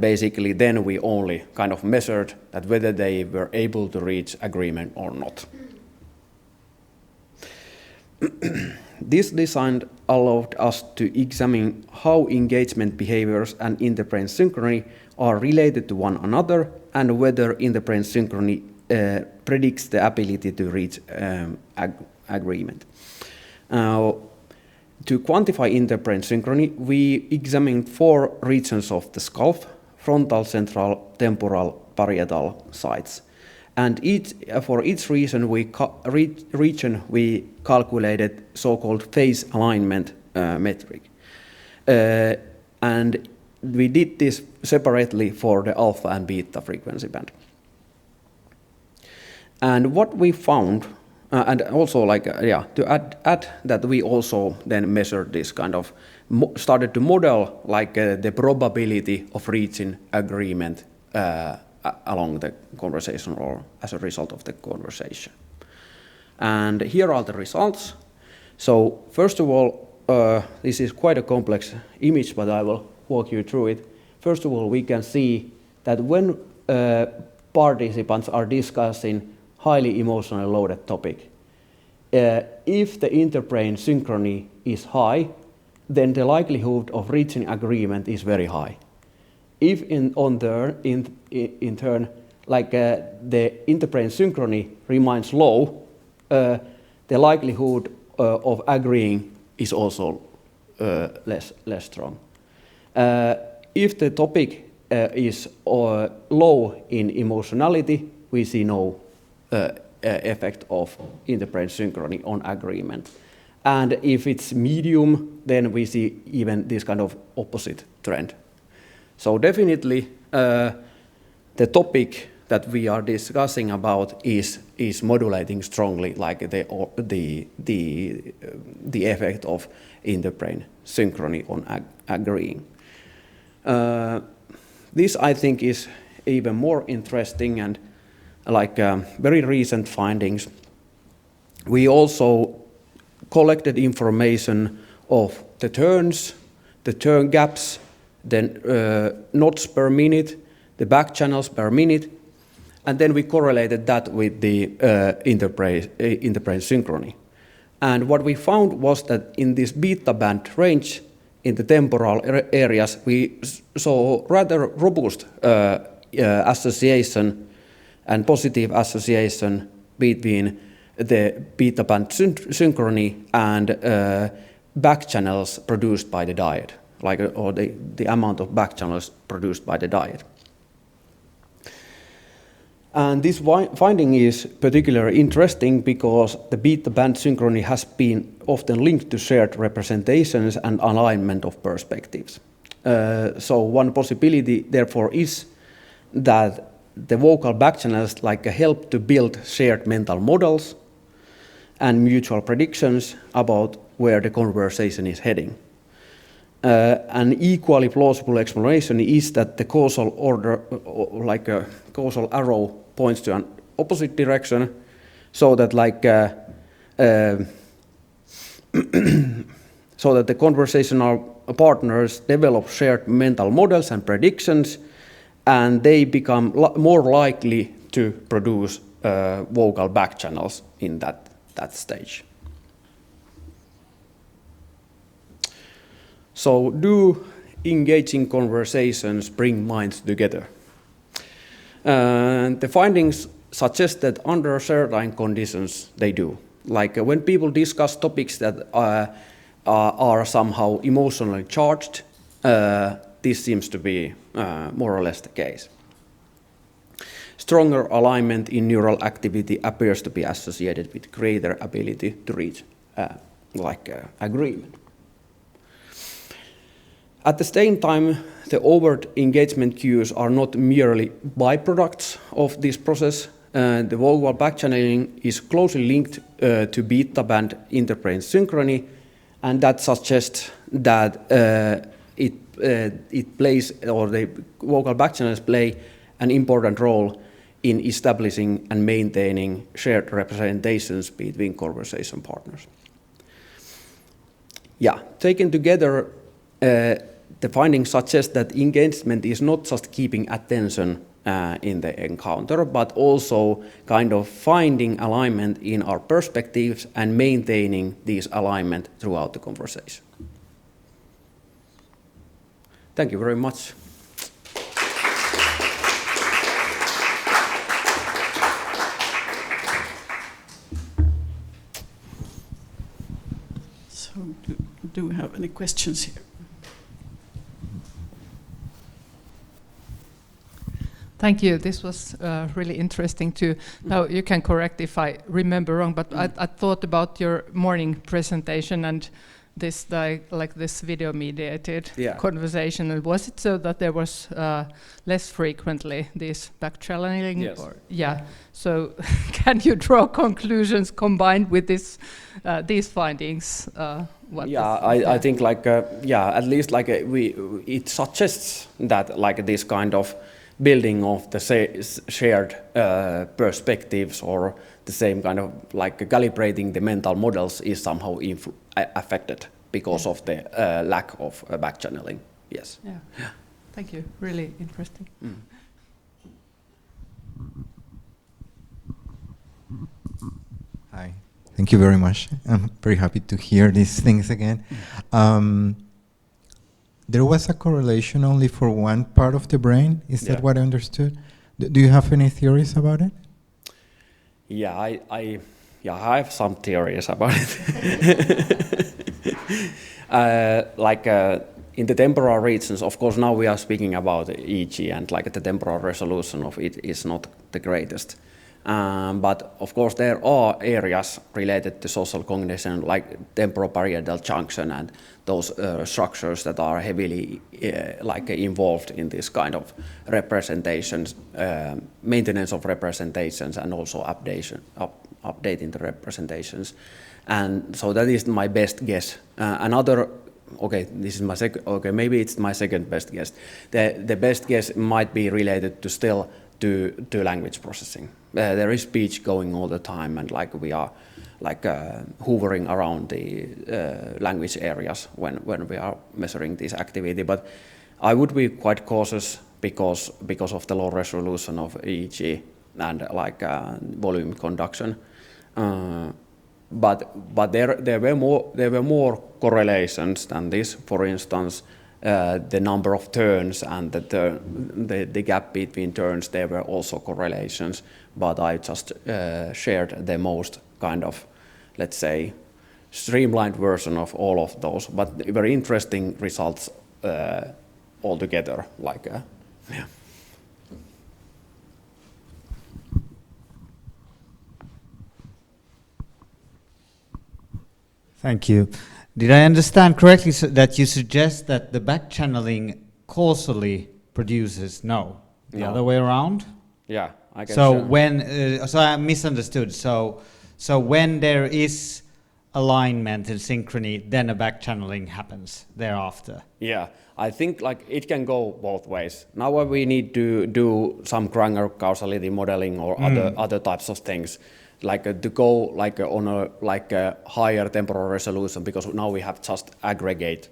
basically then we only kind of measured that whether they were able to reach agreement or not. This design allowed us to examine how engagement behaviors and in-the-brain synchrony are related to one another and whether in-the-brain synchrony predicts the ability to reach agreement. To quantify in-the-brain synchrony, we examined 4 regions of the skull: frontal, central, temporal, parietal sides. And for each region we calculated so-called phase alignment metric. And we did this separately for the alpha and beta frequency band. And what we found, and also to add that we also then measured this kind of, started to model the probability of reaching agreement along the conversation or as a result of the conversation. And here are the results. So first of all, this is quite a complex image, but I will walk you through it. First of all, we can see that when participants are discussing highly emotionally loaded topic, if the interbrain synchrony is high, then the likelihood of reaching agreement is very high. If in turn, the interbrain synchrony remains low, the likelihood of agreeing is also less strong. If the topic is low in emotionality, we see no effect of interbrain synchrony on agreement. And if it's medium, then we see even this kind of opposite trend. So definitely the topic that we are discussing about is modulating strongly, like the effect of interbrain synchrony on agreeing. This I think is even more interesting and like very recent findings. We also collected information of the turns, the turn gaps, then knots per minute, the back channels per minute, and then we correlated that with the interbrain synchrony. And what we found was that in this beta band range, in the temporal areas, we saw rather robust association and positive association between the beta band synchrony and back channels produced by the diet, or the amount of back channels produced by the diet. And this finding is particularly interesting because the beta band synchrony has been often linked to shared representations and alignment of perspectives. So one possibility, therefore, is that the vocal back channels help to build shared mental models and mutual predictions about where the conversation is heading. An equally plausible explanation is that the causal order, like a causal arrow, points to an opposite direction, so that so that the conversational partners develop shared mental models and predictions, and they become more likely to produce vocal back channels in that stage. So, do engaging conversations bring minds together? The findings suggest that under certain conditions they do. Like when people discuss topics that are somehow emotionally charged, this seems to be more or less the case. Stronger alignment in neural activity appears to be associated with greater ability to reach agreement. At the same time, the overt engagement cues are not merely byproducts of this process. The vocal backchanneling is closely linked to beta band interbrain synchrony, and that suggests that it plays, or the vocal backchannels play an important role in establishing and maintaining shared representations between conversation partners. Yeah, taken together, the findings suggest that engagement is not just keeping attention in the encounter, but also kind of finding alignment in our perspectives and maintaining this alignment throughout the conversation. Thank you very much. So, do we have any questions here? Thank you. This was really interesting too. Now you can correct if I remember wrong, but I thought about your morning presentation and this like this video-mediated conversation. And was it so that there was less frequently this back-channeling? Yes. Yeah. So can you draw conclusions combined with this these findings? I think at least it suggests that this kind of building of the shared perspectives, or the same kind of calibrating the mental models, is somehow affected because of the lack of back channeling. Yes. Yeah. Thank you. Really interesting. Hi. Thank you very much. I'm very happy to hear these things again. There was a correlation only for one part of the brain. Is that what I understood? Do you have any theories about it? Yeah, Yeah, I have some theories about it. In the temporal regions, of course, now we are speaking about EEG, and like the temporal resolution of it is not the greatest. But of course, there are areas related to social cognition, like temporoparietal junction and those structures that are heavily involved in this kind of representations, maintenance of representations, and also updating the representations. And so that is my best guess. Maybe it's my second best guess. The best guess might be related to language processing. There is speech going all the time, and we are hovering around the language areas when we are measuring this activity. But I would be quite cautious because of the low resolution of EEG and volume conduction. But there were more correlations than this. For instance, the number of turns and the gap between turns, there were also correlations, but I just shared the most kind of, let's say, streamlined version of all of those, but very interesting results altogether. Yeah. Thank you. Did I understand correctly that you suggest that the back channeling causally produces no? The other way around? Yeah, I guess so. So I misunderstood. So when there is alignment and synchrony, then a back channeling happens thereafter. Yeah, I think it can go both ways. Now we need to do some Granger causality modeling or other types of things. To go on a higher temporal resolution, because now we have just aggregate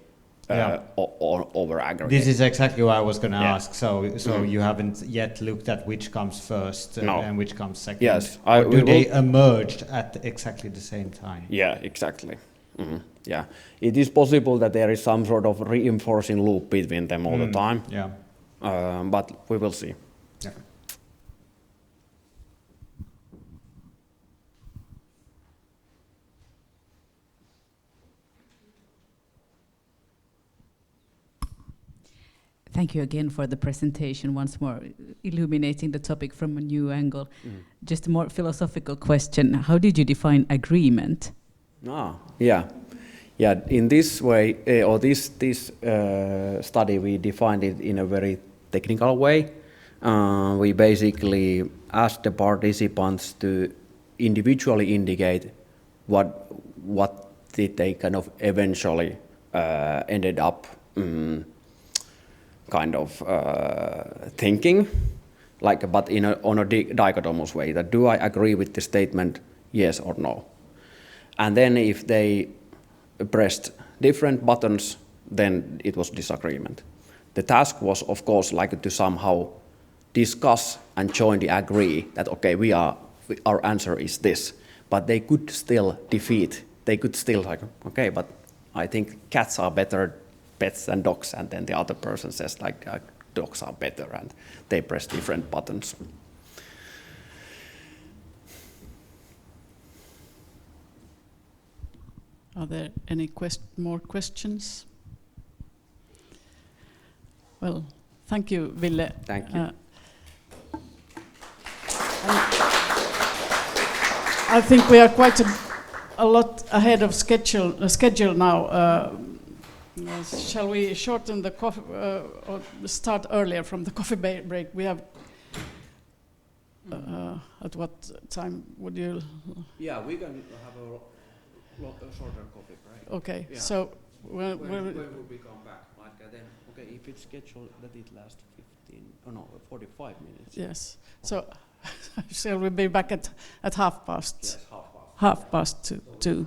over aggregate. This is exactly what I was going to ask. So you haven't yet looked at which comes first and which comes second. Yes, do they emerge at exactly the same time? Yeah, exactly. Mm-hmm. Yeah, it is possible that there is some sort of reinforcing loop between them all the time. Yeah, but we will see. Yeah. Thank you again for the presentation, once more illuminating the topic from a new angle. Just a more philosophical question. How did you define agreement? Yeah. In this way, or this study, we defined it in a very technical way. We basically asked the participants to individually indicate what did they kind of eventually ended up thinking, but on a dichotomous way. That do I agree with the statement, yes or no? And then if they pressed different buttons, then it was disagreement. The task was, of course, to somehow discuss and jointly agree that our answer is this. But they could still but I think cats are better pets than dogs, and then the other person says dogs are better, and they press different buttons. Are there any more questions? Well, thank you, Ville. Thank you. I think we are quite a lot ahead of schedule now. Shall we shorten the coffee or start earlier from the coffee break? We have. At what time would you? Yeah, we can have a shorter coffee break. Okay, yeah. So when will we come back? If it's scheduled that it lasts 45 minutes. Yes. So shall we be back at 2:30? Yes, 2:30.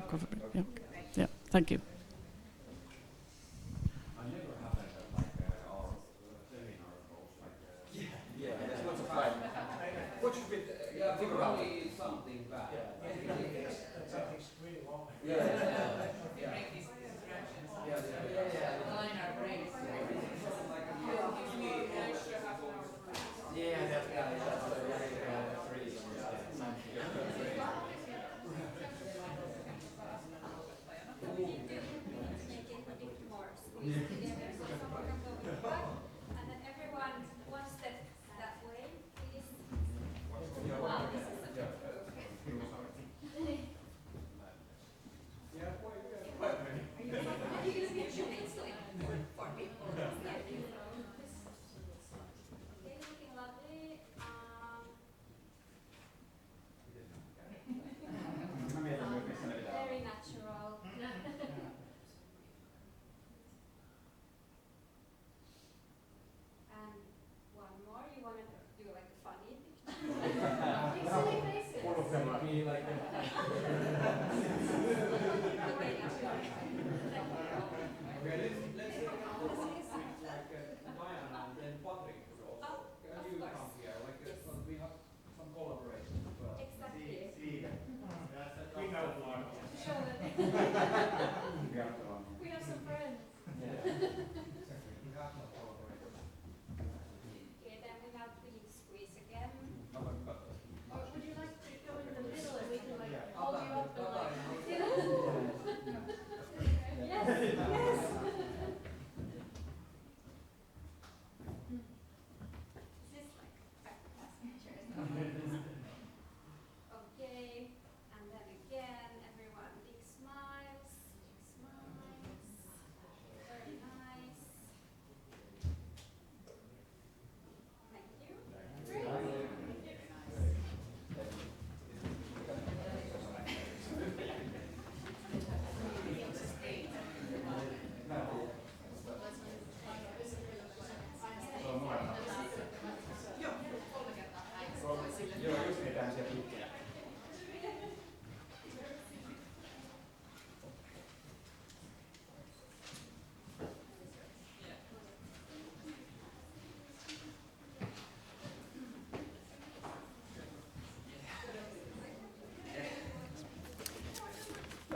Coffee break. Yeah. Yeah. Thank you.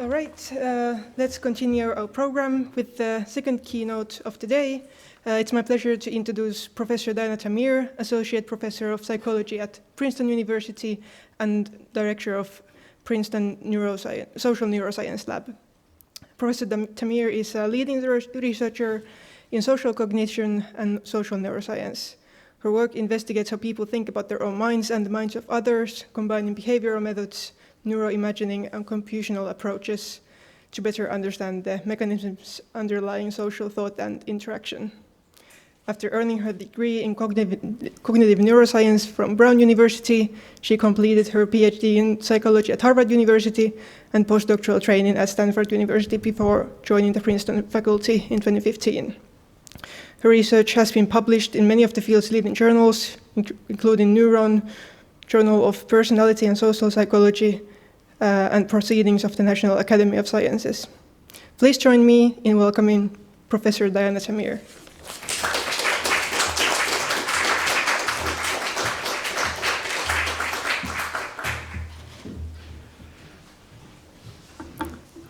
All right, let's continue our program with the second keynote of today. It's my pleasure to introduce Professor Diana Tamir, Associate Professor of Psychology at Princeton University and Director of Princeton Social Neuroscience Lab. Professor Tamir is a leading researcher in social cognition and social neuroscience. Her work investigates how people think about their own minds and the minds of others, combining behavioral methods, neuroimagining, and computational approaches to better understand the mechanisms underlying social thought and interaction. After earning her degree in cognitive neuroscience from Brown University, she completed her PhD in psychology at Harvard University and postdoctoral training at Stanford University before joining the Princeton faculty in 2015. Her research has been published in many of the field's leading journals, including Neuron, Journal of Personality and Social Psychology, and Proceedings of the National Academy of Sciences. Please join me in welcoming Professor Diana Tamir.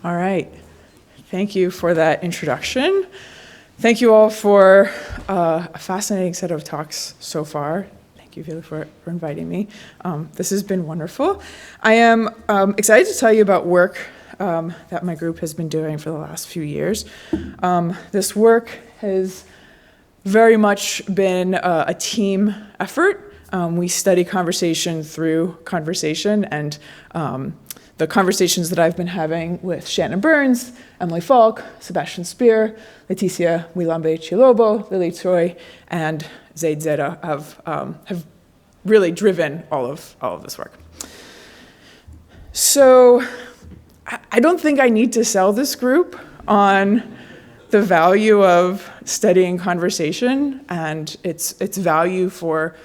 All right. Thank you for that introduction. Thank you all for a fascinating set of talks so far. Thank you, Ville, for inviting me. This has been wonderful. I am excited to tell you about work that my group has been doing for the last few years. This work has very much been a team effort. We study conversation through conversation, and the conversations that I've been having with Shannon Burns, Emily Falk, Sebastian Speer, Leticia Wilambe Chilobo, Lily Troy, and Zaid Zeta have really driven all of this work. So I don't think I need to sell this group on the value of studying conversation and its value for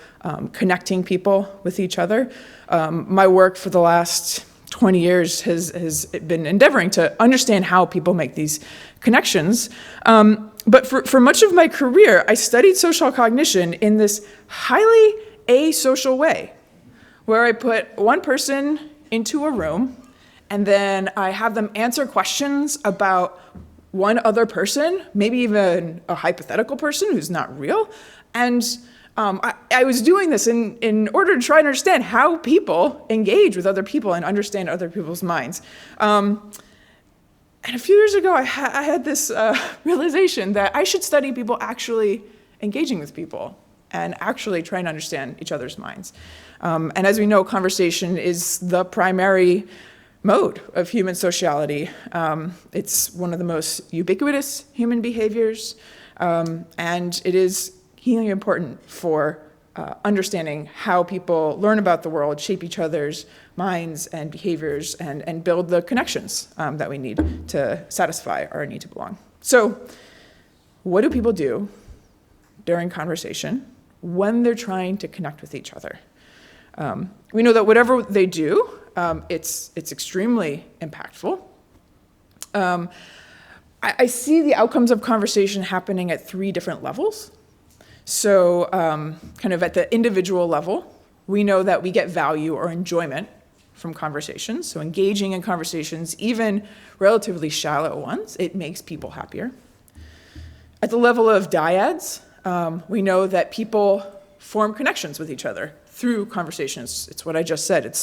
connecting people with each other. My work for the last 20 years has been endeavoring to understand how people make these connections. But for much of my career, I studied social cognition in this highly asocial way, where I put one person into a room, and then I have them answer questions about one other person, maybe even a hypothetical person who's not real. And I was doing this in order to try to understand how people engage with other people and understand other people's minds. And a few years ago, I had this realization that I should study people actually engaging with people and actually trying to understand each other's minds. And as we know, conversation is the primary mode of human sociality. It's one of the most ubiquitous human behaviors, and it is hugely important for understanding how people learn about the world, shape each other's minds and behaviors, and build the connections that we need to satisfy our need to belong. So what do people do during conversation when they're trying to connect with each other? We know that whatever they do, it's extremely impactful. I see the outcomes of conversation happening at 3 different levels. So kind of at the individual level, we know that we get value or enjoyment from conversations. So engaging in conversations, even relatively shallow ones, it makes people happier. At the level of dyads, we know that people form connections with each other through conversations. It's what I just said.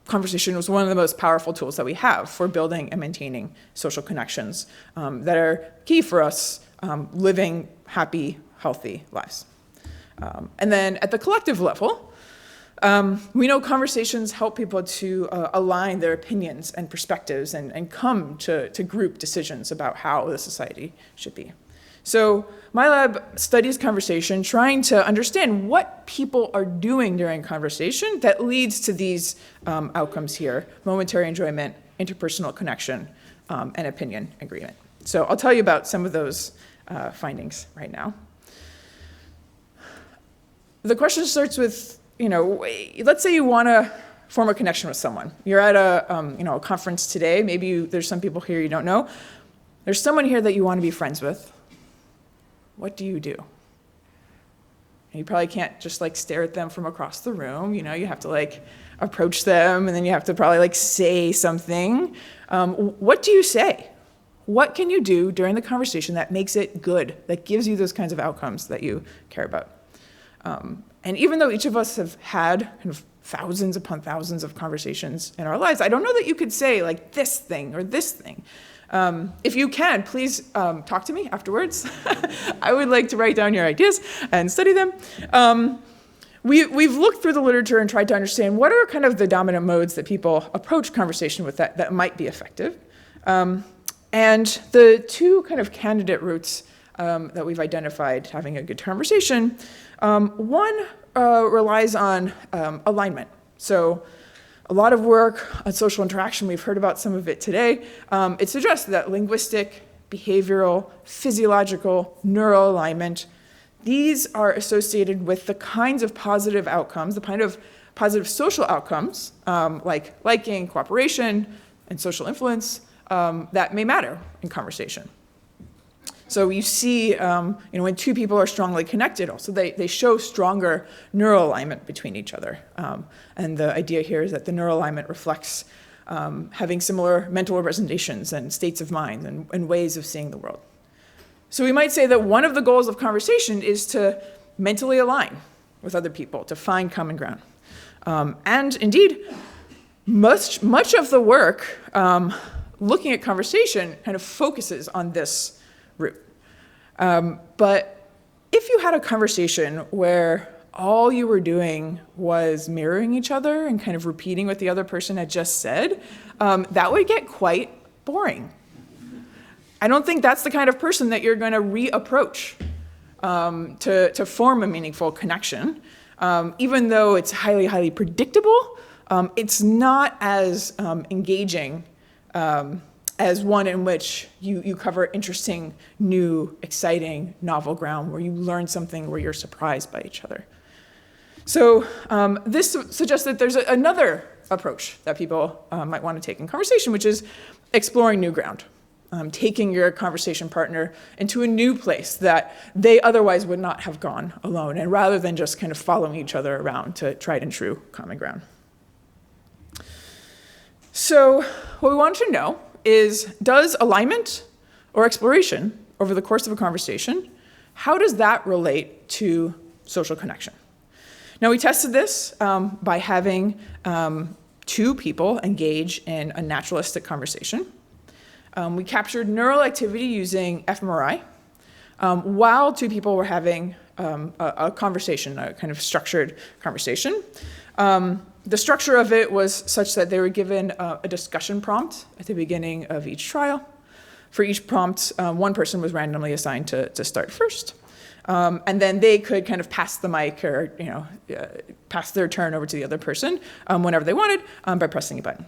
Conversation was one of the most powerful tools that we have for building and maintaining social connections that are key for us living happy, healthy lives. And then at the collective level, we know conversations help people to align their opinions and perspectives and come to group decisions about how the society should be. So my lab studies conversation, trying to understand what people are doing during conversation that leads to these outcomes here: momentary enjoyment, interpersonal connection, and opinion agreement. So I'll tell you about some of those findings right now. The question starts with, let's say you want to form a connection with someone. You're at a conference today. Maybe there's some people here you don't know. There's someone here that you want to be friends with. What do you do? You probably can't just like stare at them from across the room. You know, you have to like approach them, and then you have to probably like say something. What do you say? What can you do during the conversation that makes it good, that gives you those kinds of outcomes that you care about? And even though each of us have had kind of thousands upon thousands of conversations in our lives, I don't know that you could say like this thing or this thing. If you can, please talk to me afterwards. I would like to write down your ideas and study them. We've looked through the literature and tried to understand what are kind of the dominant modes that people approach conversation with that might be effective. And the two kind of candidate routes that we've identified having a good conversation, one relies on alignment. So a lot of work on social interaction, we've heard about some of it today. It suggests that linguistic, behavioral, physiological, neural alignment, these are associated with the kinds of positive outcomes, the kind of positive social outcomes, like liking, cooperation, and social influence, that may matter in conversation. So you see, when two people are strongly connected, also they show stronger neural alignment between each other. And the idea here is that the neural alignment reflects having similar mental representations and states of mind and ways of seeing the world. So we might say that one of the goals of conversation is to mentally align with other people, to find common ground. And indeed, much of the work looking at conversation kind of focuses on this route. But if you had a conversation where all you were doing was mirroring each other and kind of repeating what the other person had just said, that would get quite boring. I don't think that's the kind of person that you're going to reapproach to form a meaningful connection. Even though it's highly, highly predictable, it's not as engaging as one in which you cover interesting, new, exciting, novel ground where you learn something, where you're surprised by each other. So this suggests that there's another approach that people might want to take in conversation, which is exploring new ground, taking your conversation partner into a new place that they otherwise would not have gone alone, and rather than just kind of following each other around to tried and true common ground. So what we want to know is, does alignment or exploration over the course of a conversation, how does that relate to social connection? Now, we tested this by having two people engage in a naturalistic conversation. We captured neural activity using fMRI while two people were having a conversation, a kind of structured conversation. The structure of it was such that they were given a discussion prompt at the beginning of each trial. For each prompt, one person was randomly assigned to start first. And then they could kind of pass the mic or pass their turn over to the other person whenever they wanted by pressing a button.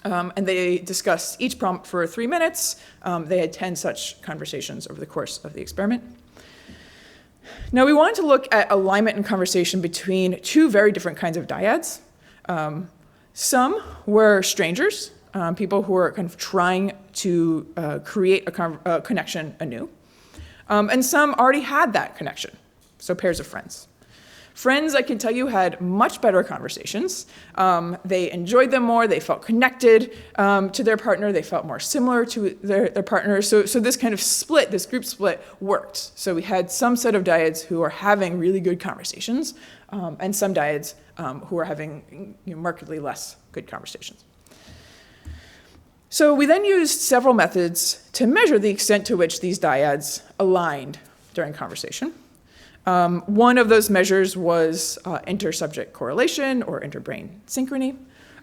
And they discussed each prompt for 3 minutes. They had 10 such conversations over the course of the experiment. Now, we wanted to look at alignment and conversation between two very different kinds of dyads. Some were strangers, people who were kind of trying to create a connection anew. And some already had that connection, so pairs of friends. Friends, I can tell you, had much better conversations. They enjoyed them more, they felt connected to their partner, they felt more similar to their partner. So this kind of split, this group split, worked. So we had some set of dyads who are having really good conversations, and some dyads who are having markedly less good conversations. So we then used several methods to measure the extent to which these dyads aligned during conversation. One of those measures was inter-subject correlation or interbrain synchrony.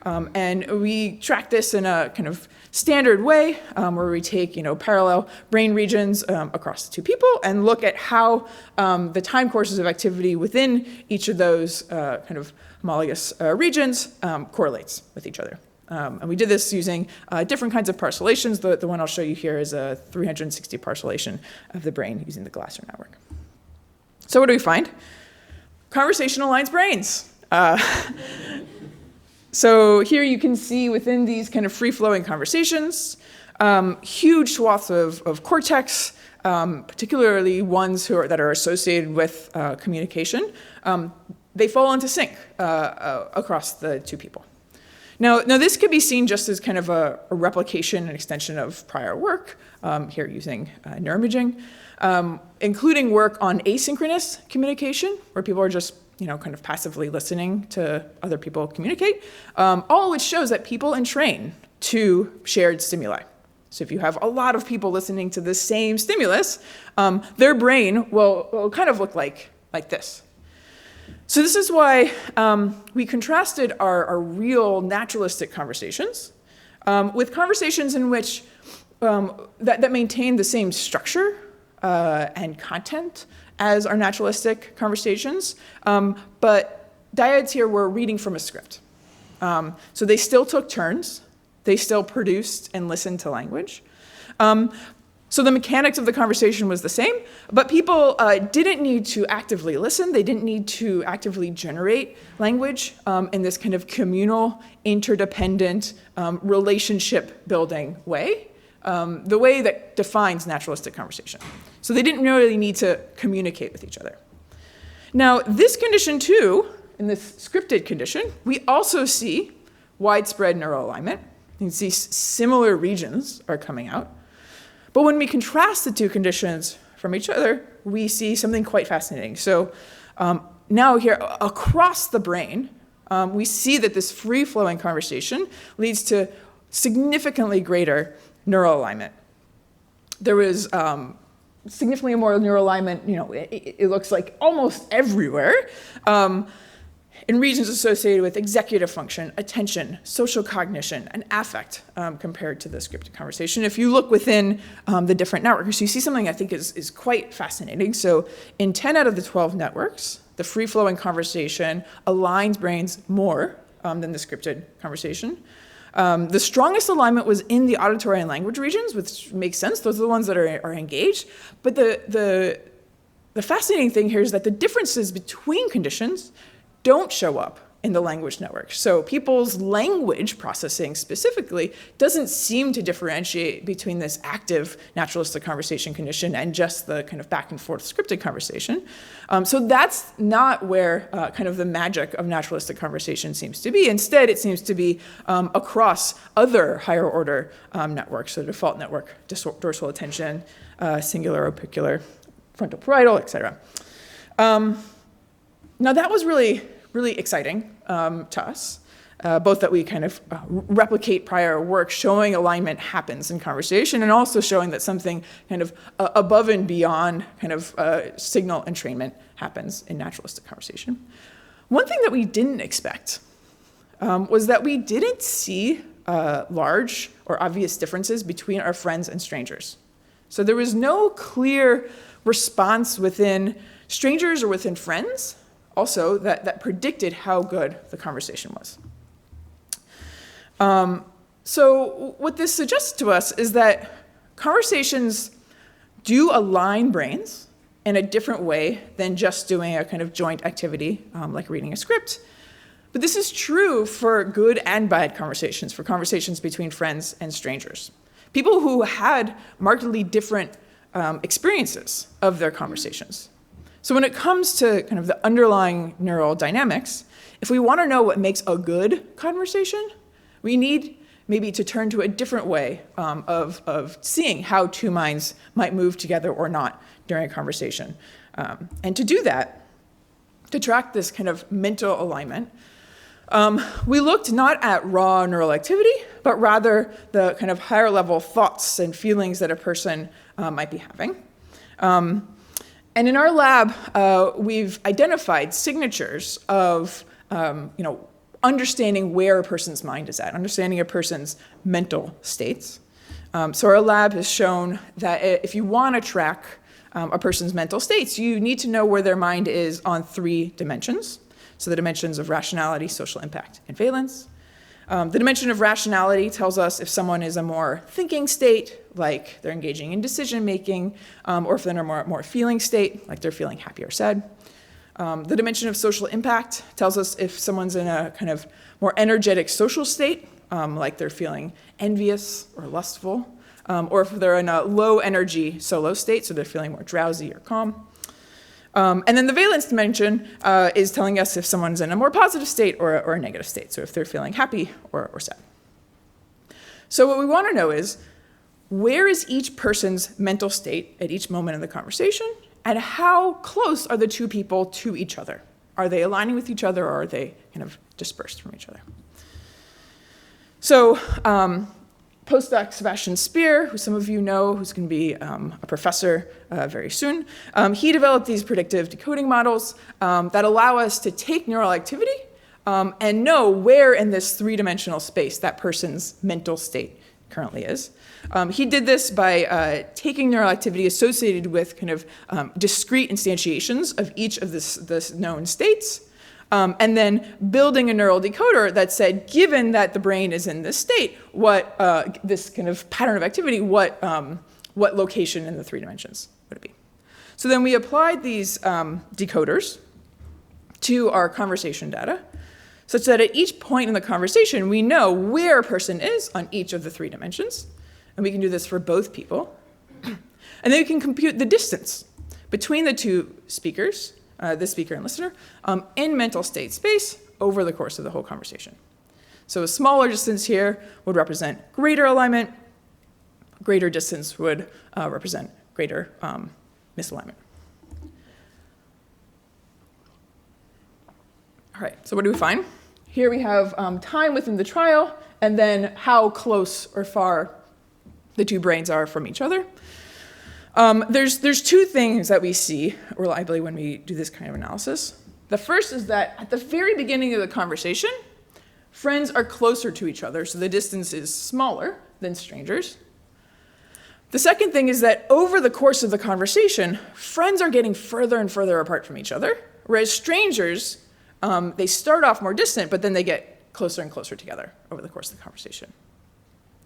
And we track this in a kind of standard way where we take parallel brain regions across the two people and look at how the time courses of activity within each of those kind of homologous regions correlates with each other. And we did this using different kinds of parcellations. The one I'll show you here is a 360 parcellation of the brain using the Glasser network. So what do we find? Conversation aligns brains. So here you can see within these kind of free-flowing conversations, huge swaths of cortex, particularly ones that are associated with communication, they fall into sync across the two people. Now this could be seen just as kind of a replication and extension of prior work, here using neuroimaging, including work on asynchronous communication, where people are just kind of passively listening to other people communicate, all of which shows that people entrain to shared stimuli. So if you have a lot of people listening to the same stimulus, their brain will kind of look like this. So this is why we contrasted our real naturalistic conversations with conversations in which that maintain the same structure and content as our naturalistic conversations, but dyads here were reading from a script. So they still took turns. They still produced and listened to language. So the mechanics of the conversation was the same, but people didn't need to actively listen. They didn't need to actively generate language in this kind of communal, interdependent, relationship-building way, the way that defines naturalistic conversation. So they didn't really need to communicate with each other. Now, this condition too, in this scripted condition, we also see widespread neural alignment. You can see similar regions are coming out. But when we contrast the two conditions from each other, we see something quite fascinating. So now here, across the brain, we see that this free-flowing conversation leads to significantly greater neural alignment. There was significantly more neural alignment, it looks like almost everywhere, in regions associated with executive function, attention, social cognition, and affect compared to the scripted conversation. If you look within the different networks, you see something I think is quite fascinating. So in 10 out of the 12 networks, the free-flowing conversation aligns brains more than the scripted conversation. The strongest alignment was in the auditory and language regions, which makes sense. Those are the ones that are engaged. But the fascinating thing here is that the differences between conditions don't show up in the language network. So people's language processing specifically doesn't seem to differentiate between this active naturalistic conversation condition and just the kind of back and forth scripted conversation. So that's not where kind of the magic of naturalistic conversation seems to be. Instead, it seems to be across other higher order networks, so default network, dorsal attention, singular orbicular, frontal parietal, etc. Now that was really exciting to us, both that we kind of replicate prior work showing alignment happens in conversation and also showing that something kind of above and beyond kind of signal entrainment happens in naturalistic conversation. One thing that we didn't expect was that we didn't see large or obvious differences between our friends and strangers. So there was no clear response within strangers or within friends also that predicted how good the conversation was. So what this suggests to us is that conversations do align brains in a different way than just doing a kind of joint activity like reading a script. But this is true for good and bad conversations, for conversations between friends and strangers. People who had markedly different experiences of their conversations. So when it comes to kind of the underlying neural dynamics, if we want to know what makes a good conversation, we need maybe to turn to a different way of seeing how two minds might move together or not during a conversation. And to do that, to track this kind of mental alignment, we looked not at raw neural activity, but rather the kind of higher level thoughts and feelings that a person might be having. And in our lab, we've identified signatures of understanding where a person's mind is at, understanding a person's mental states. So our lab has shown that if you want to track a person's mental states, you need to know where their mind is on 3 dimensions. So the dimensions of rationality, social impact, and valence. The dimension of rationality tells us if someone is a more thinking state, like they're engaging in decision-making, or if they're in a more feeling state, like they're feeling happy or sad. The dimension of social impact tells us if someone's in a kind of more energetic social state, like they're feeling envious or lustful, or if they're in a low energy solo state, so they're feeling more drowsy or calm. And then the valence dimension is telling us if someone's in a more positive state or a negative state, so if they're feeling happy or sad. So what we want to know is, where is each person's mental state at each moment in the conversation, and how close are the two people to each other? Are they aligning with each other, or are they kind of dispersed from each other? So postdoc Sebastian Speer, who some of you know, who's going to be a professor very soon, he developed these predictive decoding models that allow us to take neural activity and know where in this three-dimensional space that person's mental state currently is. He did this by taking neural activity associated with kind of discrete instantiations of each of this known states, and then building a neural decoder that said, given that the brain is in this state, what this kind of pattern of activity, what location in the three dimensions would it be? So then we applied these decoders to our conversation data, such that at each point in the conversation, we know where a person is on each of the three dimensions. And we can do this for both people. And then we can compute the distance between the two speakers, the speaker and listener, in mental state space over the course of the whole conversation. So a smaller distance here would represent greater alignment. Greater distance would represent greater misalignment. All right, so what do we find? Here we have time within the trial, and then how close or far the two brains are from each other. There's two things that we see reliably when we do this kind of analysis. The first is that at the very beginning of the conversation, friends are closer to each other, so the distance is smaller than strangers. The second thing is that over the course of the conversation, friends are getting further and further apart from each other, whereas strangers, they start off more distant, but then they get closer and closer together over the course of the conversation.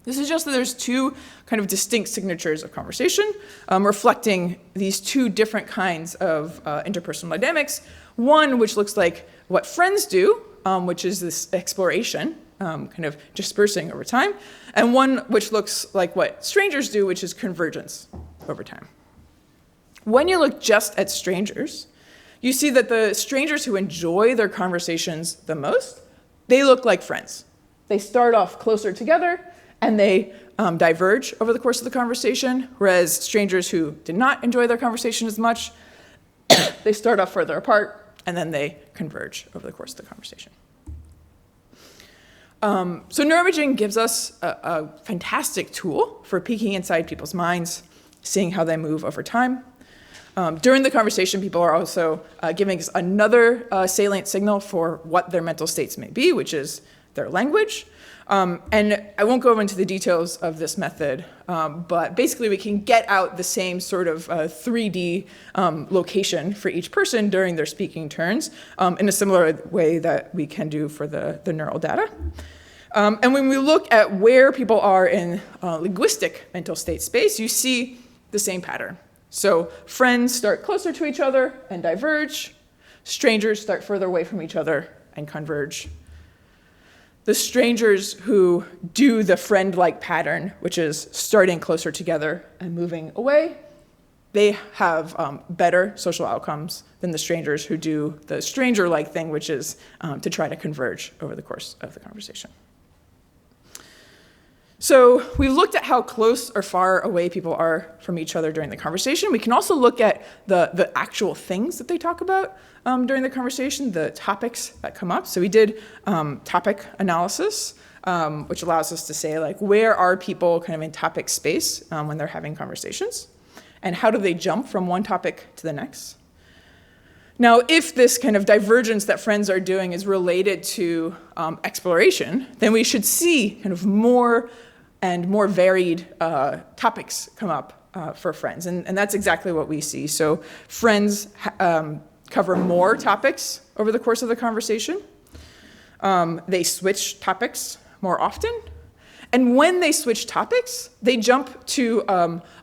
This suggests that there's two kind of distinct signatures of conversation reflecting these two different kinds of interpersonal dynamics. One which looks like what friends do, which is this exploration, kind of dispersing over time, and one which looks like what strangers do, which is convergence over time. When you look just at strangers, you see that the strangers who enjoy their conversations the most, they look like friends. They start off closer together, and they diverge over the course of the conversation, whereas strangers who did not enjoy their conversation as much, they start off further apart, and then they converge over the course of the conversation. So neuroimaging gives us a fantastic tool for peeking inside people's minds, seeing how they move over time. During the conversation, people are also giving us another salient signal for what their mental states may be, which is their language. And I won't go into the details of this method, but basically we can get out the same sort of 3D location for each person during their speaking turns in a similar way that we can do for the neural data. And when we look at where people are in linguistic mental state space, you see the same pattern. So friends start closer to each other and diverge. Strangers start further away from each other and converge. The strangers who do the friend-like pattern, which is starting closer together and moving away, they have better social outcomes than the strangers who do the stranger-like thing, which is to try to converge over the course of the conversation. So we've looked at how close or far away people are from each other during the conversation. We can also look at the actual things that they talk about during the conversation, the topics that come up. So we did topic analysis, which allows us to say, like, where are people kind of in topic space when they're having conversations? And how do they jump from one topic to the next? Now, if this kind of divergence that friends are doing is related to exploration, then we should see kind of more and more varied topics come up for friends. And that's exactly what we see. So friends cover more topics over the course of the conversation. They switch topics more often. And when they switch topics, they jump to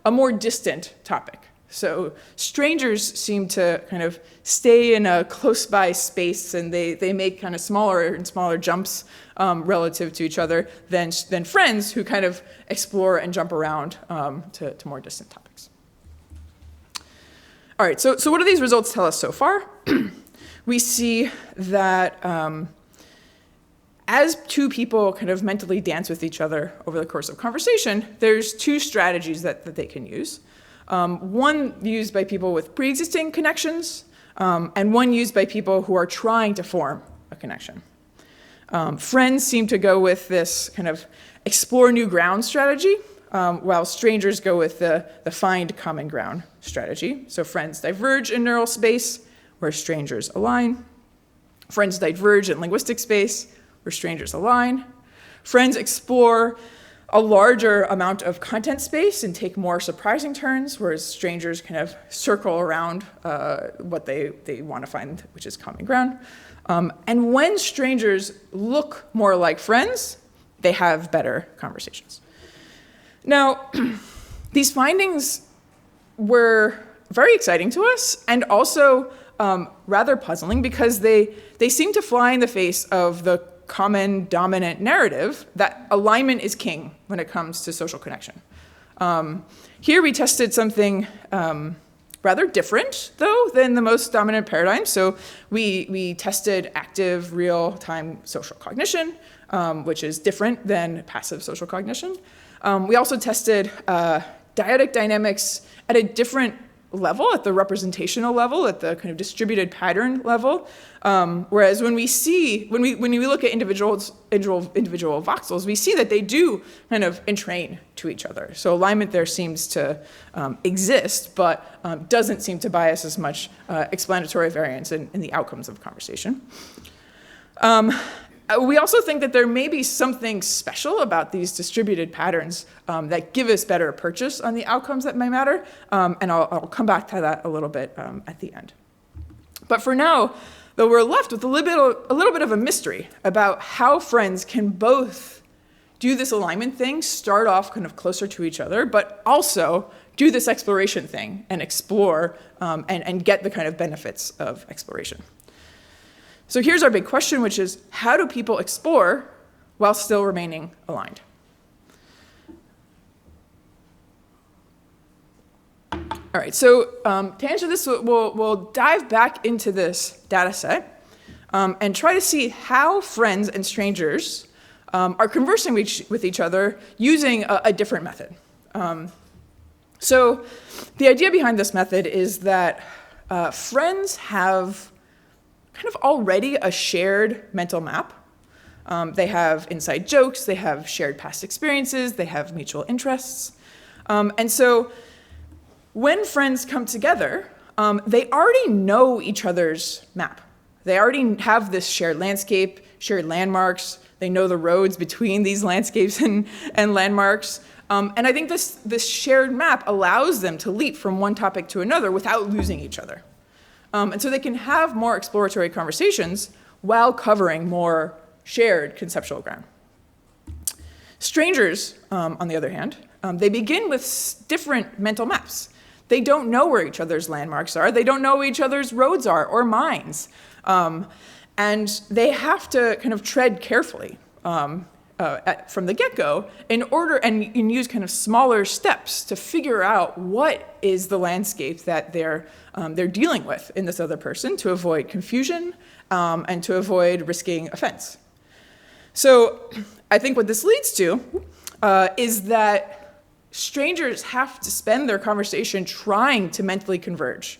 a more distant topic. So strangers seem to kind of stay in a close by space, and they make kind of smaller and smaller jumps relative to each other than friends who kind of explore and jump around to more distant topics. All right, so what do these results tell us so far? We see that as two people kind of mentally dance with each other over the course of conversation, there's two strategies that they can use. One used by people with pre-existing connections, and one used by people who are trying to form a connection. Friends seem to go with this kind of explore new ground strategy, while strangers go with the find common ground strategy. So friends diverge in neural space, where strangers align. Friends diverge in linguistic space, where strangers align. Friends explore a larger amount of content space and take more surprising turns, whereas strangers kind of circle around what they want to find, which is common ground. And when strangers look more like friends, they have better conversations. Now, these findings were very exciting to us and also rather puzzling because they seem to fly in the face of the common dominant narrative that alignment is king when it comes to social connection. Here we tested something rather different, though, than the most dominant paradigm. So we tested active real-time social cognition, which is different than passive social cognition. We also tested dyadic dynamics at a different level, at the representational level, at the kind of distributed pattern level. Whereas when we look at individual voxels, we see that they do kind of entrain to each other. So alignment there seems to exist, but doesn't seem to bias as much explanatory variance in the outcomes of conversation. We also think that there may be something special about these distributed patterns that give us better purchase on the outcomes that may matter, and I'll come back to that a little bit at the end. But for now, though, we're left with a little bit of a mystery about how friends can both do this alignment thing, start off kind of closer to each other, but also do this exploration thing and explore and get the kind of benefits of exploration. So here's our big question, which is, how do people explore while still remaining aligned? All right, so to answer this, we'll dive back into this data set and try to see how friends and strangers are conversing with each other using a different method. So the idea behind this method is that friends have kind of already a shared mental map. They have inside jokes, they have shared past experiences, they have mutual interests. And so when friends come together, they already know each other's map. They already have this shared landscape, shared landmarks. They know the roads between these landscapes and landmarks. And I think this shared map allows them to leap from one topic to another without losing each other. And so they can have more exploratory conversations while covering more shared conceptual ground. Strangers, on the other hand, they begin with different mental maps. They don't know where each other's landmarks are. They don't know where each other's roads are or minds. And they have to kind of tread carefully from the get-go and use kind of smaller steps to figure out what is the landscape that they're dealing with in this other person to avoid confusion and to avoid risking offense. So I think what this leads to is that strangers have to spend their conversation trying to mentally converge,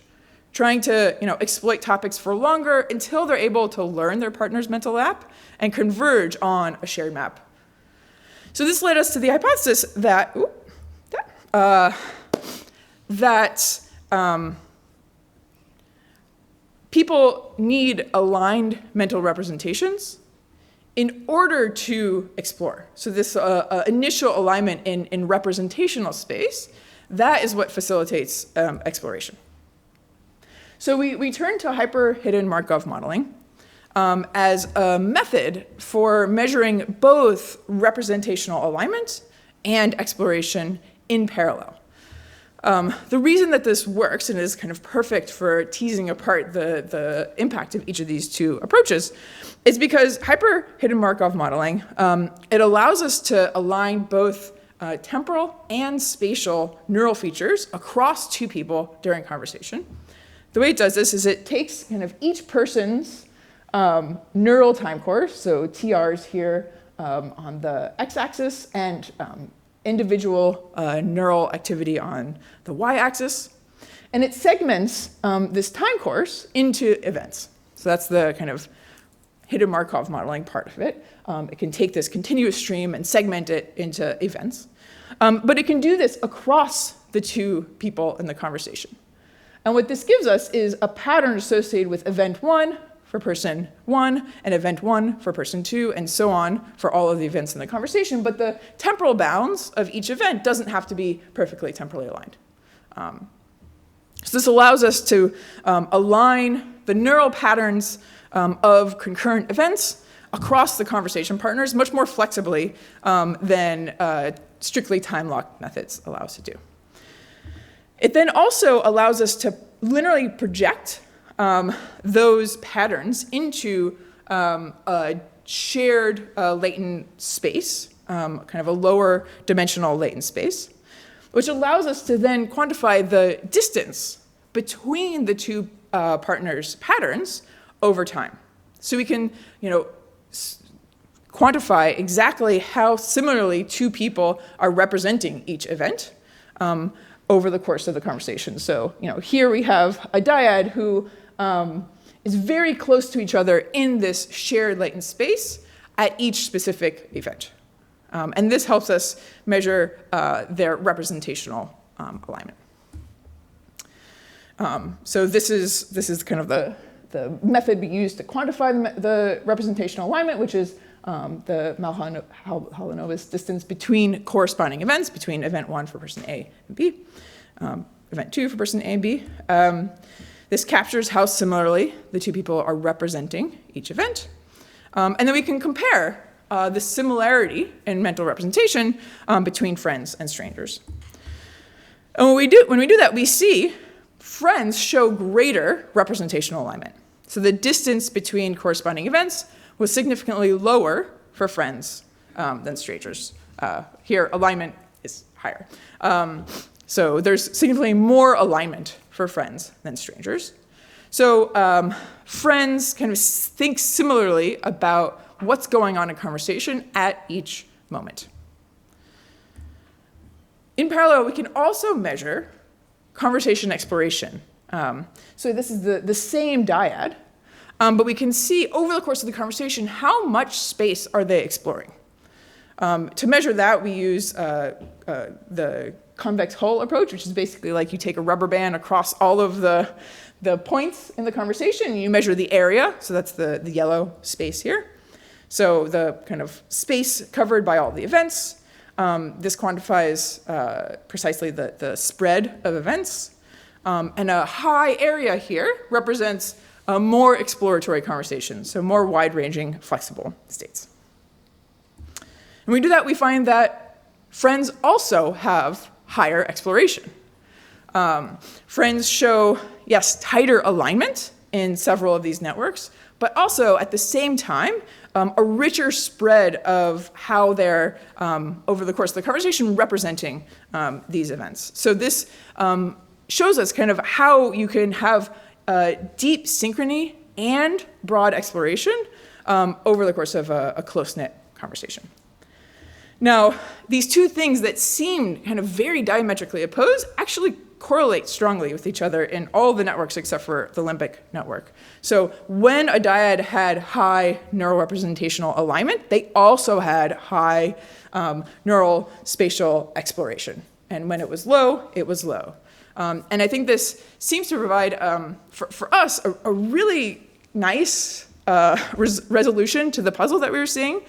trying to exploit topics for longer until they're able to learn their partner's mental map and converge on a shared map. So this led us to the hypothesis that people need aligned mental representations in order to explore. So this initial alignment in representational space, that is what facilitates exploration. So we turn to hyper-hidden Markov modeling as a method for measuring both representational alignment and exploration in parallel. The reason that this works and is kind of perfect for teasing apart the impact of each of these two approaches is because hyper-hidden Markov modeling, it allows us to align both temporal and spatial neural features across two people during conversation. The way it does this is it takes kind of each person's neural time course, so TRs here on the x-axis and individual neural activity on the y-axis. And it segments this time course into events. So that's the kind of hidden Markov modeling part of it. It can take this continuous stream and segment it into events. But it can do this across the two people in the conversation. And what this gives us is a pattern associated with event 1 for person 1 and event 1 for person 2 and so on for all of the events in the conversation. But the temporal bounds of each event doesn't have to be perfectly temporally aligned. So this allows us to align the neural patterns of concurrent events across the conversation partners much more flexibly than strictly time-locked methods allow us to do. It then also allows us to linearly project those patterns into a shared latent space, kind of a lower dimensional latent space, which allows us to then quantify the distance between the two partners' patterns over time. So we can, quantify exactly how similarly two people are representing each event over the course of the conversation. So, here we have a dyad who is very close to each other in this shared latent space at each specific event. And this helps us measure their representational alignment. So this is kind of the method we use to quantify the representational alignment, which is the Malhanovis distance between corresponding events, between event 1 for person A and B, event 2 for person A and B. This captures how similarly the two people are representing each event. And then we can compare the similarity in mental representation between friends and strangers. And when we do that, we see friends show greater representational alignment. So the distance between corresponding events was significantly lower for friends than strangers. Here, alignment is higher. So there's significantly more alignment for friends than strangers. So friends kind of think similarly about what's going on in conversation at each moment. In parallel, we can also measure conversation exploration. So this is the same dyad, but we can see over the course of the conversation how much space are they exploring. To measure that, we use the convex hull approach, which is basically like you take a rubber band across all of the points in the conversation, and you measure the area, so that's the yellow space here. So the kind of space covered by all the events. This quantifies precisely the spread of events. And a high area here represents a more exploratory conversation, so more wide-ranging, flexible states. When we do that, we find that friends also have higher exploration. Friends show, yes, tighter alignment in several of these networks, but also at the same time, a richer spread of how they're, over the course of the conversation, representing these events. So this shows us kind of how you can have deep synchrony and broad exploration over the course of a close-knit conversation. Now, these two things that seem kind of very diametrically opposed actually correlate strongly with each other in all the networks except for the limbic network. So when a dyad had high neural representational alignment, they also had high neural spatial exploration. And when it was low, it was low. And I think this seems to provide, for us, a really nice resolution to the puzzle that we were seeing.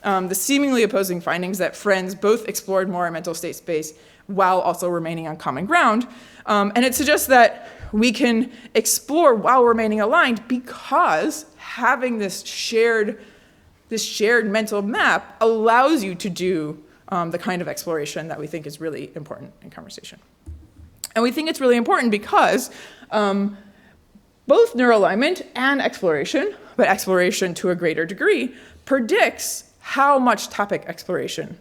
The seemingly opposing findings that friends both explored more in mental state space while also remaining on common ground. And it suggests that we can explore while remaining aligned because having this shared mental map allows you to do the kind of exploration that we think is really important in conversation. And we think it's really important because both neural alignment and exploration, but exploration to a greater degree, predicts how much topic exploration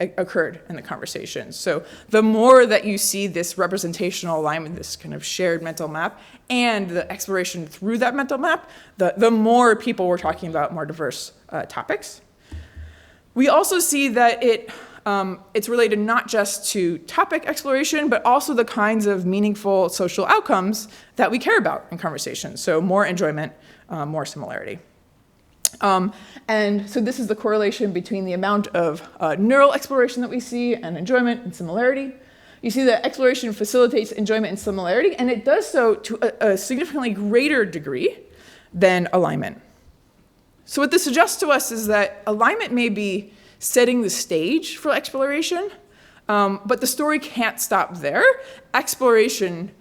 occurred in the conversation. So the more that you see this representational alignment, this kind of shared mental map, and the exploration through that mental map, the more people were talking about more diverse topics. We also see that it's related not just to topic exploration, but also the kinds of meaningful social outcomes that we care about in conversations. So more enjoyment, more similarity. And so this is the correlation between the amount of neural exploration that we see and enjoyment and similarity. You see that exploration facilitates enjoyment and similarity, and it does so to a significantly greater degree than alignment. So what this suggests to us is that alignment may be setting the stage for exploration, but the story can't stop there. Exploration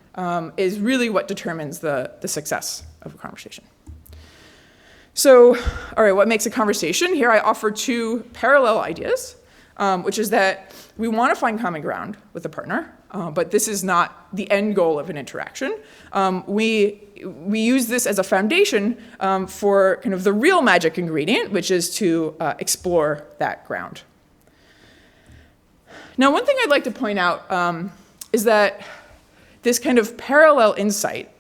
is really what determines the success of a conversation. So, all right, what makes a conversation? Here I offer two parallel ideas, which is that we want to find common ground with a partner, but this is not the end goal of an interaction. We use this as a foundation for kind of the real magic ingredient, which is to explore that ground. Now, one thing I'd like to point out is that this kind of parallel insight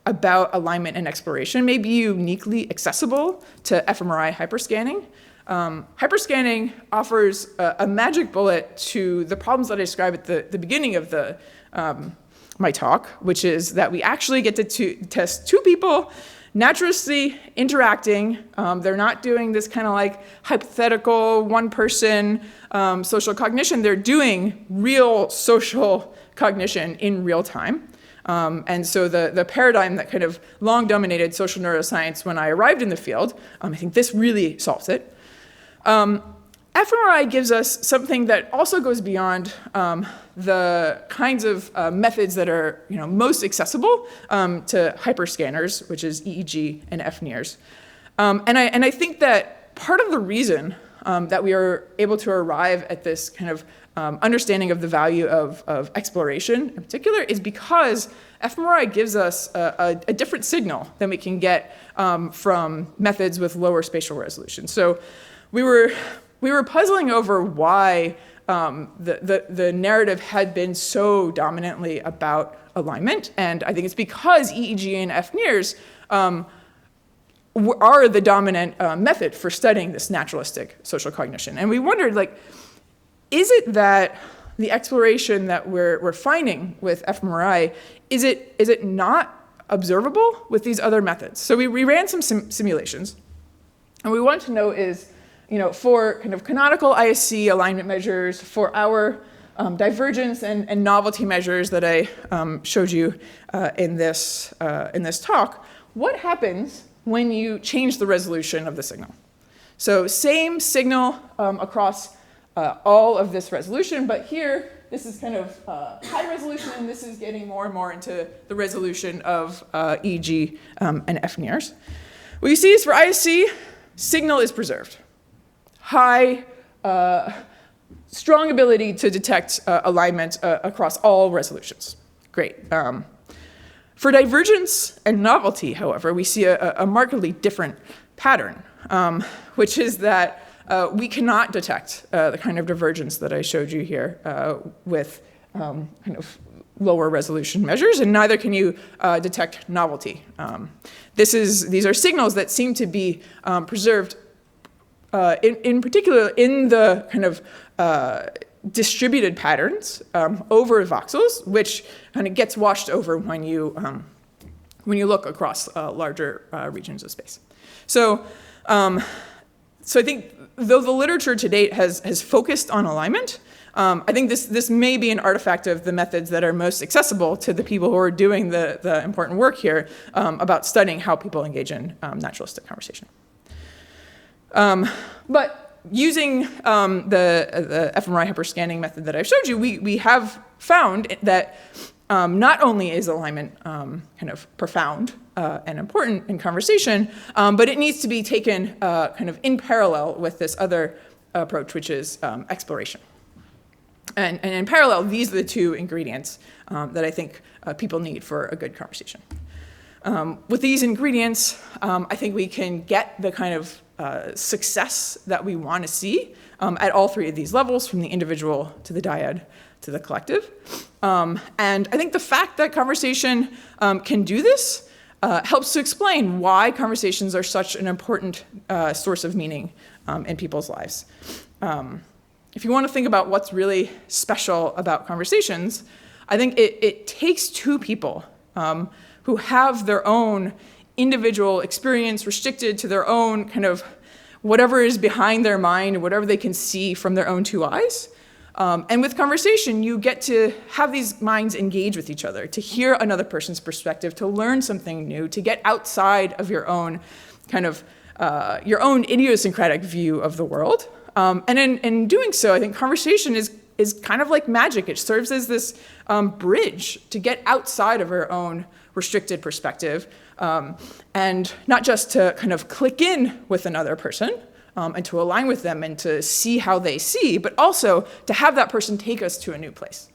about alignment and exploration may be uniquely accessible to fMRI hyperscanning. Hyperscanning offers a magic bullet to the problems that I described at the beginning of my talk, which is that we actually get to test two people naturally interacting. They're not doing this kind of like hypothetical one-person social cognition. They're doing real social cognition in real time. And so the paradigm that kind of long dominated social neuroscience when I arrived in the field, I think this really solves it. fMRI gives us something that also goes beyond the kinds of methods that are most accessible to hyperscanners, which is EEG and FNIRS. And I think that part of the reason that we are able to arrive at this kind of understanding of the value of exploration in particular is because fMRI gives us a different signal than we can get from methods with lower spatial resolution. So we were puzzling over why the narrative had been so dominantly about alignment, and I think it's because EEG and FNIRS are the dominant method for studying this naturalistic social cognition. And we wondered, like, is it that the exploration that we're finding with fMRI, is it not observable with these other methods? So we ran some simulations, and we wanted to know is, for kind of canonical ISC alignment measures, for our divergence and novelty measures that I showed you in this talk, what happens when you change the resolution of the signal? So same signal across all of this resolution, but here this is kind of high resolution, and this is getting more and more into the resolution of EEG and FNIRS. What you see is for ISC, signal is preserved. High, strong ability to detect alignment across all resolutions. Great. For divergence and novelty, however, we see a markedly different pattern, which is that we cannot detect the kind of divergence that I showed you here with kind of lower resolution measures, and neither can you detect novelty. These are signals that seem to be preserved in particular in the kind of distributed patterns over voxels, which kind of gets washed over when you look across larger regions of space. So I think though the literature to date has focused on alignment, I think this may be an artifact of the methods that are most accessible to the people who are doing the important work here about studying how people engage in naturalistic conversation. But using the fMRI hyperscanning method that I've showed you, we have found that not only is alignment kind of profound and important in conversation, but it needs to be taken kind of in parallel with this other approach, which is exploration. And in parallel, these are the two ingredients that I think people need for a good conversation. With these ingredients, I think we can get the kind of success that we want to see at all three of these levels, from the individual to the dyad to the collective. And I think the fact that conversation can do this helps to explain why conversations are such an important source of meaning in people's lives. If you want to think about what's really special about conversations, I think it takes two people who have their own individual experience restricted to their own kind of whatever is behind their mind, whatever they can see from their own two eyes. And with conversation, you get to have these minds engage with each other, to hear another person's perspective, to learn something new, to get outside of your own kind of your own idiosyncratic view of the world. And in doing so, I think conversation is kind of like magic. It serves as this bridge to get outside of our own restricted perspective, and not just to kind of click in with another person and to align with them and to see how they see, but also to have that person take us to a new place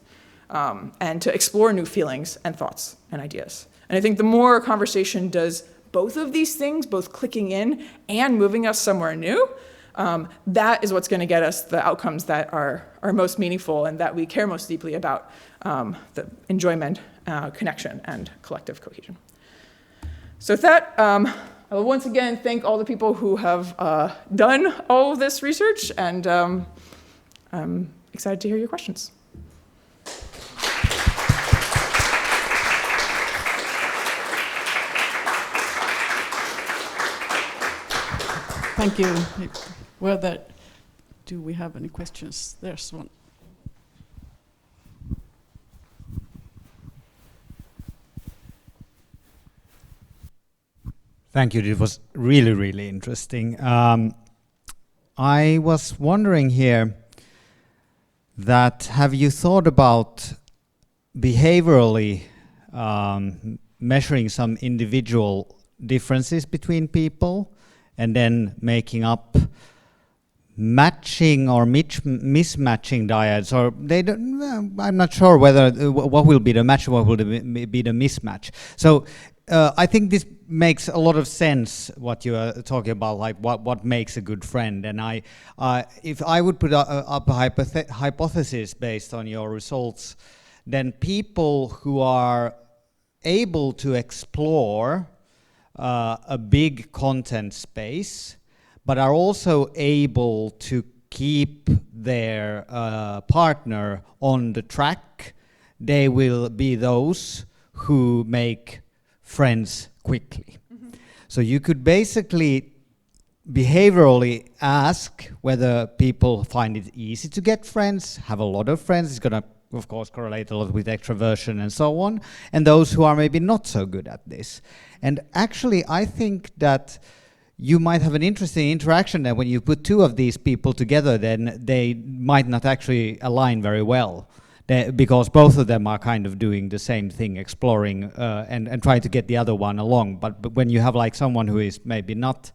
and to explore new feelings and thoughts and ideas. And I think the more a conversation does both of these things, both clicking in and moving us somewhere new, that is what's going to get us the outcomes that are most meaningful and that we care most deeply about, the enjoyment, connection, and collective cohesion. So with that, I will once again thank all the people who have done all of this research, and I'm excited to hear your questions. Thank you. Do we have any questions? There's one. Thank you. It was really, really interesting. I was wondering here that have you thought about behaviorally measuring some individual differences between people and then making up matching or mismatching dyads, or they don't, I'm not sure whether what will be the match, what will be the mismatch. So I think this makes a lot of sense what you are talking about, like what makes a good friend. And if I would put up a hypothesis based on your results, then people who are able to explore a big content space, but are also able to keep their partner on the track, they will be those who make friends quickly. Mm-hmm. So you could basically behaviorally ask whether people find it easy to get friends, have a lot of friends. It's going to, of course, correlate a lot with extroversion and so on, and those who are maybe not so good at this. And actually, I think that you might have an interesting interaction that when you put two of these people together, then they might not actually align very well. Because both of them are kind of doing the same thing, exploring and trying to get the other one along. But when you have like someone who is maybe not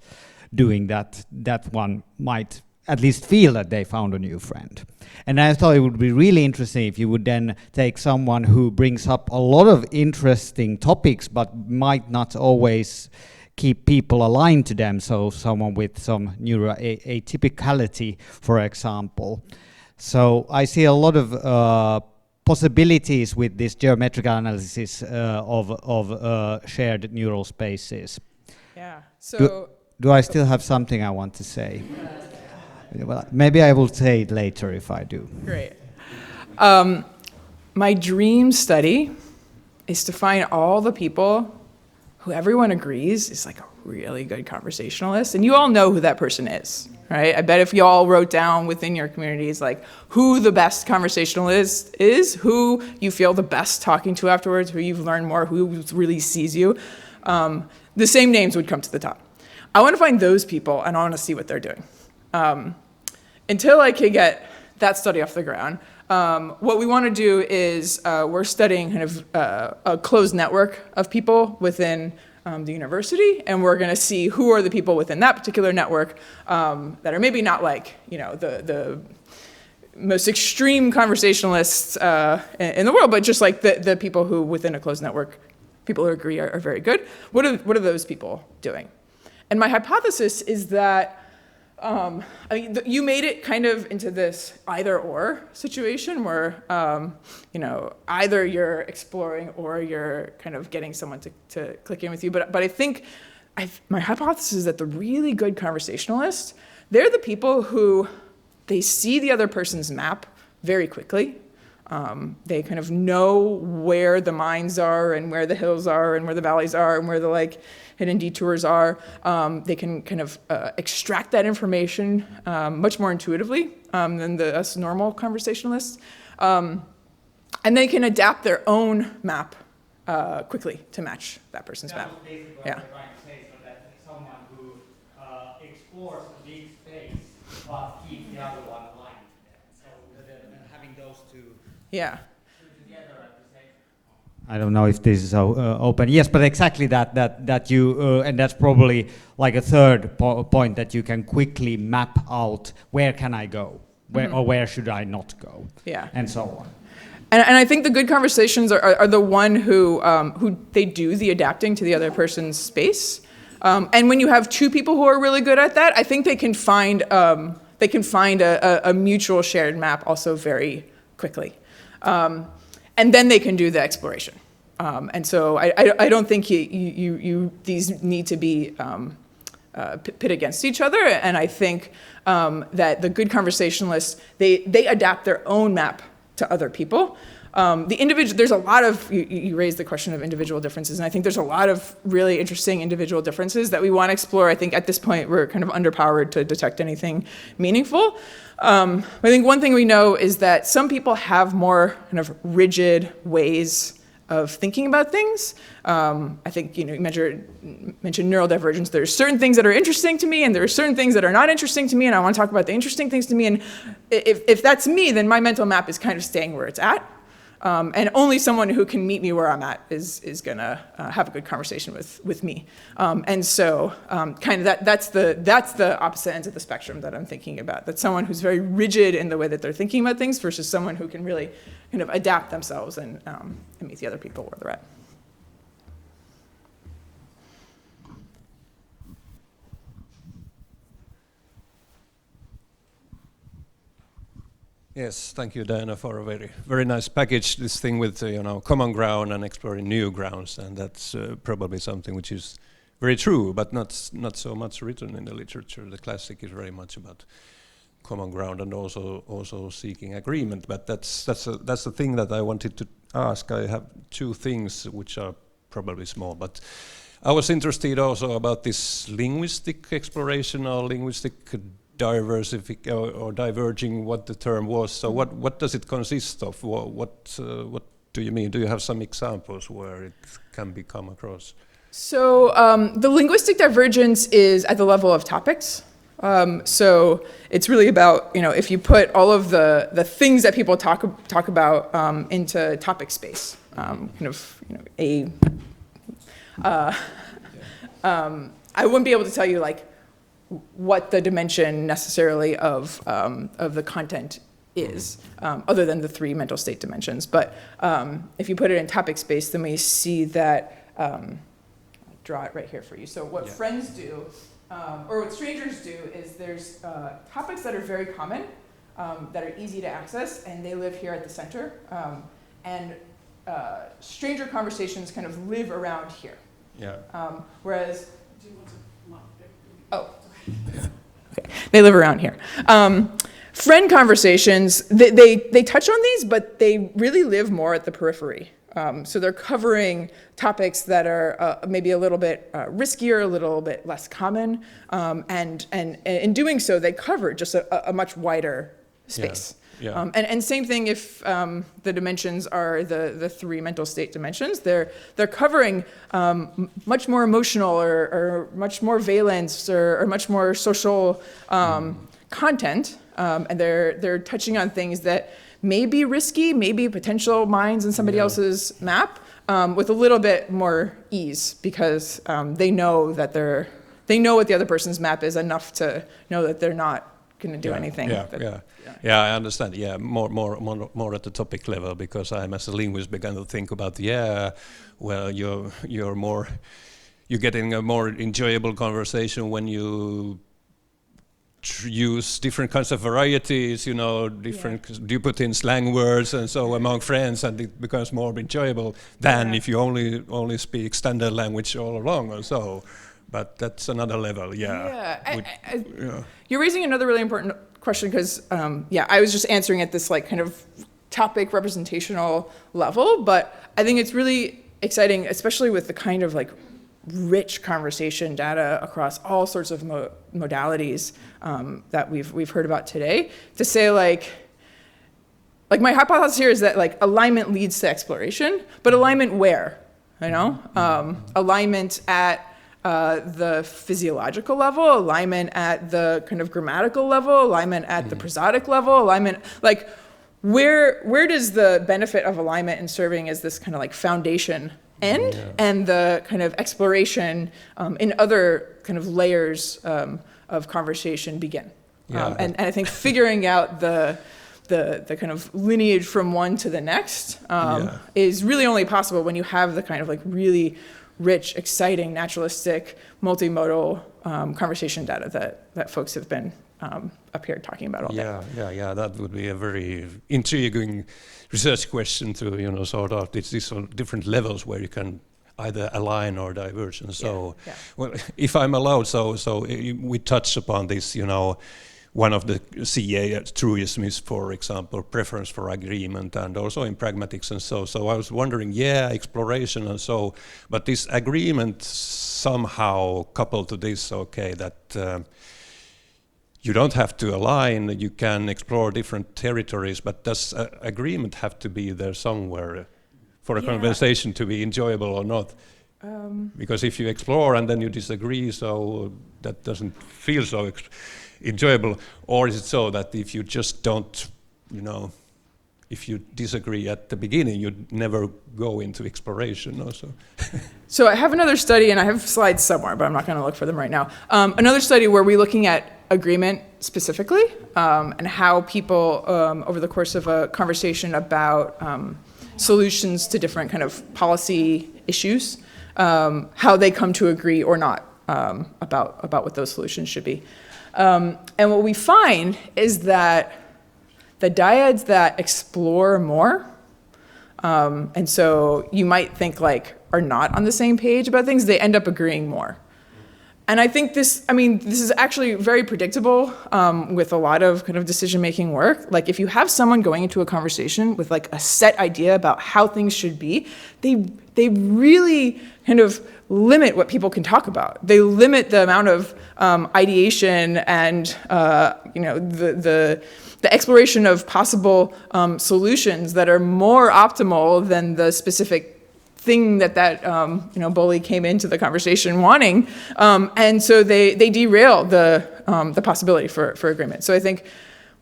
doing that, that one might at least feel that they found a new friend. And I thought it would be really interesting if you would then take someone who brings up a lot of interesting topics, but might not always keep people aligned to them. So someone with some neuroatypicality, for example. So I see a lot of possibilities with this geometrical analysis of shared neural spaces. Yeah. So do I still have something I want to say? Well, maybe I will say it later if I do. Great. My dream study is to find all the people who everyone agrees is like a really good conversationalist, and you all know who that person is, right? I bet if you all wrote down within your communities like who the best conversationalist is, who you feel the best talking to afterwards, who you've learned more, who really sees you, the same names would come to the top. I want to find those people and I want to see what they're doing. Until I can get that study off the ground, what we want to do is we're studying kind of a closed network of people within the university, and we're going to see who are the people within that particular network that are maybe not like, you know, the most extreme conversationalists in the world, but just like the people who within a closed network, people who agree are very good. What are those people doing? And my hypothesis is that, you made it kind of into this either-or situation where, either you're exploring or you're kind of getting someone to click in with you. But I think my hypothesis is that the really good conversationalists, they're the people who they see the other person's map very quickly. They kind of know where the mines are and where the hills are and where the valleys are and where the hidden detours are. They can kind of extract that information much more intuitively than us normal conversationalists. And they can adapt their own map quickly to match that person's map. Yeah. Someone who explores a big space but keep the other one aligned. So having those two together at the same time. I don't know if this is open. Yes, but exactly that you, and that's probably like a third point, that you can quickly map out where can I go, or where should I not go, and so on. And I think the good conversations are the one who they do the adapting to the other person's space. And when you have two people who are really good at that, I think they can find a mutual shared map also very quickly. And then they can do the exploration. And so I don't think these need to be pit against each other. And I think that the good conversationalists, they adapt their own map to other people. There's a lot of, you raised the question of individual differences, and I think there's a lot of really interesting individual differences that we want to explore. I think at this point we're kind of underpowered to detect anything meaningful. I think one thing we know is that some people have more kind of rigid ways of thinking about things. I think you mentioned neurodivergence. There's certain things that are interesting to me, and there are certain things that are not interesting to me, and I want to talk about the interesting things to me. And if that's me, then my mental map is kind of staying where it's at. And only someone who can meet me where I'm at is gonna have a good conversation with me. And so kind of that's the opposite ends of the spectrum that I'm thinking about. That's someone who's very rigid in the way that they're thinking about things versus someone who can really kind of adapt themselves and meet the other people where they're at. Yes, thank you, Diana, for a very, very nice package. This thing with common ground and exploring new grounds, and that's probably something which is very true, but not so much written in the literature. The classic is very much about common ground and also seeking agreement. But that's the thing that I wanted to ask. I have two things which are probably small, but I was interested also about this linguistic exploration or linguistic or diverging, what the term was. So what does it consist of? What do you mean? Do you have some examples where it can be come across? So the linguistic divergence is at the level of topics. So it's really about, if you put all of the things that people talk about into topic space, I wouldn't be able to tell you what the dimension necessarily of the content is, other than the three mental state dimensions. But if you put it in topic space, then we see that, I'll draw it right here for you. So what friends do, or what strangers do, is there's topics that are very common, that are easy to access, and they live here at the center. And stranger conversations kind of live around here. Whereas, do you want to mark it? Oh. Okay. They live around here. Friend conversations, they touch on these, but they really live more at the periphery. So they're covering topics that are maybe a little bit riskier, a little bit less common, and in doing so, they cover just a much wider space. And same thing if the dimensions are the three mental state dimensions. They're covering much more emotional or much more valence or much more social content, and they're touching on things that may be risky, maybe potential mines in somebody else's map, with a little bit more ease because they know what the other person's map is enough to know that they're not going to do anything. Yeah, I understand. Yeah, more at the topic level, because I'm, as a linguist, began to think about well, you're getting a more enjoyable conversation when you use different kinds of varieties, you know, do you put in slang words and so among friends, and it becomes more enjoyable than if you only speak standard language all along or so. But that's another level, You're raising another really important question, because I was just answering at this like kind of topic representational level, but I think it's really exciting, especially with the kind of like rich conversation data across all sorts of modalities that we've heard about today, to say like my hypothesis here is that like alignment leads to exploration, but alignment where, you know, alignment at the physiological level, alignment at the kind of grammatical level, alignment at the prosodic level, alignment, like where does the benefit of alignment in serving as this kind of like foundation end, and the kind of exploration in other kind of layers of conversation begin? And I think figuring out the kind of lineage from one to the next is really only possible when you have the kind of like really rich, exciting, naturalistic, multimodal conversation data that folks have been up here talking about all day. Yeah, that would be a very intriguing research question to, you know, sort of these different levels where you can either align or diverge. And so, well, if I'm allowed, so we touch upon this, you know, one of the CA truism is, for example, preference for agreement, and also in pragmatics and so. So I was wondering, exploration and so, but this agreement somehow coupled to this, that you don't have to align, you can explore different territories, but does agreement have to be there somewhere for a conversation to be enjoyable or not? Because if you explore and then you disagree, so that doesn't feel so enjoyable. Or is it so that if you just don't, you know, if you disagree at the beginning, you never go into exploration also? So I have another study, and I have slides somewhere, but I'm not going to look for them right now. Another study where we're looking at agreement specifically, and how people, over the course of a conversation about solutions to different kind of policy issues, how they come to agree or not about what those solutions should be. And what we find is that the dyads that explore more, and so you might think like are not on the same page about things, they end up agreeing more. And I think this is actually very predictable with a lot of kind of decision-making work. Like if you have someone going into a conversation with like a set idea about how things should be, they really kind of limit what people can talk about. They limit the amount of ideation and the exploration of possible solutions that are more optimal than the specific thing that Bodily came into the conversation wanting, and so they derail the possibility for agreement. So I think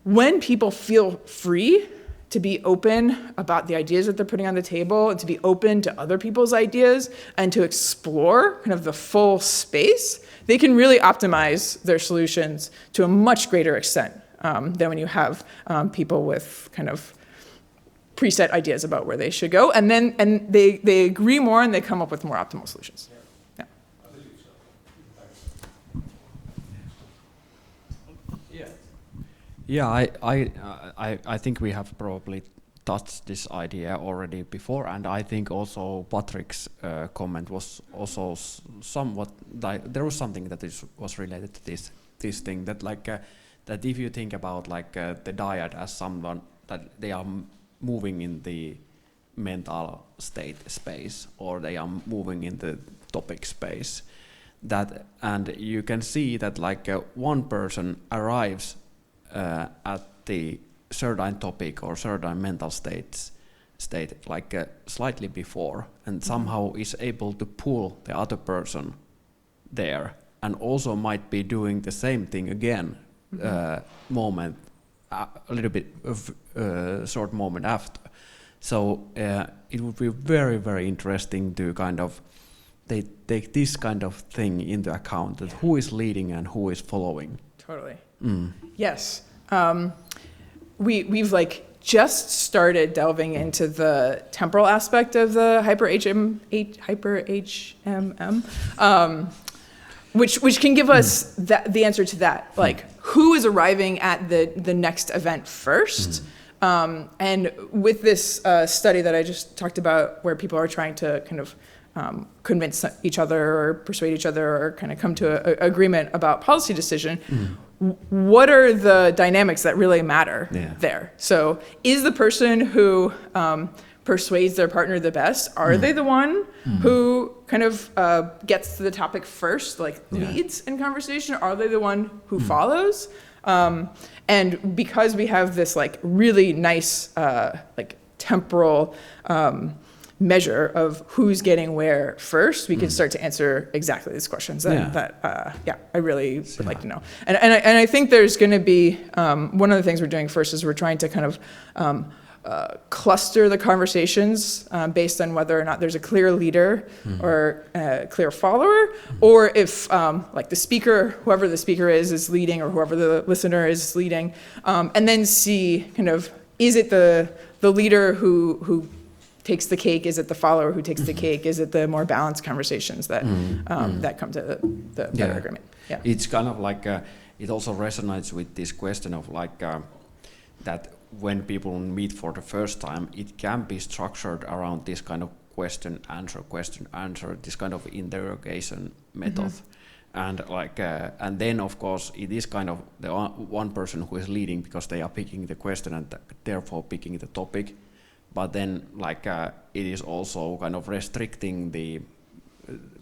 when people feel free to be open about the ideas that they're putting on the table, and to be open to other people's ideas, and to explore kind of the full space, they can really optimize their solutions to a much greater extent than when you have people with kind of preset ideas about where they should go, and they agree more and they come up with more optimal solutions. I think we have probably touched this idea already before, and I think also Patrick's comment was also somewhat there was something that was related to this thing that that if you think about the dyad as someone that they are moving in the mental state space, or they are moving in the topic space, and you can see that one person arrives at the certain topic or certain mental state slightly before, and somehow is able to pull the other person there, and also might be doing the same thing again moment a little bit of short moment after. So it would be very, very interesting to kind of they take this kind of thing into account, that who is leading and who is following. totally. Mm. Yes. We've like just started delving into the temporal aspect of the hyper HMM, which can give us the answer to that, like who is arriving at the next event first. And with this study that I just talked about, where people are trying to kind of convince each other or persuade each other or kind of come to an agreement about policy decision, what are the dynamics that really matter there? So is the person who persuades their partner the best, are they the one who kind of gets to the topic first, like leads in conversation? Are they the one who follows? And because we have this like really nice like temporal measure of who's getting where first, we can start to answer exactly these questions that I really would like to know. And I think there's going to be one of the things we're doing first is we're trying to kind of cluster the conversations based on whether or not there's a clear leader or a clear follower, or if like the speaker, whoever the speaker is leading, or whoever the listener is leading, and then see kind of, is it the leader who takes the cake? Is it the follower who takes the cake? Is it the more balanced conversations that that come to the better agreement? Yeah. It's kind of like it also resonates with this question of like that when people meet for the first time, it can be structured around this kind of question answer, this kind of interrogation method. And like and then of course it is kind of the one person who is leading because they are picking the question and therefore picking the topic. But then, like, it is also kind of restricting the,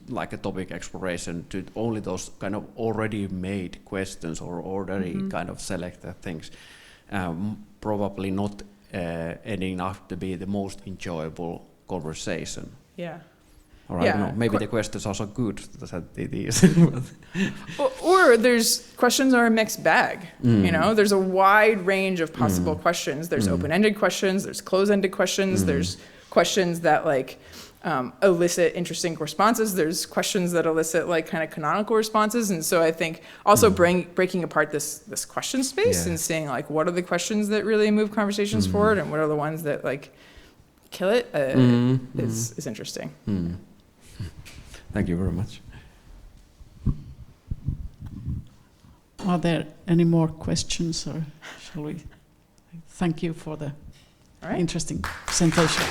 like, a topic exploration to only those kind of already made questions or already kind of selected things. Probably not ending up to be the most enjoyable conversation. Yeah. Or I don't know, maybe the questions are so good that it is. or there's questions are a mixed bag. You know, there's a wide range of possible questions. There's open-ended questions, there's closed-ended questions, there's questions that like elicit interesting responses, there's questions that elicit like kind of canonical responses. And so I think also breaking apart this question space and seeing like what are the questions that really move conversations forward and what are the ones that like kill it is interesting. Thank you very much. Are there any more questions, or shall we? Thank you for the interesting presentation.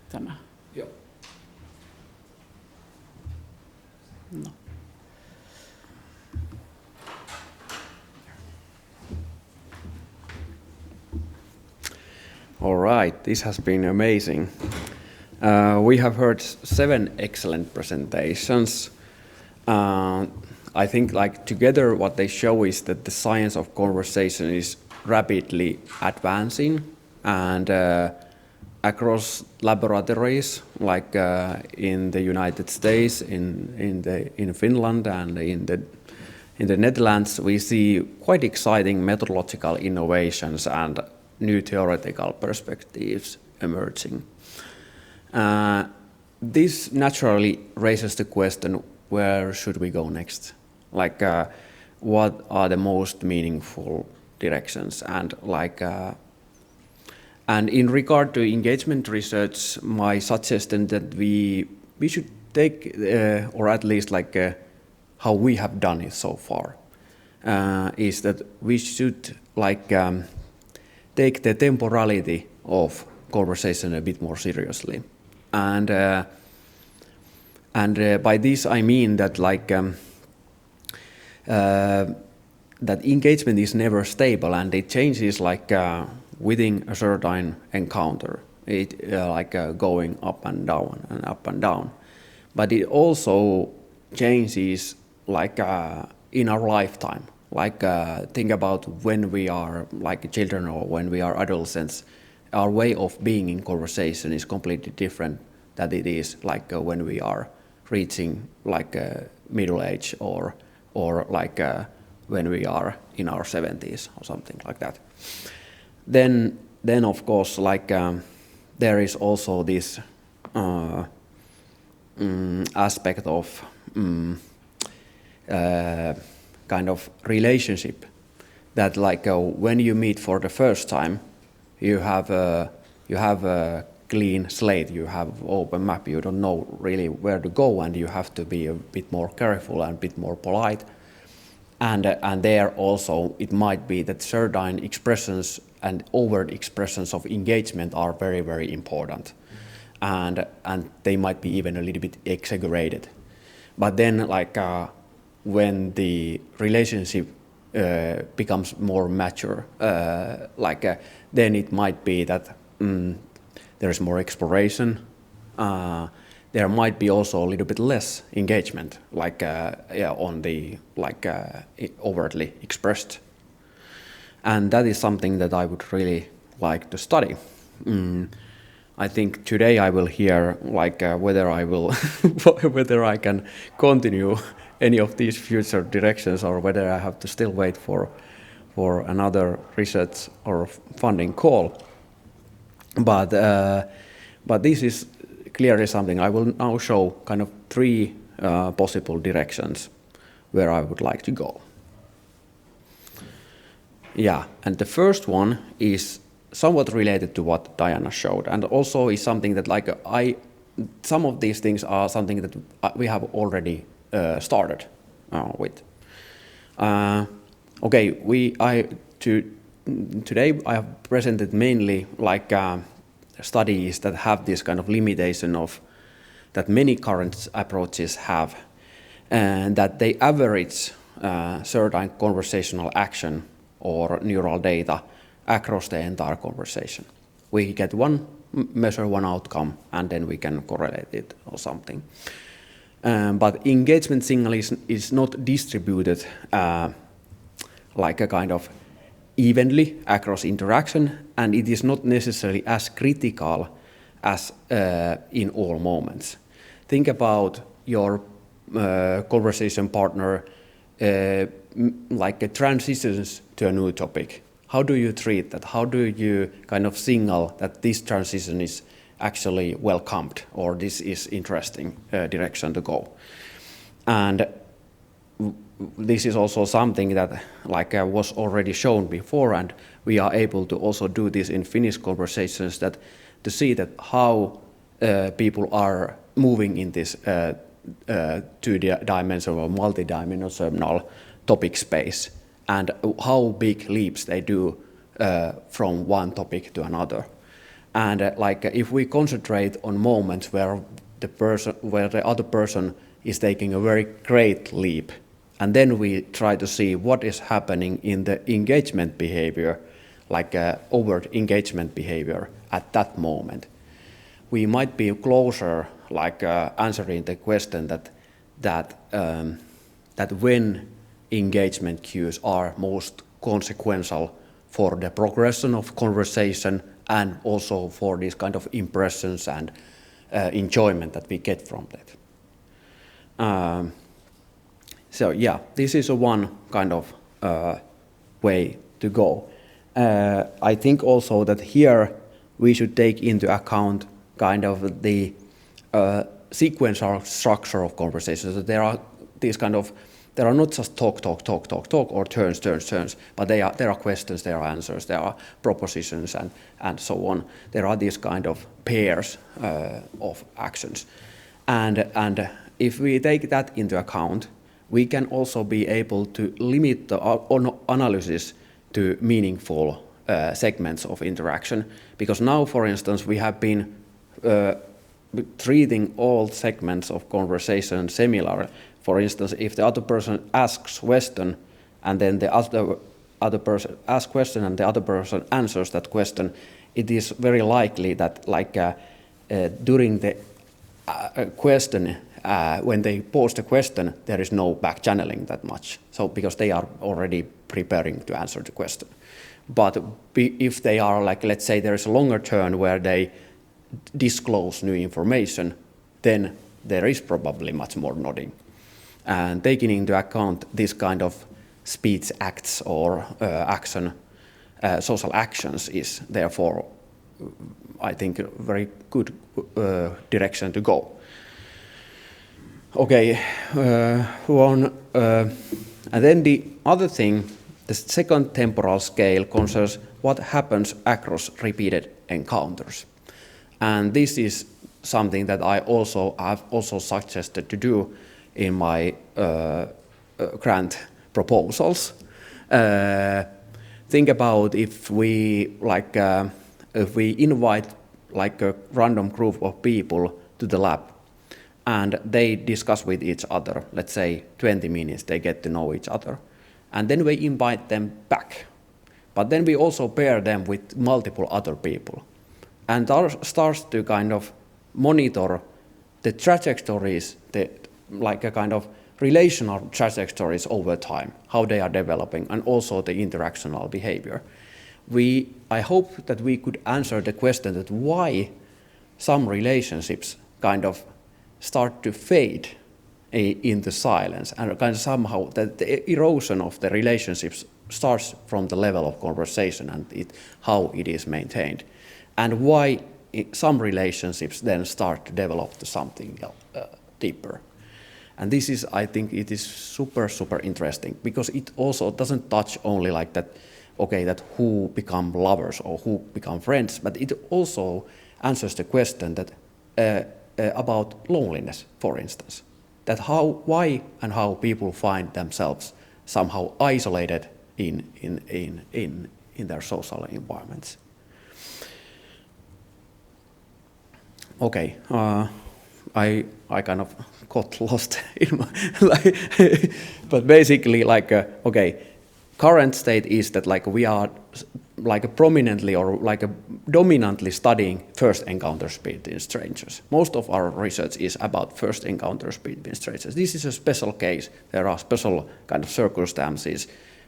Tämä. Joo. No. All right, this has been amazing. We have heard 7 excellent presentations. I think like together what they show is that the science of conversation is rapidly advancing, and across laboratories like in the United States, in Finland and in the Netherlands, we see quite exciting methodological innovations and new theoretical perspectives emerging. This naturally raises the question, where should we go next? Like, what are the most meaningful directions? And like, and in regard to engagement research, my suggestion that we should take, or at least like how we have done it so far, is that we should like take the temporality of conversation a bit more seriously, and by this I mean that like that engagement is never stable and it changes like within a certain encounter. It like going up and down and up and down, but it also changes like in our lifetime. Like think about when we are like children or when we are adolescents, our way of being in conversation is completely different than it is like when we are reaching like middle age or like when we are in our 70s or something like that. Then of course, like there is also this aspect of kind of relationship that, like when you meet for the first time, you have a clean slate, you have open map, you don't know really where to go, and you have to be a bit more careful and a bit more polite. And there also it might be that certain expressions and overt expressions of engagement are very, very important, and they might be even a little bit exaggerated. But then, like when the relationship becomes more mature, then it might be that there is more exploration. There might be also a little bit less engagement, on the overtly expressed, and that is something that I would really like to study. I think today I will hear whether I will whether I can continue any of these future directions, or whether I have to still wait for another research or funding call. But this is clearly something. I will now show kind of 3 possible directions where I would like to go. Yeah, and the first one is somewhat related to what Diana showed, and also is something that some of these things are something that we have already started with. Today I have presented mainly studies that have this kind of limitation of that many current approaches have, and that they average certain conversational action or neural data across the entire conversation. We get one measure, one outcome, and then we can correlate it or something. But engagement signal is not distributed like a kind of evenly across interaction, and it is not necessarily as critical as in all moments. Think about your conversation partner transitions to a new topic. How do you treat that? How do you kind of signal that this transition is actually welcomed, or this is interesting direction to go? And this is also something that was already shown before, and we are able to also do this in Finnish conversations, that to see that how people are moving in this two-dimensional or multi-dimensional topic space, and how big leaps they do from one topic to another. And if we concentrate on moments where the other person is taking a very great leap, and then we try to see what is happening in the engagement behavior, overt engagement behavior at that moment, we might be closer, answering the question that when engagement cues are most consequential for the progression of conversation, and also for these kind of impressions and enjoyment that we get from that. So yeah, this is one kind of way to go. I think also that here we should take into account kind of the sequential structure of conversations. So there are these kind of, there are not just talk, or turns, but there are questions, there are answers, there are propositions, and so on. There are these kind of pairs of actions. And if we take that into account, we can also be able to limit the analysis to meaningful segments of interaction. Because now, for instance, we have been treating all segments of conversation similar. For instance, if the other person asks question, and then the other person asks question, and the other person answers that question, it is very likely that during the question, when they pose the question, there is no back channeling that much. So because they are already preparing to answer the question. But if they are let's say there is a longer turn where they disclose new information, then there is probably much more nodding. And taking into account this kind of speech acts or social actions is therefore, I think, a very good direction to go. Okay, and then the other thing, the second temporal scale concerns what happens across repeated encounters. And this is something that I have also suggested to do in my grant proposals. Think about if we invite like a random group of people to the lab and they discuss with each other, let's say 20 minutes, they get to know each other. And then we invite them back. But then we also pair them with multiple other people. And starts to kind of monitor the trajectories, like a kind of relational trajectories over time, how they are developing, and also the interactional behavior. I hope that we could answer the question that why some relationships kind of start to fade into silence, and kind of somehow that the erosion of the relationships starts from the level of conversation and how it is maintained, and why some relationships then start to develop to something deeper. And this is, I think, it is super, super interesting because it also doesn't touch only like that, okay, that who become lovers or who become friends, but it also answers the question that about loneliness, for instance, that why and how people find themselves somehow isolated in their social environments. Okay, I kind of got lost in my but basically okay, current state is that we are prominently or dominantly studying first encounters between strangers. Most of our research is about first encounters between strangers. This is a special case. There are special kind of circumstances,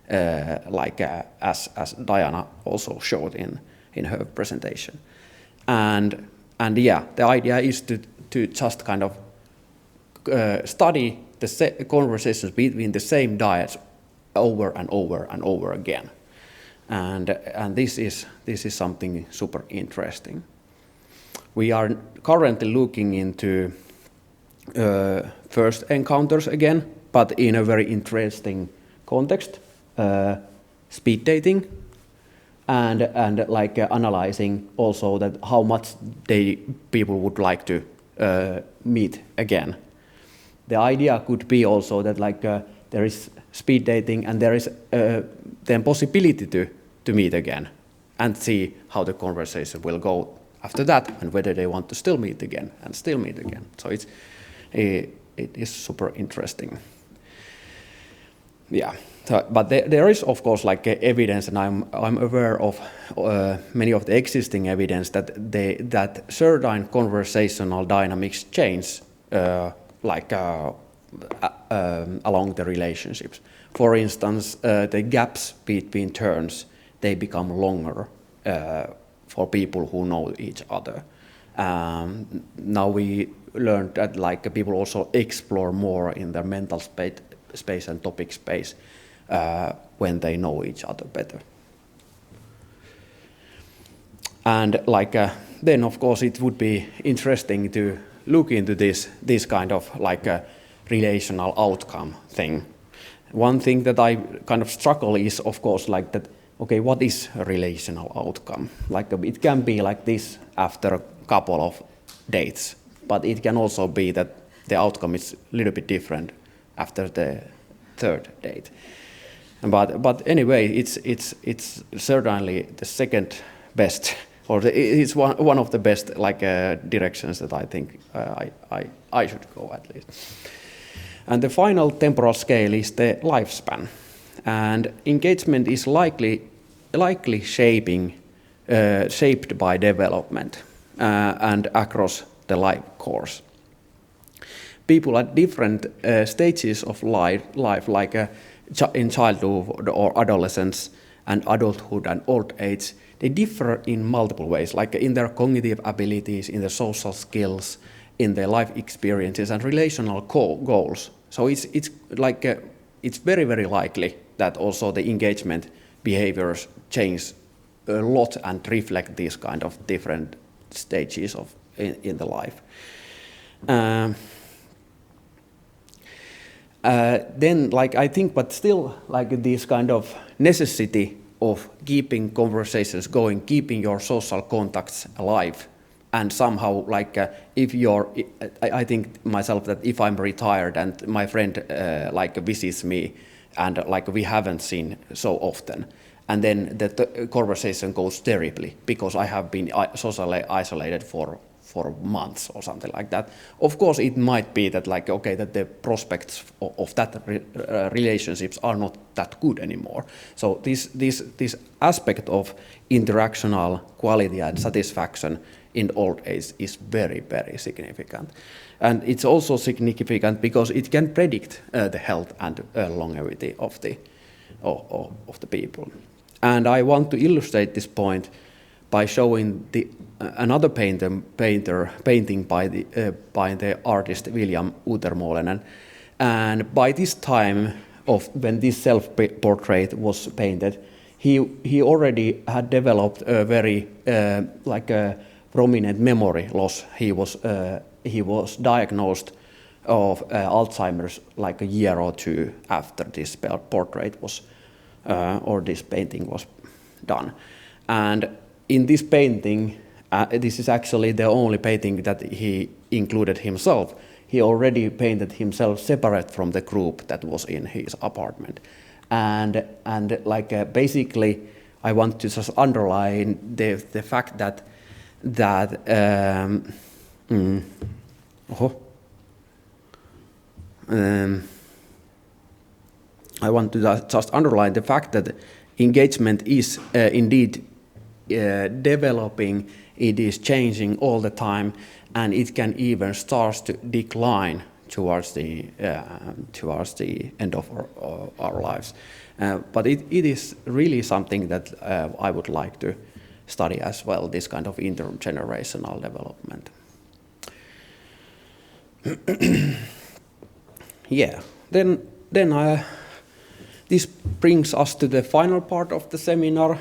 as Diana also showed in her presentation. And yeah, the idea is to just kind of study the conversations between the same dyads over and over and over again. And this is something super interesting. We are currently looking into first encounters again, but in a very interesting context, speed dating, and analyzing also that how much people would like to meet again. The idea could be also that there is speed dating and there is then possibility to meet again and see how the conversation will go after that and whether they want to still meet again and still meet again. So it is super interesting. Yeah, but there is of course evidence, and I'm aware of many of the existing evidence that certain conversational dynamics change along the relationships. For instance, the gaps between turns, they become longer for people who know each other. Now we learned that people also explore more in their mental space and topic space when they know each other better. And then of course it would be interesting to look into this kind of relational outcome thing. One thing that I kind of struggle is of course that, okay, what is a relational outcome? It can be like this after a couple of dates, but it can also be that the outcome is a little bit different after the third date. But anyway, it's certainly the second best, or it's one of the best directions that I think I should go at least. And the final temporal scale is the lifespan, and engagement is likely shaped by development and across the life course. People at different stages of life, in childhood or adolescence and adulthood and old age, they differ in multiple ways, in their cognitive abilities, in their social skills, in their life experiences and relational goals. So it's very, very likely that also the engagement behaviors change a lot and reflect these kind of different stages of in the life. Then, like I think, but still, like this kind of necessity of keeping conversations going, keeping your social contacts alive, and somehow, like, if you're, I think myself that if I'm retired and my friend like visits me, and like we haven't seen so often, and then the conversation goes terribly because I have been socially isolated for months or something like that. Of course, it might be that, like, okay, that the prospects of that relationships are not that good anymore. So this aspect of interactional quality and satisfaction in old age is very, very significant. And it's also significant because it can predict the health and longevity of the people. And I want to illustrate this point by showing another painting by the artist William Utterances. And by this time of when this self-portrait was painted, he already had developed a very prominent memory loss. He was diagnosed of Alzheimer's like a year or two after this portrait was or this painting was done. And in this painting, this is actually the only painting that he included himself. He already painted himself separate from the group that was in his apartment. And like basically, I want to just underline the fact that I want to just underline the fact that engagement is indeed developing, it is changing all the time, and it can even start to decline towards the end of our lives. But it is really something that I would like to study as well, this kind of intergenerational development. Yeah, then this brings us to the final part of the seminar.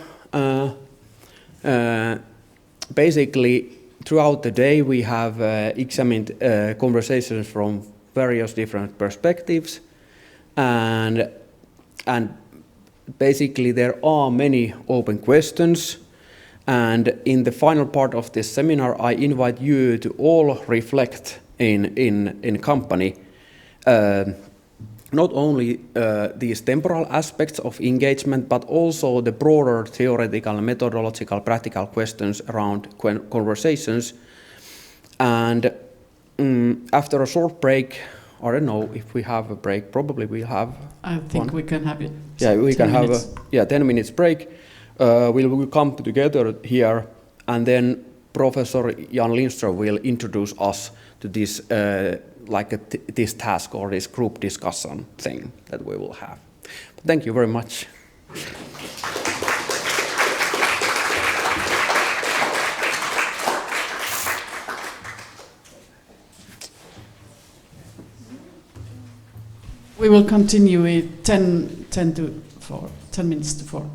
Basically, throughout the day, we have examined conversations from various different perspectives, and basically there are many open questions. And in the final part of this seminar, I invite you to all reflect in company not only these temporal aspects of engagement, but also the broader theoretical, methodological, practical questions around conversations. And after a short break, I don't know if we have a break, probably we have. I think we can have it. Yeah, we can have a 10 minutes break. We'll come together here, and then Professor Jan Lindström will introduce us to this this task or this group discussion thing that we will have. Thank you very much. We will continue at 10 minutes to 4.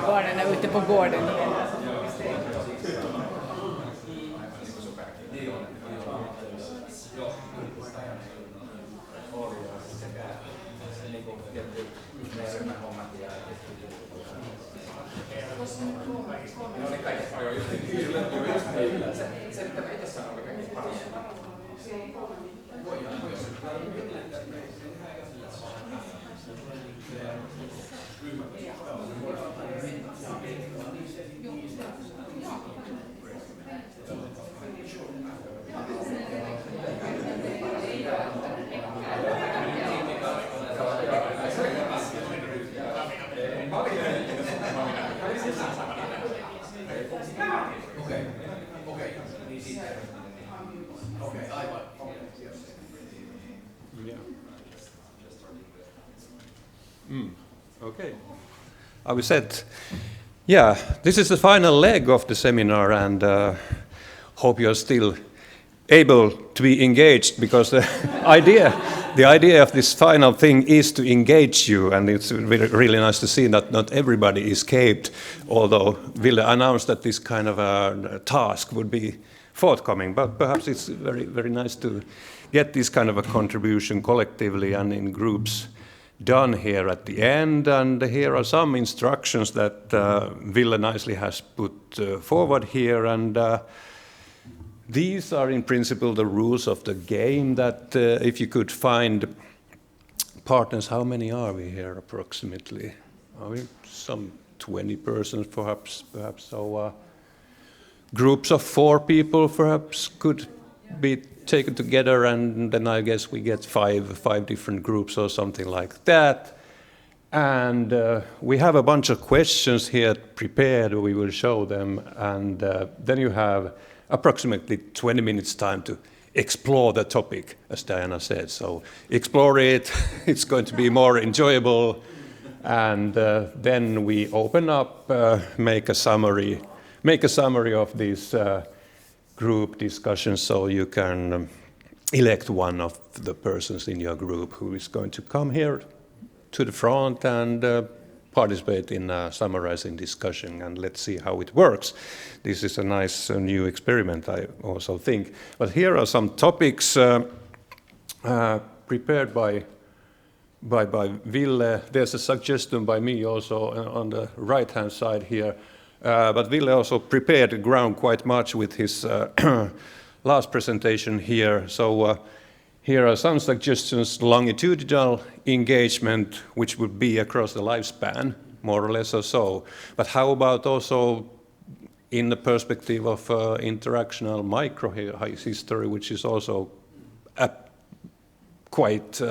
Barnen är ute på gården. Okay. I said, yeah, this is the final leg of the seminar, and hope you're still able to be engaged, because the idea of this final thing is to engage you, and it's really nice to see that not everybody escaped, although Ville announced that this kind of a task would be forthcoming, but perhaps it's very, very nice to get this kind of a contribution collectively and in groups done here at the end. And here are some instructions that Ville nicely has put forward here, and these are in principle the rules of the game, that if you could find partners, how many are we here approximately? Are we some 20 persons perhaps, so groups of 4 people perhaps could be taken together, and then I guess we get five different groups or something like that. And we have a bunch of questions here prepared, we will show them, and then you have approximately 20 minutes time to explore the topic, as Diana said. So explore it, it's going to be more enjoyable, and then we open up, make a summary of these group discussions, so you can elect one of the persons in your group who is going to come here to the front and participate in a summarizing discussion, and let's see how it works. This is a nice new experiment, I also think. But here are some topics prepared by Ville. There's a suggestion by me also on the right-hand side here. But Ville also prepared the ground quite much with his last presentation here. So here are some suggestions: longitudinal engagement, which would be across the lifespan, more or less or so. But how about also in the perspective of interactional micro-history, which is also a quite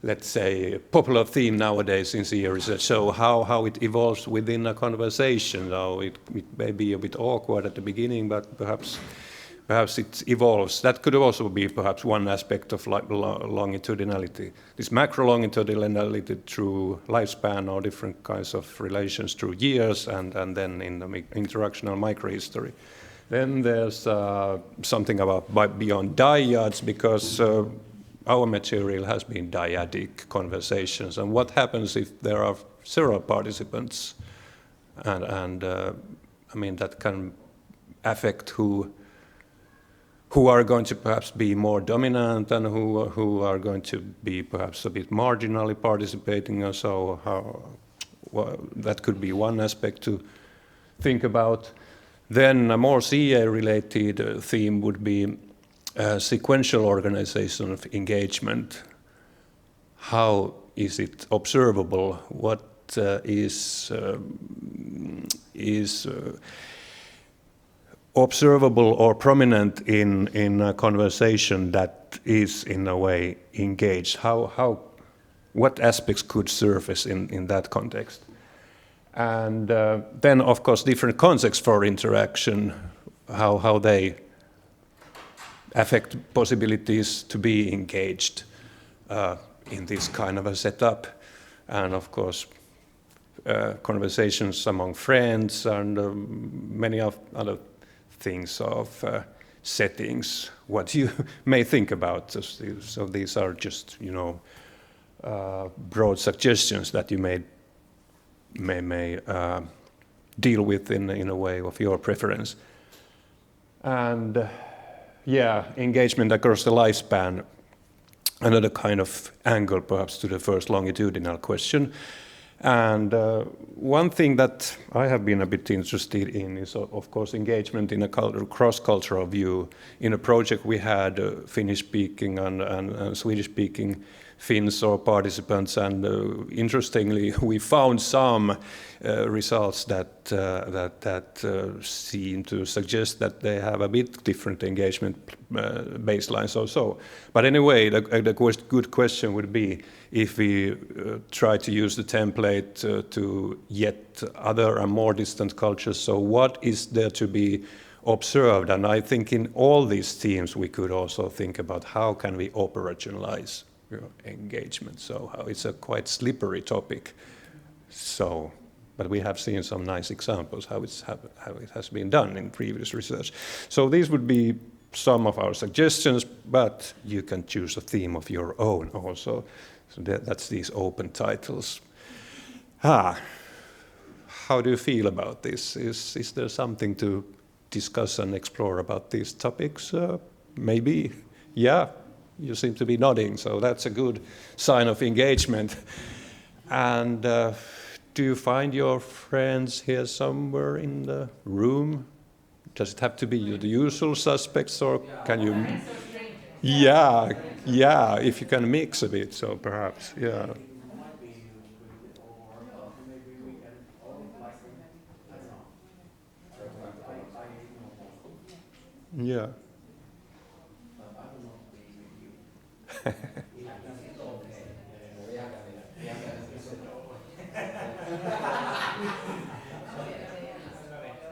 let's say, popular theme nowadays in CE research. So how it evolves within a conversation. Now it may be a bit awkward at the beginning, but perhaps it evolves. That could also be perhaps one aspect of longitudinality. This macro-longitudinality through lifespan or different kinds of relations through years, and then in the interactional microhistory. Then there's something about beyond dyads, because our material has been dyadic conversations, and what happens if there are several participants, and I mean that can affect who are going to perhaps be more dominant and who are going to be perhaps a bit marginally participating, or so. That could be one aspect to think about. Then a more CA-related theme would be sequential organization of engagement. How is it observable? observable or prominent in a conversation that is in a way engaged? What aspects could surface in that context? And then, of course, different contexts for interaction, how they affect possibilities to be engaged in this kind of a setup. And of course, conversations among friends and many other things of settings, what you may think about. So these are just, broad suggestions that you may deal with in a way of your preference. And engagement across the lifespan, another kind of angle perhaps to the first longitudinal question. And one thing that I have been a bit interested in is, of course, engagement in a cross-cultural view. In a project we had Finnish-speaking and Swedish-speaking Finns or participants, and interestingly, we found some results that seem to suggest that they have a bit different engagement baselines also. But anyway, the good question would be if we try to use the template to yet other and more distant cultures. So what is there to be observed? And I think in all these themes we could also think about how can we operationalize engagement. So it's a quite slippery topic. So, but we have seen some nice examples how it has been done in previous research. So these would be some of our suggestions, but you can choose a theme of your own also. So that's these open titles. How do you feel about this? Is there something to discuss and explore about these topics? Maybe, yeah. You seem to be nodding, so that's a good sign of engagement. And do you find your friends here somewhere in the room? Does it have to be the usual suspects, or can you? Yeah, if you can mix a bit, so perhaps, yeah. Yeah.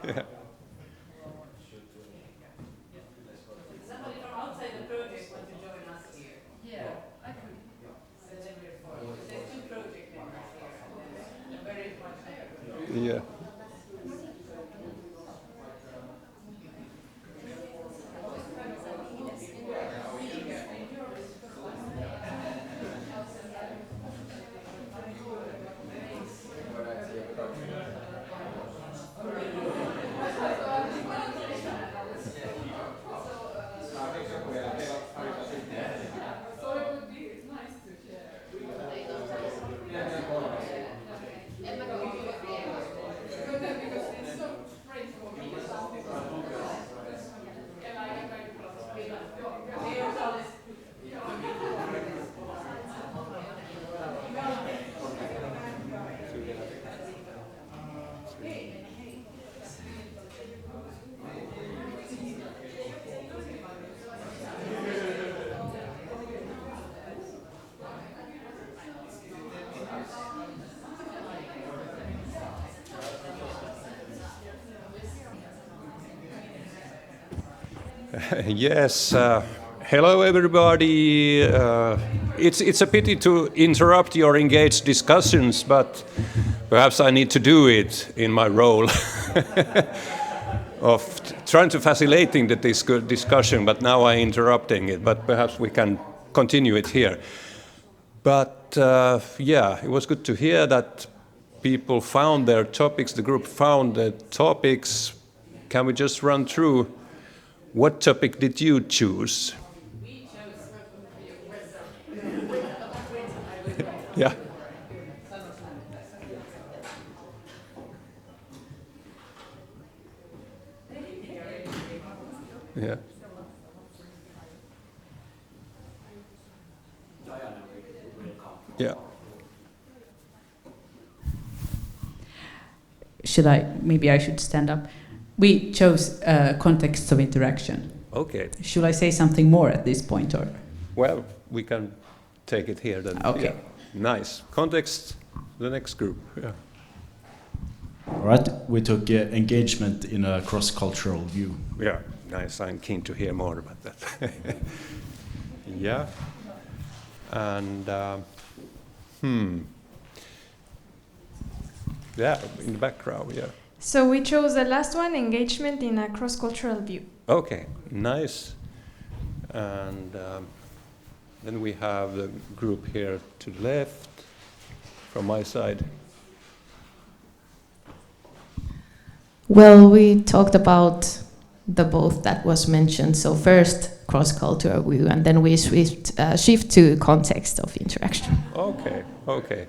Yeah. Somebody from outside the project want to join us here? Yeah, I could. There's 2 project members here. Very much. Yeah. Yes. Hello, everybody. It's a pity to interrupt your engaged discussions, but perhaps I need to do it in my role of trying to facilitating the discussion, but now I'm interrupting it, but perhaps we can continue it here. But yeah, it was good to hear that people found their topics, the group found their topics. Can we just run through what topic did you choose? We chose Yeah. Yeah. Yeah. Maybe I should stand up. We chose contexts of interaction. Okay. Should I say something more at this point, or? Well, we can take it here then. Okay. Yeah. Nice. Context, the next group. Yeah. All right. We took engagement in a cross-cultural view. Yeah, nice. I'm keen to hear more about that. Yeah. And, yeah, in the background, yeah. So we chose the last one, engagement in a cross-cultural view. Okay, nice. And then we have the group here to the left, from my side. Well, we talked about the both that was mentioned. So first cross-cultural view, and then we shift to context of interaction. Okay, okay.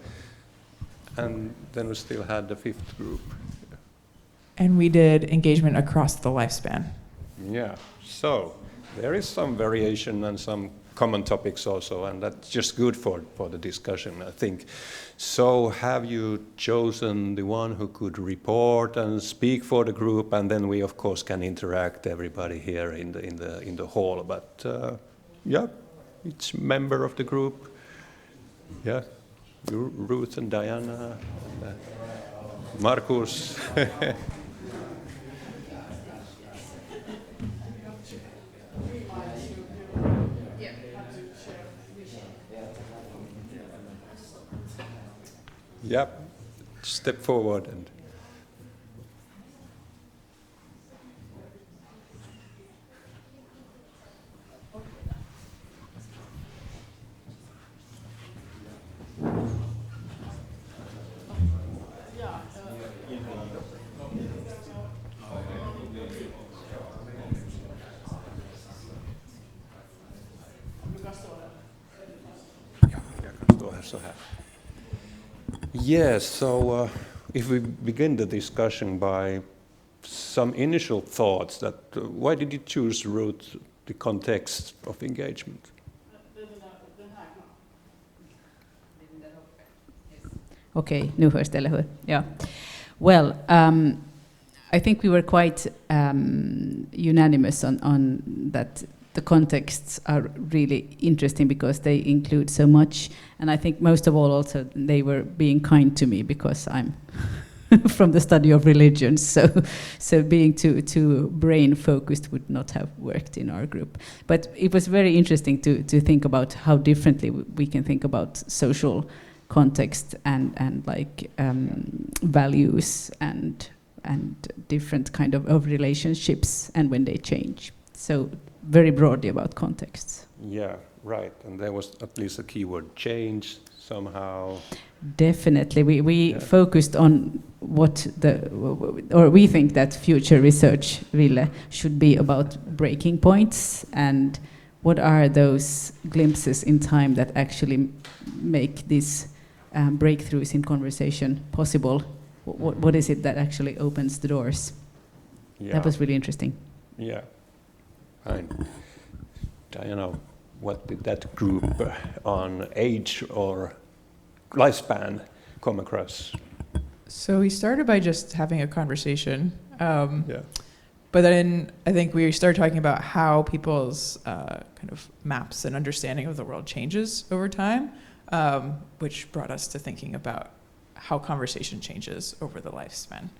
And then we still had the fifth group. And we did engagement across the lifespan. Yeah, so there is some variation and some common topics also, and that's just good for the discussion, I think. So have you chosen the one who could report and speak for the group, and then we of course can interact everybody here in the hall. But yeah, each member of the group. Yeah, Ruth and Diana, and Markus. Yep, step forward and. Yes, so if we begin the discussion by some initial thoughts that why did you choose, Ruth, the context of engagement? Okay, nu hörs det, eller hur? Yeah. Well, I think we were quite unanimous on that. The contexts are really interesting because they include so much, and I think most of all also they were being kind to me because I'm from the study of religions, so being too brain focused would not have worked in our group. But it was very interesting to think about how differently we can think about social context and like values and different kind of relationships and when they change. So very broadly about contexts. Yeah, right. And there was at least a keyword, change, somehow. Definitely. We focused on what we think that future research, Ville, should be about breaking points and what are those glimpses in time that actually make these breakthroughs in conversation possible. What is it that actually opens the doors? Yeah. That was really interesting. Yeah. Fine. Diana, what did that group on age or lifespan come across? So we started by just having a conversation. But then I think we started talking about how people's kind of maps and understanding of the world changes over time, which brought us to thinking about how conversation changes over the lifespan.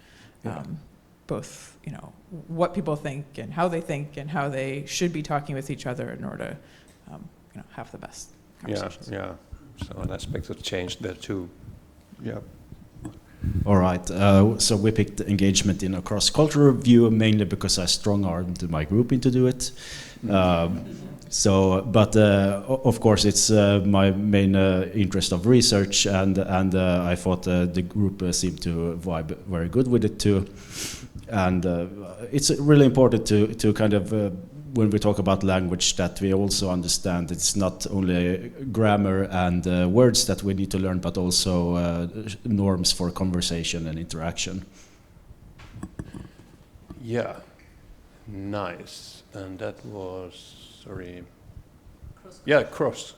Both, what people think and how they should be talking with each other in order to, have the best conversations. Yeah. So an aspect of change there too. Yeah. All right. So we picked engagement in a cross-cultural view mainly because I strong-armed my group into do it. But of course, it's my main interest of research, and I thought the group seemed to vibe very good with it too. And it's really important to kind of, when we talk about language, that we also understand it's not only grammar and words that we need to learn, but also norms for conversation and interaction. Yeah, nice. And that was, sorry. Yeah, cross.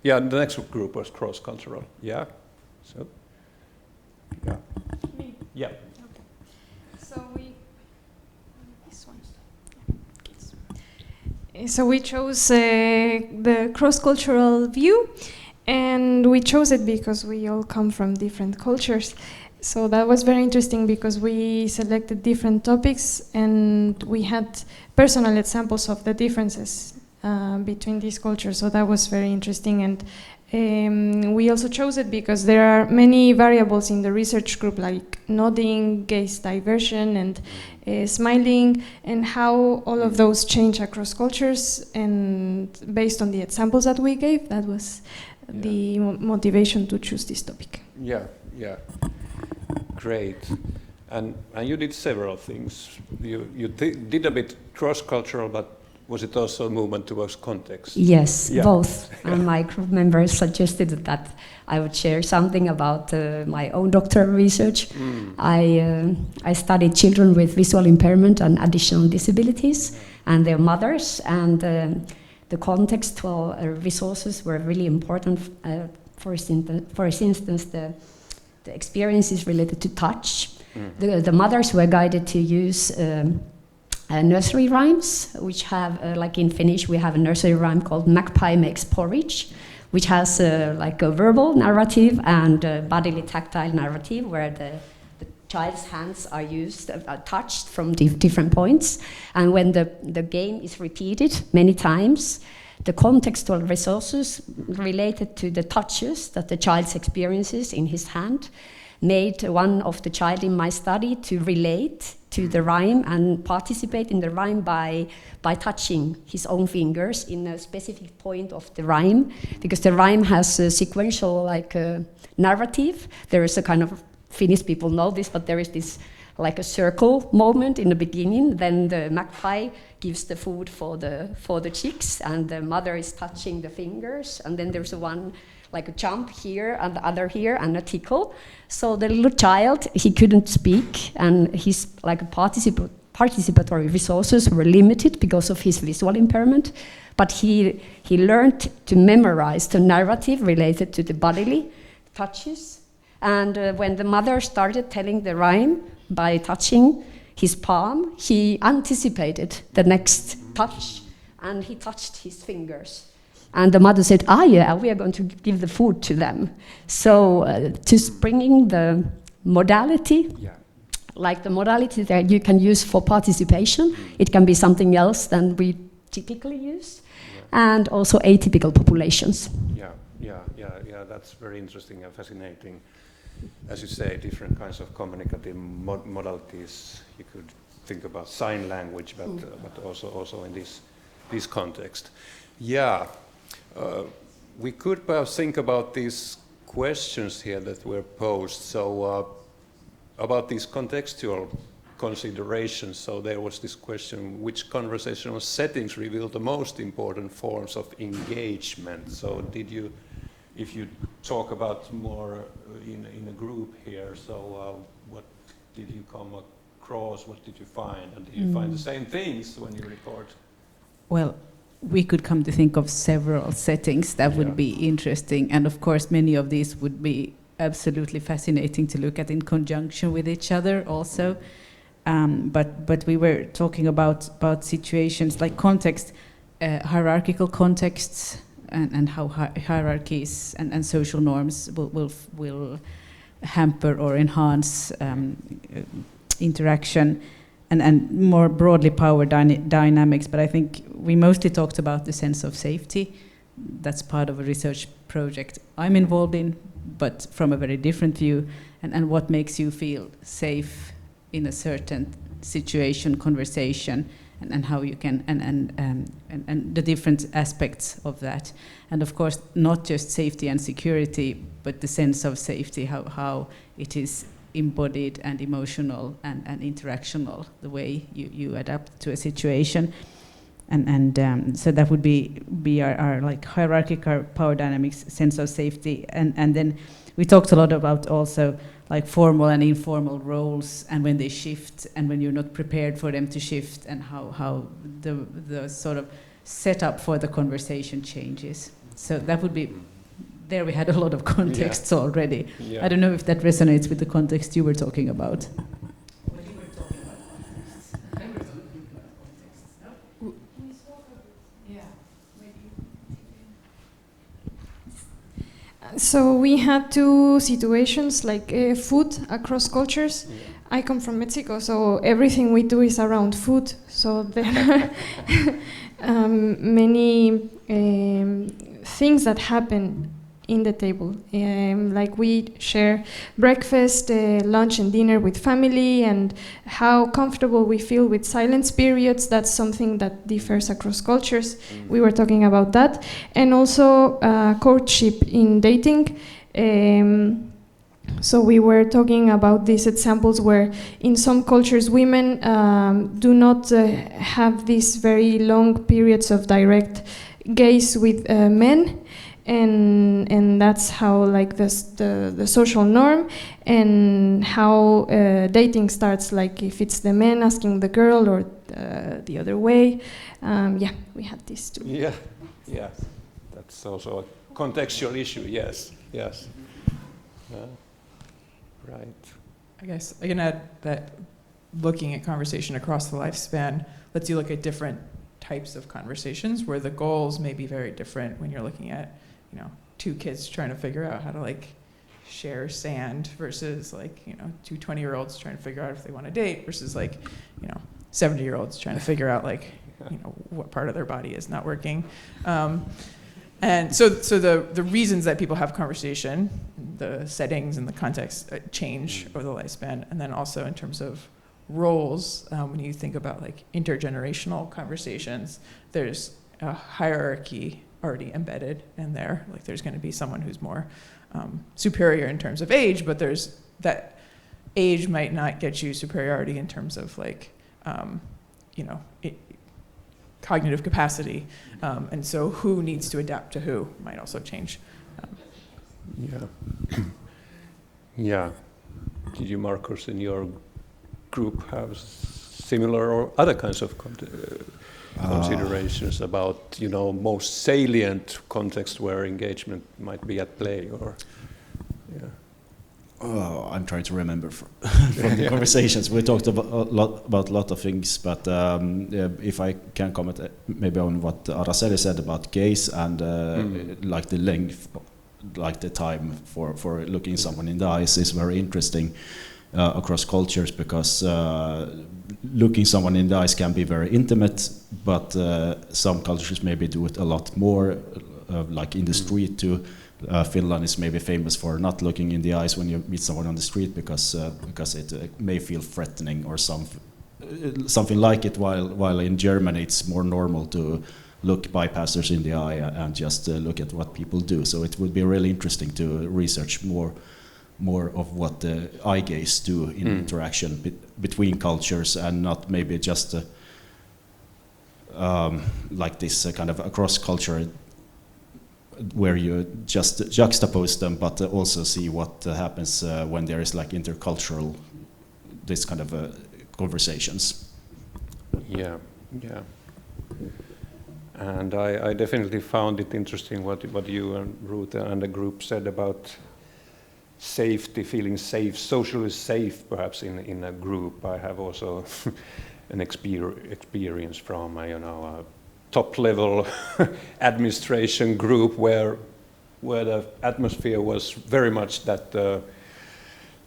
Yeah, the next group was cross-cultural. Yeah. So. Yeah. Me. Yeah. Okay. So So we chose the cross-cultural view, and we chose it because we all come from different cultures. So that was very interesting because we selected different topics and we had personal examples of the differences between these cultures. So that was very interesting. And we also chose it because there are many variables in the research group, like nodding, gaze diversion, and smiling, and how all of those change across cultures. And based on the examples that we gave, that was the motivation to choose this topic. Yeah. Great. And you did several things. You did a bit cross-cultural, but was it also a movement towards context? Yes, both. And my group members suggested that I would share something about my own doctoral research. I studied children with visual impairment and additional disabilities and their mothers, and the contextual resources were really important. For instance, the experiences related to touch. The mothers were guided to use nursery rhymes, which have, like in Finnish, we have a nursery rhyme called Magpie Makes Porridge, which has like a verbal narrative and a bodily tactile narrative, where the child's hands are used, touched from different points. And when the game is repeated many times, the contextual resources related to the touches that the child experiences in his hand made one of the child in my study to relate to the rhyme and participate in the rhyme by touching his own fingers in a specific point of the rhyme, because the rhyme has a sequential narrative. There is a kind of, Finnish people know this, but there is this like a circle moment in the beginning. Then the magpie gives the food for the chicks, and the mother is touching the fingers, and then there's one like a jump here and the other here and a tickle. So the little child, he couldn't speak, and his like participatory resources were limited because of his visual impairment. But he learned to memorize the narrative related to the bodily touches. And when the mother started telling the rhyme by touching his palm, he anticipated the next touch, and he touched his fingers. And the mother said, yeah, we are going to give the food to them. So just bringing the modality, like the modality that you can use for participation, it can be something else than we typically use, and also atypical populations. Yeah, that's very interesting and fascinating. As you say, different kinds of communicative modalities. You could think about sign language, but also in this context. Yeah, we could perhaps think about these questions here that were posed. So about these contextual considerations. So there was this question: which conversational settings reveal the most important forms of engagement? So did you? If you talk about more in a group here, so what did you come across? What did you find? And did you find the same things when you record? Well, we could come to think of several settings that would be interesting, and of course many of these would be absolutely fascinating to look at in conjunction with each other also. But we were talking about situations like context, hierarchical contexts, and how hierarchies and social norms will hamper or enhance interaction, and more broadly power dynamics. But I think we mostly talked about the sense of safety. That's part of a research project I'm involved in, but from a very different view, and what makes you feel safe in a certain situation, conversation, and how you can, and the different aspects of that. And of course, not just safety and security, but the sense of safety, how it is embodied and emotional and interactional, the way you adapt to a situation. So that would be our like hierarchical power dynamics, sense of safety. And then we talked a lot about also like formal and informal roles, and when they shift, and when you're not prepared for them to shift, and how the sort of setup for the conversation changes. So that would be, there we had a lot of contexts already. I don't know if that resonates with the context you were talking about. So we had two situations, like food across cultures. I come from Mexico, so everything we do is around food. So there are many things that happen in the table. Like we share breakfast, lunch and dinner with family, and how comfortable we feel with silence periods. That's something that differs across cultures. We were talking about that. And also courtship in dating. So we were talking about these examples where in some cultures women do not have these very long periods of direct gaze with men. And that's how like the social norm, and how dating starts, like if it's the man asking the girl or the other way. Yeah, we had these two. Yeah, yeah, that's also a contextual issue. Yes, yes. Right. I guess I can add that looking at conversation across the lifespan lets you look at different types of conversations where the goals may be very different when you're looking at, you know, two kids trying to figure out how to like share sand versus like, you know, two 20-year-olds trying to figure out if they want to date versus like, you know, 70-year-olds trying to figure out like, you know, what part of their body is not working. And so the reasons that people have conversation, the settings and the context change over the lifespan. And then also in terms of roles, when you think about like intergenerational conversations, there's a hierarchy already embedded in there. Like there's going to be someone who's more superior in terms of age, but there's that age might not get you superiority in terms of like, you know, cognitive capacity. And so who needs to adapt to who might also change. Yeah. Yeah. Did you, Marcus, in your group have similar or other kinds of considerations about, you know, most salient context where engagement might be at play, or? Yeah. Oh, I'm trying to remember from the conversations. We talked about a lot of things, but if I can comment maybe on what Araceli said about gaze and like the length, like the time for looking someone in the eyes is very interesting across cultures, because looking someone in the eyes can be very intimate, but some cultures maybe do it a lot more, like in the street too. Finland is maybe famous for not looking in the eyes when you meet someone on the street because it may feel threatening or something like it. While in Germany it's more normal to look bypassers in the eye and just look at what people do. So it would be really interesting to research more of what the eye gaze do in interaction between cultures, and not maybe just like this kind of across culture, where you just juxtapose them, but also see what happens when there is like intercultural, this kind of conversations. Yeah, yeah. And I definitely found it interesting what you and Ruth and the group said about safety, feeling safe, socially safe perhaps in a group. I have also an experience from a top-level administration group where the atmosphere was very much that the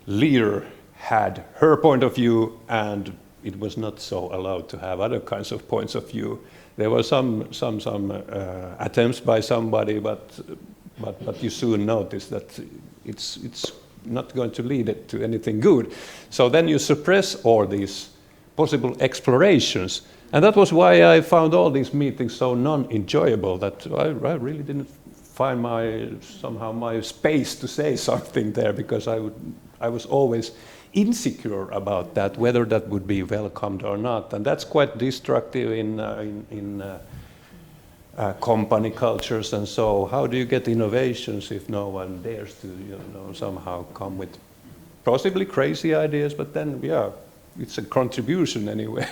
leader had her point of view, and it was not so allowed to have other kinds of points of view. There were some attempts by somebody, but you soon notice that it's not going to lead it to anything good. So then you suppress all these possible explorations. And that was why I found all these meetings so non-enjoyable, that I really didn't find my space to say something there, because I was always insecure about that, whether that would be welcomed or not. And that's quite destructive in company cultures. And so how do you get innovations if no one dares to somehow come with possibly crazy ideas, but then, yeah, it's a contribution anyway.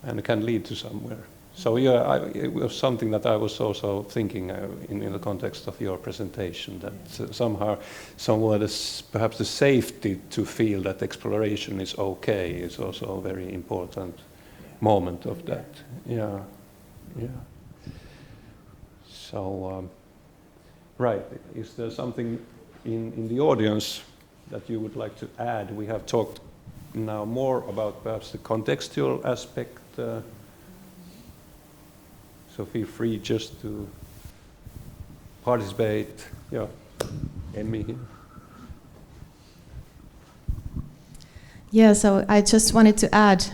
And it can lead to somewhere. So yeah, it was something that I was also thinking in the context of your presentation, that somehow perhaps the safety to feel that exploration is okay is also a very important moment of that. Yeah, yeah. So Right. Is there something in the audience that you would like to add? We have talked now more about perhaps the contextual aspect. So feel free just to participate. Yeah, Emmy here. Yeah, so I just wanted to add,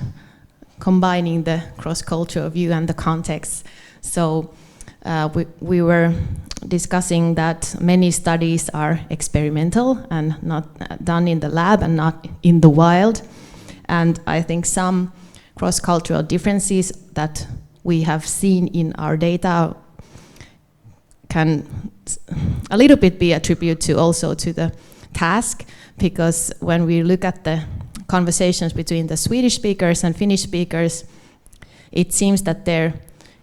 combining the cross-cultural view and the context. So we were discussing that many studies are experimental and not done in the lab and not in the wild. And I think some cross-cultural differences that we have seen in our data can a little bit be attributed to also to the task, because when we look at the conversations between the Swedish speakers and Finnish speakers, it seems that there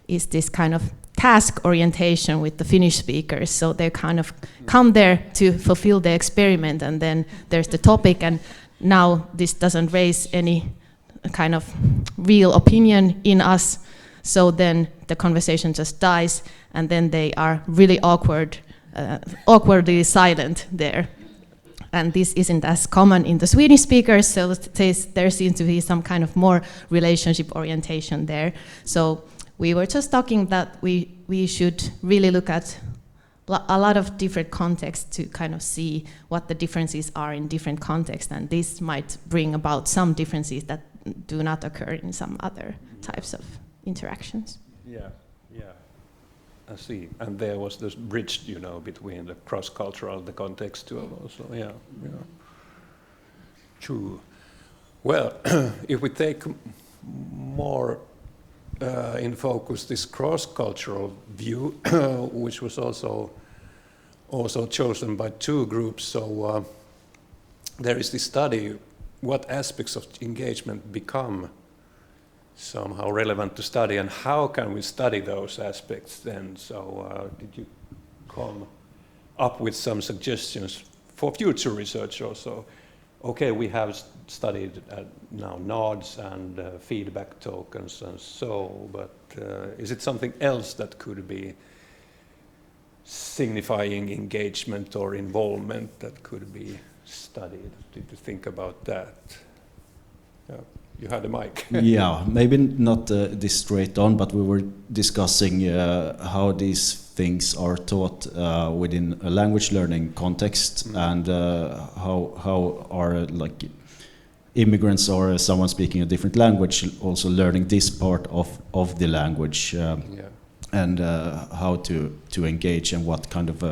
is this kind of task orientation with the Finnish speakers. So they kind of come there to fulfill the experiment, and then there's the topic, and now this doesn't raise any kind of real opinion in us. So then the conversation just dies, and then they are really awkwardly silent there. And this isn't as common in the Swedish speakers, so there seems to be some kind of more relationship orientation there. So we were just talking that we should really look at a lot of different contexts to kind of see what the differences are in different contexts, and this might bring about some differences that do not occur in some other types of interactions. Yeah. I see. And there was this bridge, between the cross-cultural, the contextual also. Yeah. True. Well, if we take more in focus this cross-cultural view, which was also chosen by two groups. So there is this study, what aspects of engagement become somehow relevant to study, and how can we study those aspects then? So did you come up with some suggestions for future research also? Okay, we have studied now nods and feedback tokens and so, but is it something else that could be signifying engagement or involvement that could be studied? Did you think about that? Yeah. You had a mic. Yeah, maybe not this straight on, but we were discussing how these things are taught within a language learning context, and how are like immigrants or someone speaking a different language also learning this part of the language, and how to engage and what kind of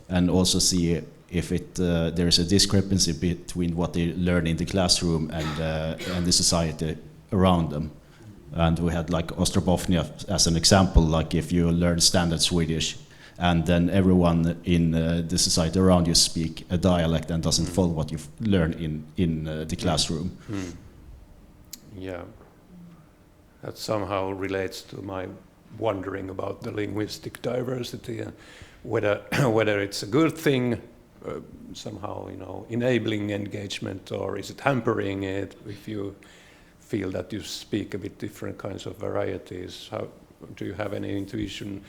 and also see if there is a discrepancy between what they learn in the classroom and the society around them. And we had like Ostrobothnia as an example, like if you learn standard Swedish and then everyone in the society around you speak a dialect and doesn't follow what you learn in the classroom. Yeah, that somehow relates to my wondering about the linguistic diversity and whether it's a good thing, somehow, enabling engagement, or is it hampering it if you feel that you speak a bit different kinds of varieties? How do you have any intuition?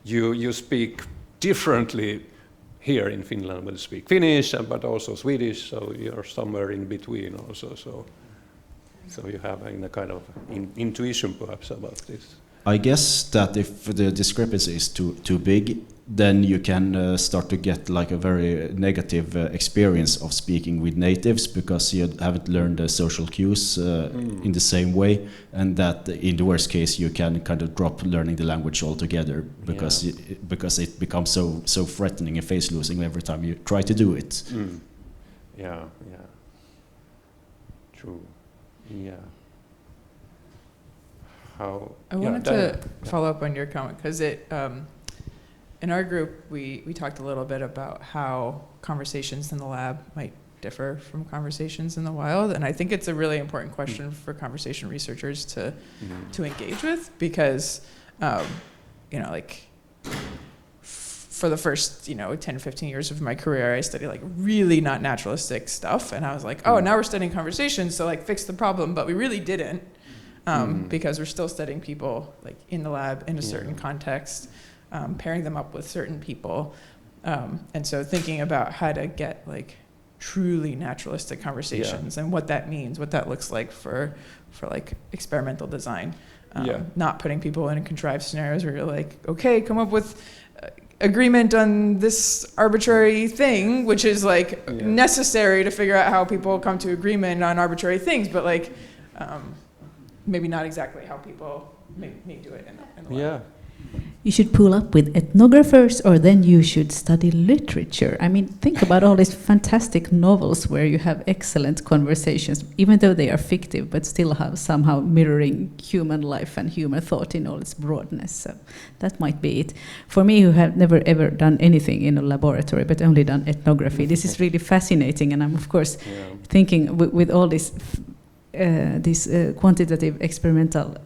You speak differently here in Finland when you speak Finnish, but also Swedish, so you're somewhere in between also. So you have a kind of intuition perhaps about this. I guess that if the discrepancy is too big, then you can start to get like a very negative experience of speaking with natives, because you haven't learned the social cues in the same way, and that in the worst case you can kind of drop learning the language altogether, because it becomes so threatening and face losing every time you try to do it. Yeah. True. Yeah. I wanted to follow up on your comment, because in our group we talked a little bit about how conversations in the lab might differ from conversations in the wild, and I think it's a really important question for conversation researchers to engage with, because for the first 10 15 years of my career I studied like really not naturalistic stuff, and I was like, oh, now we're studying conversations, so like fix the problem, but we really didn't. Because we're still studying people like in the lab in a certain context, pairing them up with certain people. And so thinking about how to get like truly naturalistic conversations and what that means, what that looks like for like experimental design. Not putting people in contrived scenarios where you're like, okay, come up with agreement on this arbitrary thing, which is like necessary to figure out how people come to agreement on arbitrary things, but like maybe not exactly how people may do it in the lab. You should pull up with ethnographers, or then you should study literature. I mean, think about all these fantastic novels where you have excellent conversations, even though they are fictive, but still have somehow mirroring human life and human thought in all its broadness. So that might be it. For me, who have never ever done anything in a laboratory, but only done ethnography, this is really fascinating. And I'm, of course, thinking with all this these quantitative experimental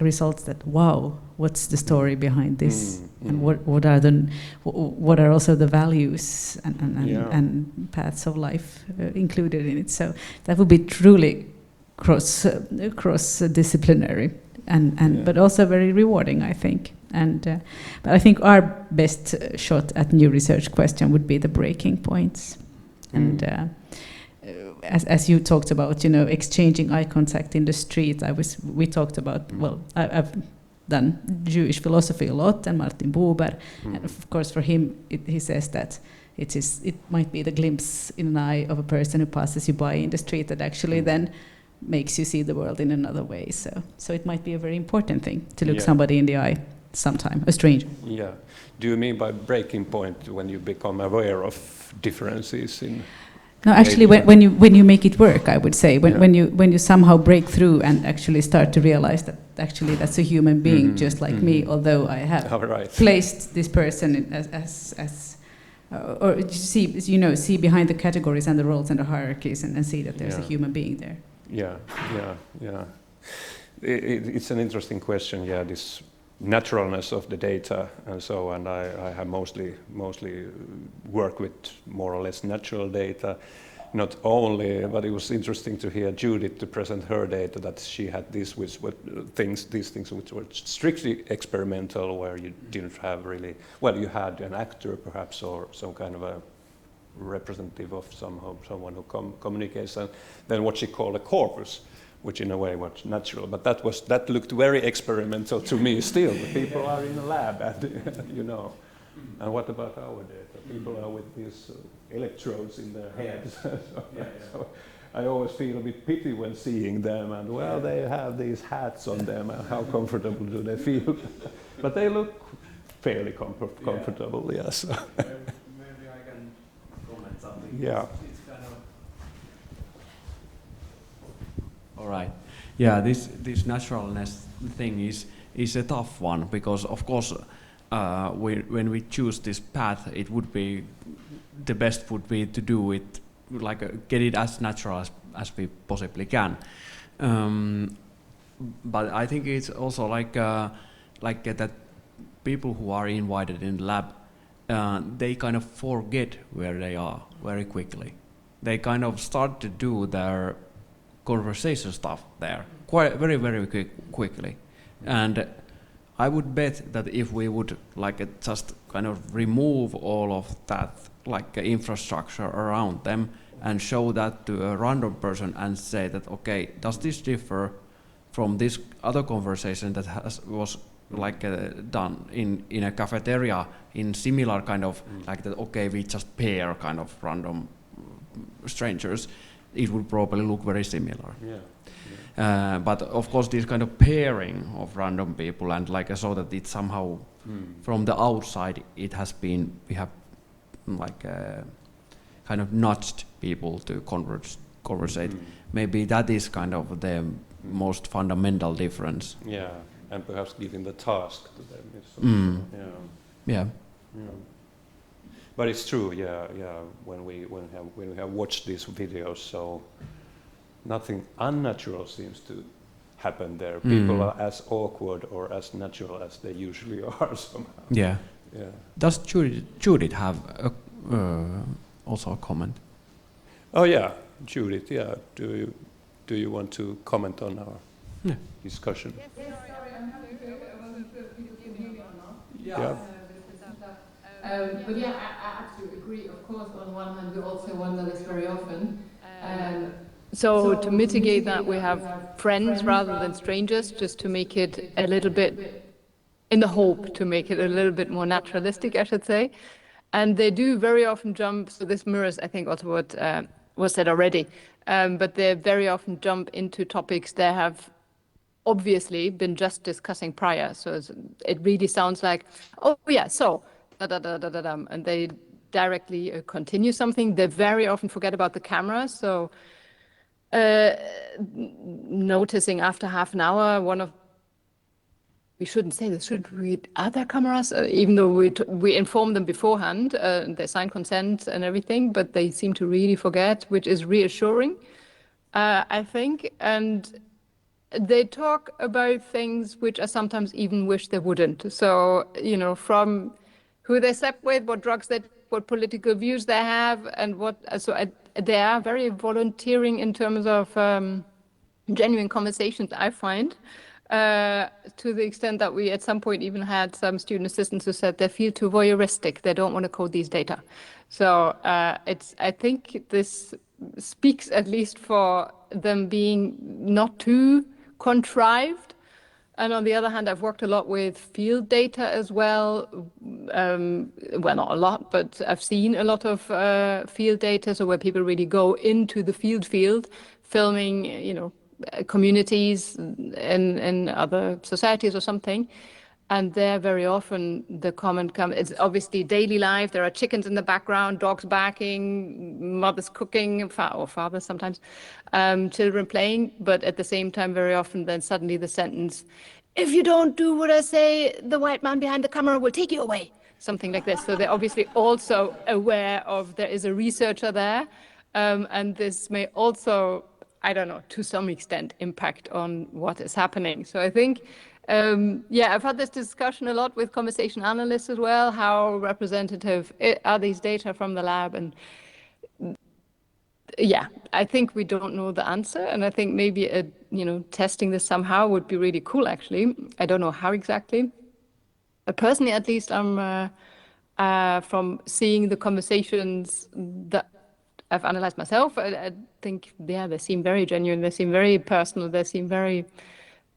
results that, wow, what's the story behind this, and what are also the values and paths of life included in it. So that would be truly cross disciplinary but also very rewarding, I think. And but I think our best shot at new research question would be the breaking points. And as you talked about, exchanging eye contact in the street, we talked about, well, I've done Jewish philosophy a lot, and Martin Buber, and of course for him, he says that it might be the glimpse in an eye of a person who passes you by in the street that actually then makes you see the world in another way. So it might be a very important thing to look somebody in the eye sometime, a stranger. Yeah. Do you mean by breaking point when you become aware of differences in? No, actually, when you make it work, I would say, when you somehow break through and actually start to realize that actually that's a human being just like me, although I have placed this person or see behind the categories and the roles and the hierarchies and see that there's a human being there. Yeah. It's an interesting question. Yeah, this naturalness of the data and so on. I have mostly worked with more or less natural data, not only, but it was interesting to hear Judith to present her data that she had these things which were strictly experimental, where you didn't have really, well, you had an actor perhaps or some kind of a representative of someone who communicates, and then what she called a corpus, which in a way was natural, but that looked very experimental to me still. People are in a lab, and And what about our data? People are with these electrodes in their heads. So I always feel a bit pity when seeing them, and they have these hats on them, and how comfortable do they feel? But they look fairly comfortable, yes. Maybe I can comment something. Yeah. All right. Yeah, this naturalness thing is a tough one, because of course when we choose this path, it would be the best would be to do it get it as natural as we possibly can. But I think it's also like that people who are invited in the lab, they kind of forget where they are very quickly. They kind of start to do their conversation stuff there very, very quickly. And I would bet that if we would just kind of remove all of that infrastructure around them and show that to a random person and say that, okay, does this differ from this other conversation that was done in a cafeteria in similar kind of that, okay, we just pair kind of random strangers, it would probably look very similar. But of course, this kind of pairing of random people and so that it somehow from the outside we have kind of nudged people to conversate. Maybe that is kind of the most fundamental difference. Yeah, and perhaps giving the task to them. Yeah. But it's true, when we have watched these videos, so nothing unnatural seems to happen there. People are as awkward or as natural as they usually are somehow. Yeah. Does Judith have also a comment? Oh yeah, Judith. Yeah. Do you want to comment on our discussion? Yeah. But yeah, I absolutely agree. Of course, on one hand, we also wonder this very often. So to mitigate that, we have friends rather than strangers, just to make it a little bit, in the hope to make it a little bit more naturalistic, I should say. And they do very often jump, so this mirrors, I think, also what was said already, but they very often jump into topics they have obviously been just discussing prior. So it really sounds like, oh yeah, so, da-da-da-da-da-dum, and they directly continue something. They very often forget about the camera, so noticing after half an hour, we shouldn't say this, should we? Are there cameras? Even though we inform them beforehand, they sign consent and everything, but they seem to really forget, which is reassuring, I think. And they talk about things which I sometimes even wish they wouldn't. So, from who they slept with, what drugs what political views they have, and they are very volunteering in terms of genuine conversations, I find. To the extent that we at some point even had some student assistants who said they feel too voyeuristic, they don't want to code these data. So I think this speaks at least for them being not too contrived. And on the other hand, I've worked a lot with field data as well. Well, not a lot, but I've seen a lot of field data, so where people really go into the field, filming, communities and other societies or something. And there very often the comment comes, it's obviously daily life, there are chickens in the background, dogs barking, mothers cooking, or fathers sometimes, children playing, but at the same time very often then suddenly the sentence, if you don't do what I say, the white man behind the camera will take you away, something like this. So they're obviously also aware of there is a researcher there, and this may also, I don't know, to some extent impact on what is happening. So I think, I've had this discussion a lot with conversation analysts as well, how representative are these data from the lab? And I think we don't know the answer. And I think maybe, testing this somehow would be really cool, actually. I don't know how exactly. But personally, at least, I'm from seeing the conversations that I've analyzed myself, I think, they seem very genuine, they seem very personal, they seem very,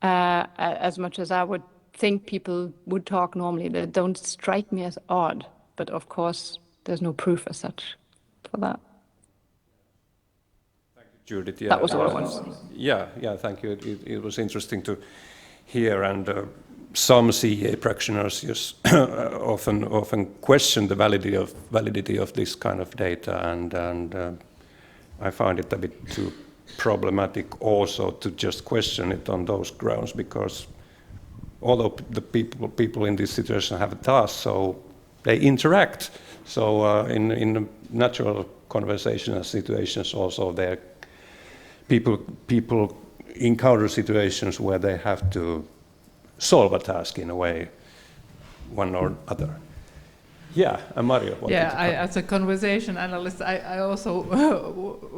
as much as I would think people would talk normally, they don't strike me as odd. But of course, there's no proof as such for that. Thank you, Judith. Yeah, that was all I wanted to say. Yeah, thank you. It was interesting to hear, and some CEA practitioners just often question the validity of this kind of data, and I find it a bit too problematic also to just question it on those grounds, because although the people in this situation have a task, so they interact. So in natural conversational situations also, there people encounter situations where they have to solve a task in a way, one or other. Yeah, and Mario. As a conversation analyst, I also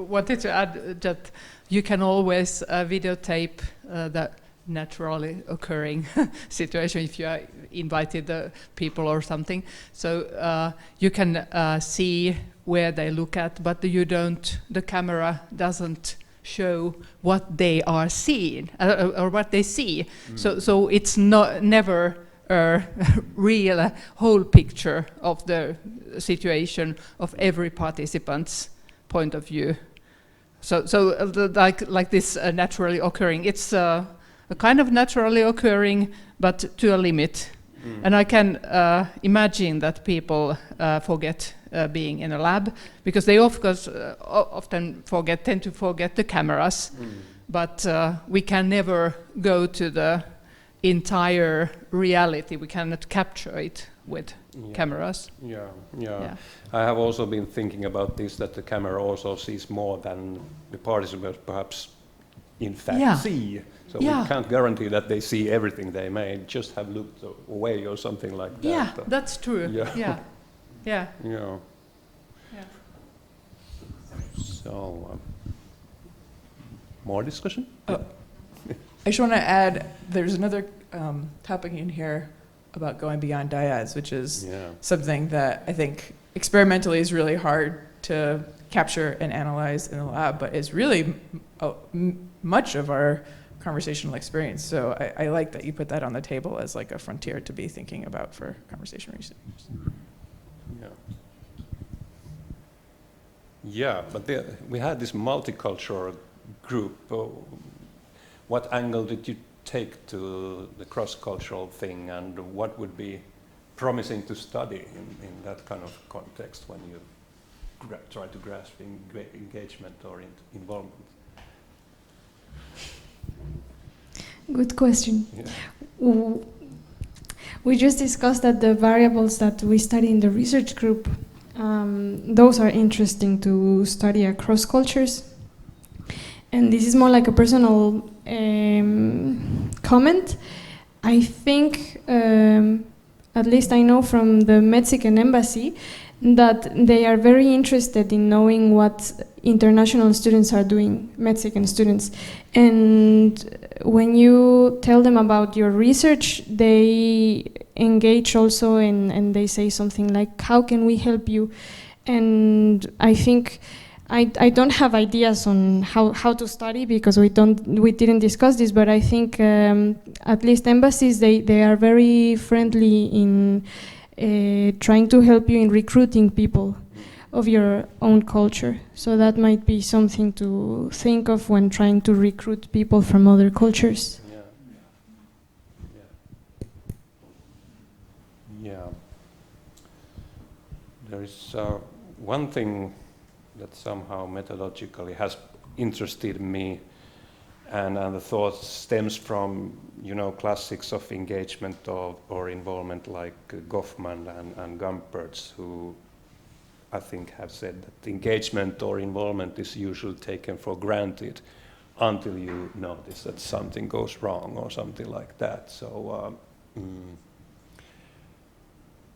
wanted to add that you can always videotape the naturally occurring situation if you are invited people or something. So you can see where they look at, but the camera doesn't show what they are seeing or what they see. So it's never a real whole picture of the situation of every participant's point of view. So like this naturally occurring, it's a kind of naturally occurring, but to a limit. And I can imagine that people forget being in a lab, because they of course often tend to forget the cameras, but we can never go to the entire reality. We cannot capture it with cameras. Yeah. I have also been thinking about this, that the camera also sees more than the participants perhaps in fact see. So we can't guarantee that they see everything. They may just have looked away or something like that. Yeah, that's true. Yeah. So, more discussion? I just want to add, there's another topic in here about going beyond dyads, which is something that I think experimentally is really hard to capture and analyze in the lab, but is really much of our conversational experience. So I like that you put that on the table as like a frontier to be thinking about for conversation research. Yeah, but we had this multicultural group. What angle did you take to the cross-cultural thing, and what would be promising to study in that kind of context when you try to grasp engagement or involvement? Good question. Yeah. We just discussed that the variables that we study in the research group, those are interesting to study across cultures. And this is more like a personal comment. I think, at least I know from the Mexican embassy, that they are very interested in knowing what international students are doing, Mexican students. And when you tell them about your research, they engage also and they say something like, how can we help you? And I think I don't have ideas on how to study because we didn't discuss this, but I think at least embassies, they are very friendly in trying to help you in recruiting people of your own culture. So that might be something to think of when trying to recruit people from other cultures. Yeah. There is one thing that somehow methodologically has interested me, and the thought stems from, classics of engagement or involvement like Goffman and Gumpertz, who I think have said that engagement or involvement is usually taken for granted until you notice that something goes wrong or something like that. So,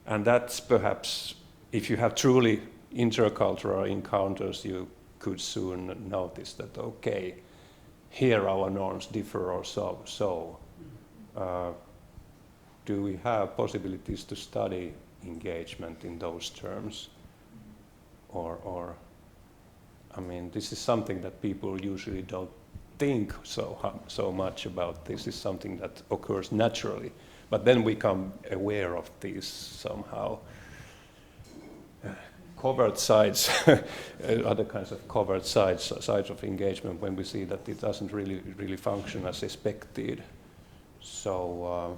and that's perhaps, if you have truly intercultural encounters, you could soon notice that, okay, here our norms differ or so. Do we have possibilities to study engagement in those terms? Or I mean, this is something that people usually don't think so much about. This is something that occurs naturally, but then we become aware of these somehow covert sides, other kinds of covert sides of engagement, when we see that it doesn't really function as expected. So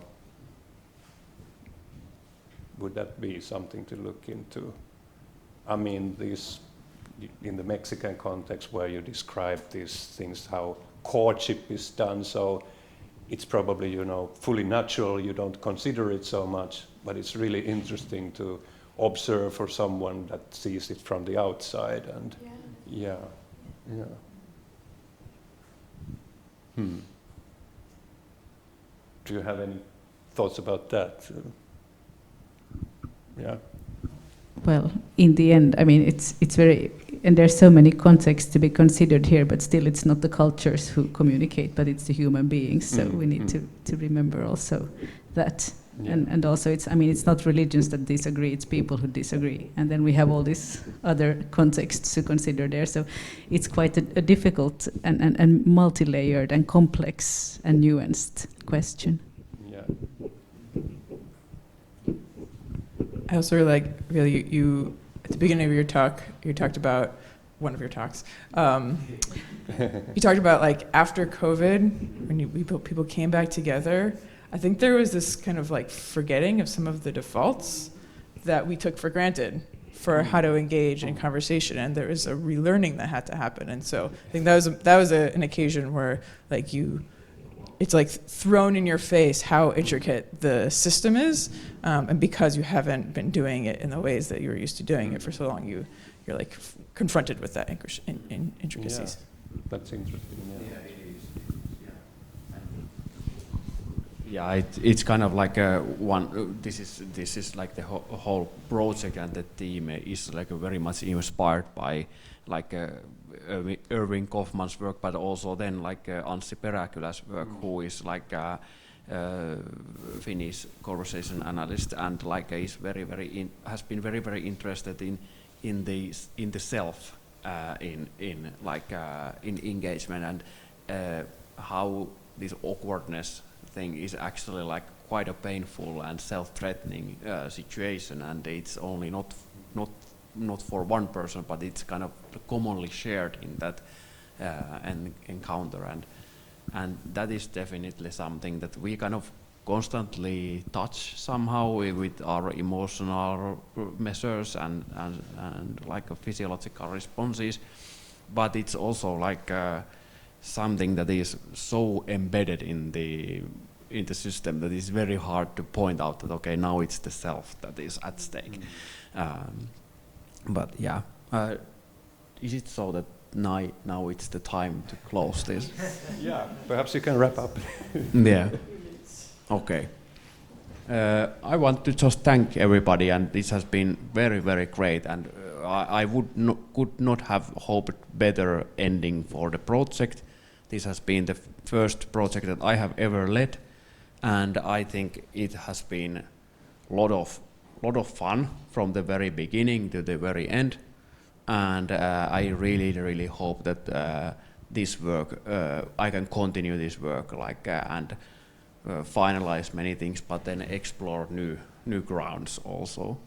would that be something to look into? I mean, in the Mexican context where you describe these things, how courtship is done, so it's probably, fully natural, you don't consider it so much, but it's really interesting to observe for someone that sees it from the outside. And yeah. Do you have any thoughts about that? Yeah. Well, in the end, I mean, it's very, and there's so many contexts to be considered here, but still it's not the cultures who communicate, but it's the human beings. So we need to remember also that. Yeah. And also, it's not religions that disagree, it's people who disagree. And then we have all these other contexts to consider there. So it's quite a difficult and multi-layered and complex and nuanced question. Yeah. I also really like, really, you at the beginning of your talk, you talked about, one of your talks, you talked about like after COVID, when people came back together, I think there was this kind of like forgetting of some of the defaults that we took for granted for how to engage in conversation, and there was a relearning that had to happen. And so I think that was an occasion where like it's like thrown in your face how intricate the system is, and because you haven't been doing it in the ways that you were used to doing it for so long, you're like confronted with that intricacies. Yeah, that's interesting. Yeah. Yeah, it's kind of like this is like the whole project, and the theme is like very much inspired by like Erving Kaufman's work, but also then like Anssi Peräkylä's work, who is like Finnish conversation analyst, and like is has been very interested in the self in engagement, and how this awkwardness thing is actually like quite a painful and self-threatening situation, and it's only not for one person, but it's kind of commonly shared in that encounter, and that is definitely something that we kind of constantly touch somehow with our emotional measures and like physiological responses, but it's also like something that is so embedded in the system that it's very hard to point out that okay, now it's the self that is at stake. But yeah, is it so that now it's the time to close this? Yeah, perhaps you can wrap up. Yeah. Okay. I want to just thank everybody, and this has been very great, and I could not have hoped better ending for the project. This has been the first project that I have ever led, and I think it has been a lot of fun from the very beginning to the very end, and I really hope that this work I can continue this work and finalize many things, but then explore new grounds also.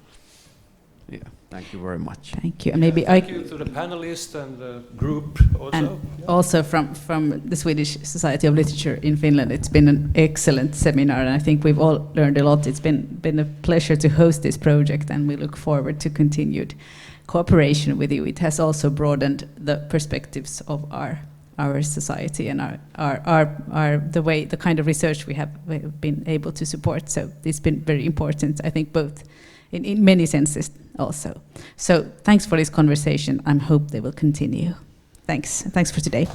Yeah, thank you very much. Thank you. And maybe thank you to the panelists and the group also. And also from the Swedish Society of Literature in Finland. It's been an excellent seminar, and I think we've all learned a lot. It's been a pleasure to host this project, and we look forward to continued cooperation with you. It has also broadened the perspectives of our society and the kind of research we have been able to support. So it's been very important, I think, both in many senses also. So thanks for this conversation. I hope they will continue. Thanks for today.